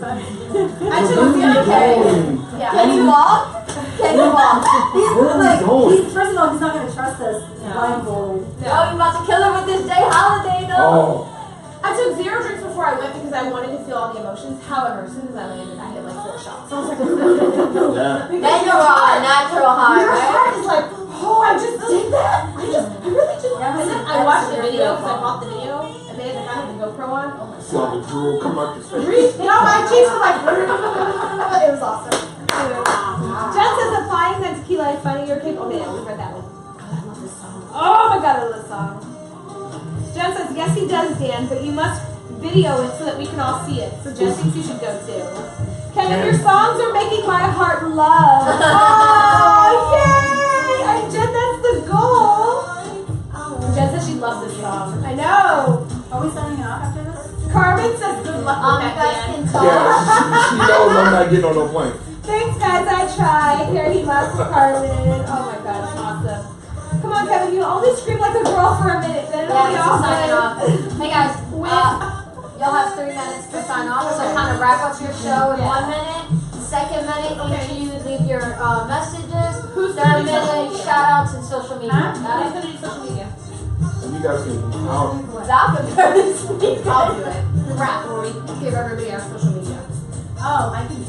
I took zero drinks. Yeah. Can you walk? Can you walk? First of all, he's not going to trust us blindfolded. Oh, you're about to kill her with this day holiday, though. Oh, I took zero drinks before I went because I wanted to feel all the emotions. However, as soon as I landed, I hit like 4 shots. So I was like, yeah. Then you were on a natural high, your right? heart is like, oh, I just did that. I really just. Yeah, And then I watched the video because I bought the video, and they had the guy with the GoPro on. Oh my See all the drool come up your face. my cheeks were like, it was awesome. Jen says applying that tequila is funny. You're capable. Okay, we've heard that one. God, I love this song. Oh my God, I love this song. Jen says, yes, he does, Dan, but you must video it so that we can all see it. So Jen thinks you should go too. Kevin, your songs are making my heart love. Oh, yay! And Jen, that's the goal. Jen says she loves this song. I know. Are we signing off after this? Carmen says good luck with You that, guys Dan. can talk. Yeah, she knows I'm not getting on no plane. Thanks, guys. I tried. Here he loves Carmen. Oh my God, it's awesome. Come on, Kevin. You only scream like a girl for a minute. Then it'll Yeah, be this is awesome. signing off. Hey guys, y'all have 3 minutes to sign off. So kind of wrap up your show in 1 minute. Second minute, each of you leave your messages. Third minute, shout outs and social media. Who's Got it? gonna do social media? And you guys can, Dr. Burns. I'll do it. Wrap where we give everybody our social media. Oh, I can do it.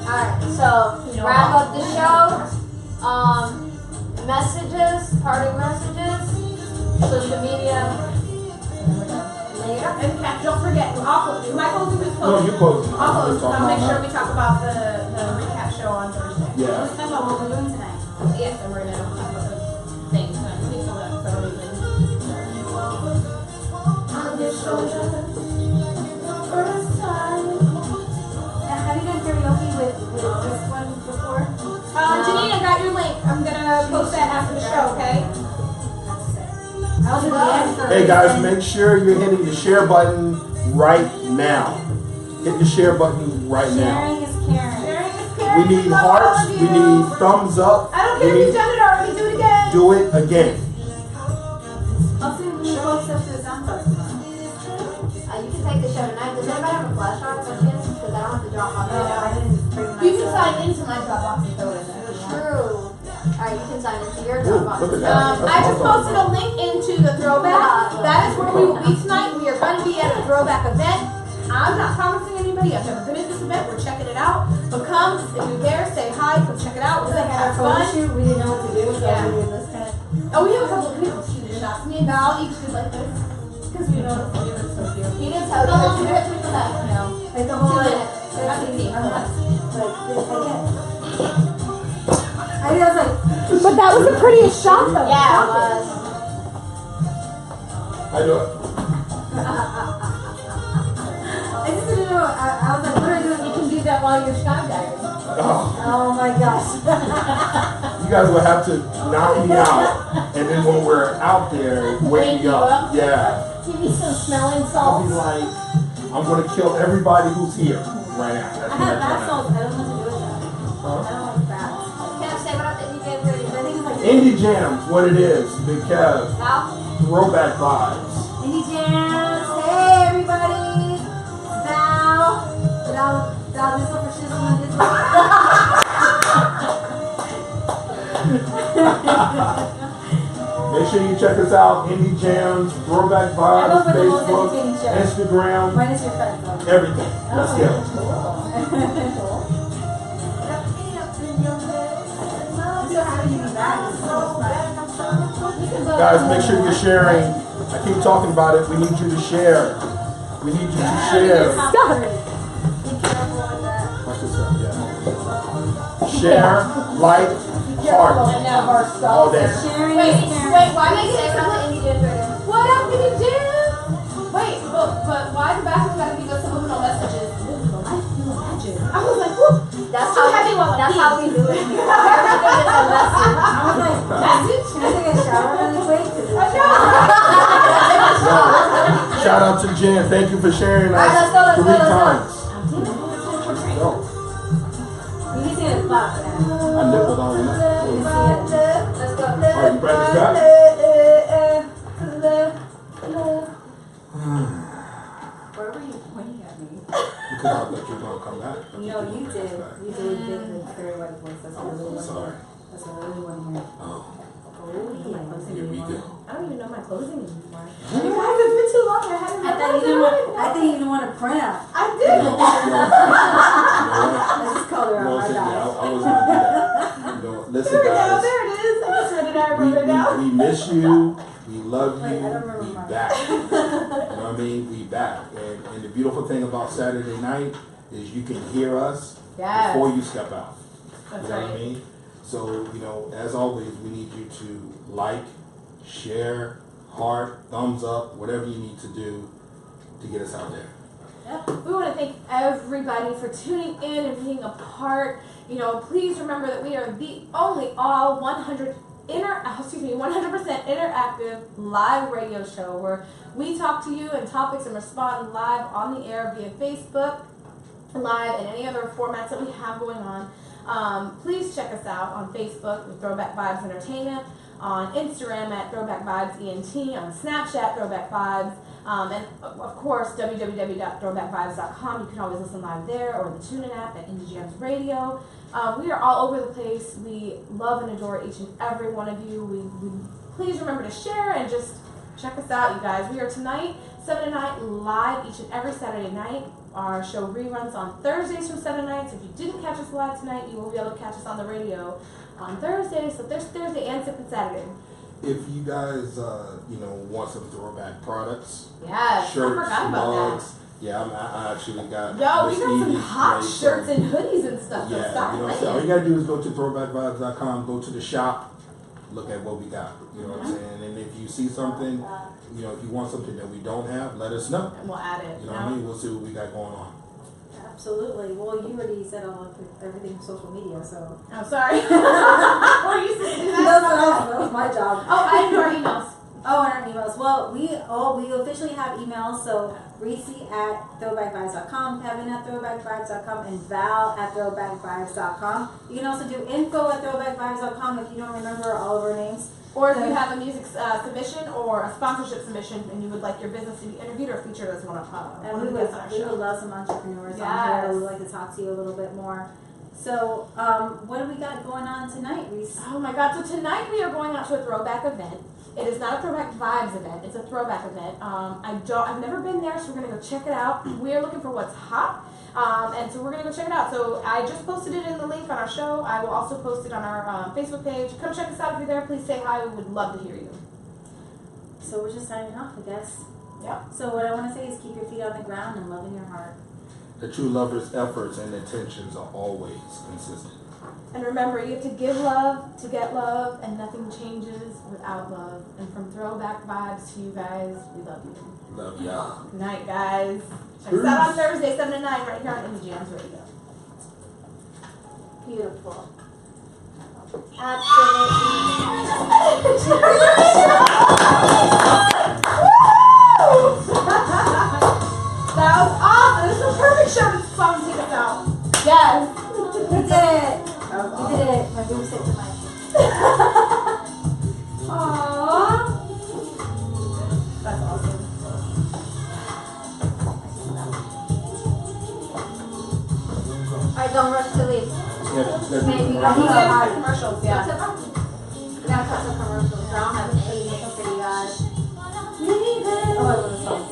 Alright, so wrap up the show. Messages, parting messages, social media. Later. And Kat, don't forget, I'll close. Am I closing? Who's no, closing? you close. I'll close. Talk I'll make about sure we talk about the recap show on Thursday. Yeah. Let's talk about what we're doing tonight. Yes, and we're gonna talk about the things. Please hold up for a reason. On your shoulder, first time. And have you done karaoke with this one before? Janine, I got your link. I'm gonna post that after the show, okay? I'll do the end first. Hey guys, make sure you're hitting the share button right now. Hit the share button right now. Sharing is caring. Sharing is caring. We need Love all hearts, of we you. need thumbs up. I don't care we if need you've done it already. Do it again. do it again. I'll see when you post up to the SoundCloud tomorrow. You can take the show tonight. Does anybody have a flash drive by chance? Because I don't have to drop my No, I didn't bring my You can sign into my Dropbox and throw it in there. True. Alright, you can sign into your Ooh, Dropbox. look at that. I just posted a link into the throwback. That is where we will be tonight. We are going to be at a throwback event. I'm not promising anybody. I've never been at this event. We're checking it out. But come, if you're there, say hi. Come check it out. We're going to have photo fun. shoot, we didn't know what to do, so Yeah. we did this kind of. Oh, we have a couple of people shooting shots. Me and Val each did like this. Because we know it's so cute. You didn't tell No, me. no, we for that. No. Like the whole, 2 like, minutes. That's the team. I was like, But that was the prettiest shot though. Yeah, it was. I do it. I just didn't know, I was like, what are I doing? You can do that while you're skydiving. Oh, Oh my gosh. you guys will have to knock me out, and then when we're out there, wake me up. Yeah. Give me some smelling I'll be salts. like, I'm gonna kill everybody who's here right now. That's I what have I'm bath trying salts, I don't know what to do with Indie Jams, what it is. Big Kev. Now, Throwback Vibes. Indie Jams. Hey, everybody. Val. Val, this one for shizzle and this one. Make sure you check us out. Indie Jams, Throwback Vibes, Facebook, Instagram, Minus your friends, though. everything. Let's go. Guys, make sure you're sharing. I keep talking about it. We need you to share. We need you to share. Watch this up, yeah. Share, like, heart. All day. Wait, why did you say something Indie Jams right now? What up, Indie Jams? Wait, but why the bathroom gotta be just subliminal messages? I was like, whoop. That's how we do it. Everything is a lesson. I was like, That's it. can I take a shower really quick? Shout out to Jen. Thank you for sharing us Let's go. 3 times. Go. You can see it clap. I nippled on it. Let's go. All right, you practice that? Why were you pointing at me? Because I thought you were going to come back. No, you did. You did the very white voice. That's what I really want to hear. That's what I really want to hear. Oh, Oh, yeah. here we go. I don't even know my closing anymore. You guys, it's been too long. I I thought you didn't want to print out. I did. Let's just call her out. No, My yeah, bad. I wasn't going to do that. No, listen, There we go. guys. There it is. I just read it out. I wrote it down. We miss you. We love you. Wait, I don't remember We mine. back. You know what I mean? We back. And the beautiful thing about Saturday night is you can hear us Yes. before you step out. That's You know what I right. mean? So, as always, we need you to like, share, heart, thumbs up, whatever you need to do to get us out there. We want to thank everybody for tuning in and being a part. Please remember that we are the only all 100% interactive live radio show where we talk to you and topics and respond live on the air via Facebook Live and any other formats that we have going on. Please check us out on Facebook with Throwback Vibes Entertainment, on Instagram at Throwback Vibes ENT, on Snapchat Throwback Vibes, and of course www.throwbackvibes.com. You can always listen live there, or the TuneIn app at Indie Jams Radio. We are all over the place. We love and adore each and every one of you. We please remember to share and just check us out, you guys. We are tonight 7 to 9 live each and every Saturday night. Our show reruns on Thursdays from 7 to 9. So if you didn't catch us live tonight, you will be able to catch us on the radio on Thursday. So there's Thursday and Saturday. If you guys, want some throwback products, Yes, shirts, I forgot about mugs. Yeah, I actually got. that. Yo, we got some hot shirts and hoodies and stuff. So Yeah, stop all playing. you gotta do is go to throwbackvibes.com, go to the shop, look at what we got. You know what I'm saying? And if you see something, if you want something that we don't have, let us know. And we'll add it. You know what I mean? We'll see what we got going on. Absolutely. Well, you already said everything social media, so. I'm sorry. We're used to do that. That was my job. Oh, I didn't do our emails. Oh, and our emails. Well, we officially have emails. So Reese at throwbackvibes.com, Kevin at throwbackvibes.com, and Val at throwbackvibes.com. You can also do info at throwbackvibes.com if you don't remember all of our names. Or if you have a music submission or a sponsorship submission and you would like your business to be interviewed or featured as one of And we the guests on our would show. love some entrepreneurs on Yes. here. We would like to talk to you a little bit more. So, what do we got going on tonight, Reese? Oh my God! So tonight we are going out to a throwback event. It is not a Throwback Vibes event. It's a throwback event. I've never been there, so we're gonna go check it out. We are looking for what's hot, and so we're gonna go check it out. So I just posted it in the link on our show. I will also post it on our Facebook page. Come check us out if you're there. Please say hi. We would love to hear you. So we're just signing off, I guess. Yeah. So what I want to say is keep your feet on the ground and love in your heart. The true lover's efforts and intentions are always consistent. And remember, you have to give love to get love, and nothing changes without love. And from Throwback Vibes to you guys, we love you. Love y'all. Good night, guys. Check us out on Thursday, 7 to 9, right here on Indie Jams Radio. Beautiful. That was awesome. This is the perfect show to song to take us out. Yes. We did it. We did it. My boobs hit the mic. gotta cut commercials, yeah. We gotta cut some commercials. I don't have anything for you guys. Oh, I love this song.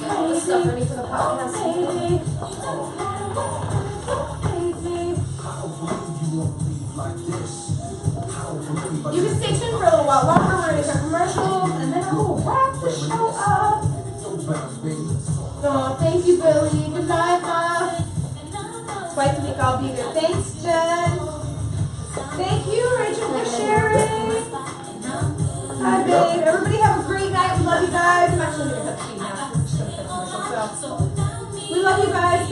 All this stuff ready for the podcast. You can stay tuned for a little while longer. We're gonna cut commercials and then we'll wrap the show up. Oh, thank you, Billy. Good night, Ma. Twice a week I'll be there. Thanks, Jen. Thank you, Rachel, for sharing. Hi, babe. Everybody have a great night. We love you guys. I'm actually gonna cut the feed now. I'm just gonna cut commercials. So we love you guys.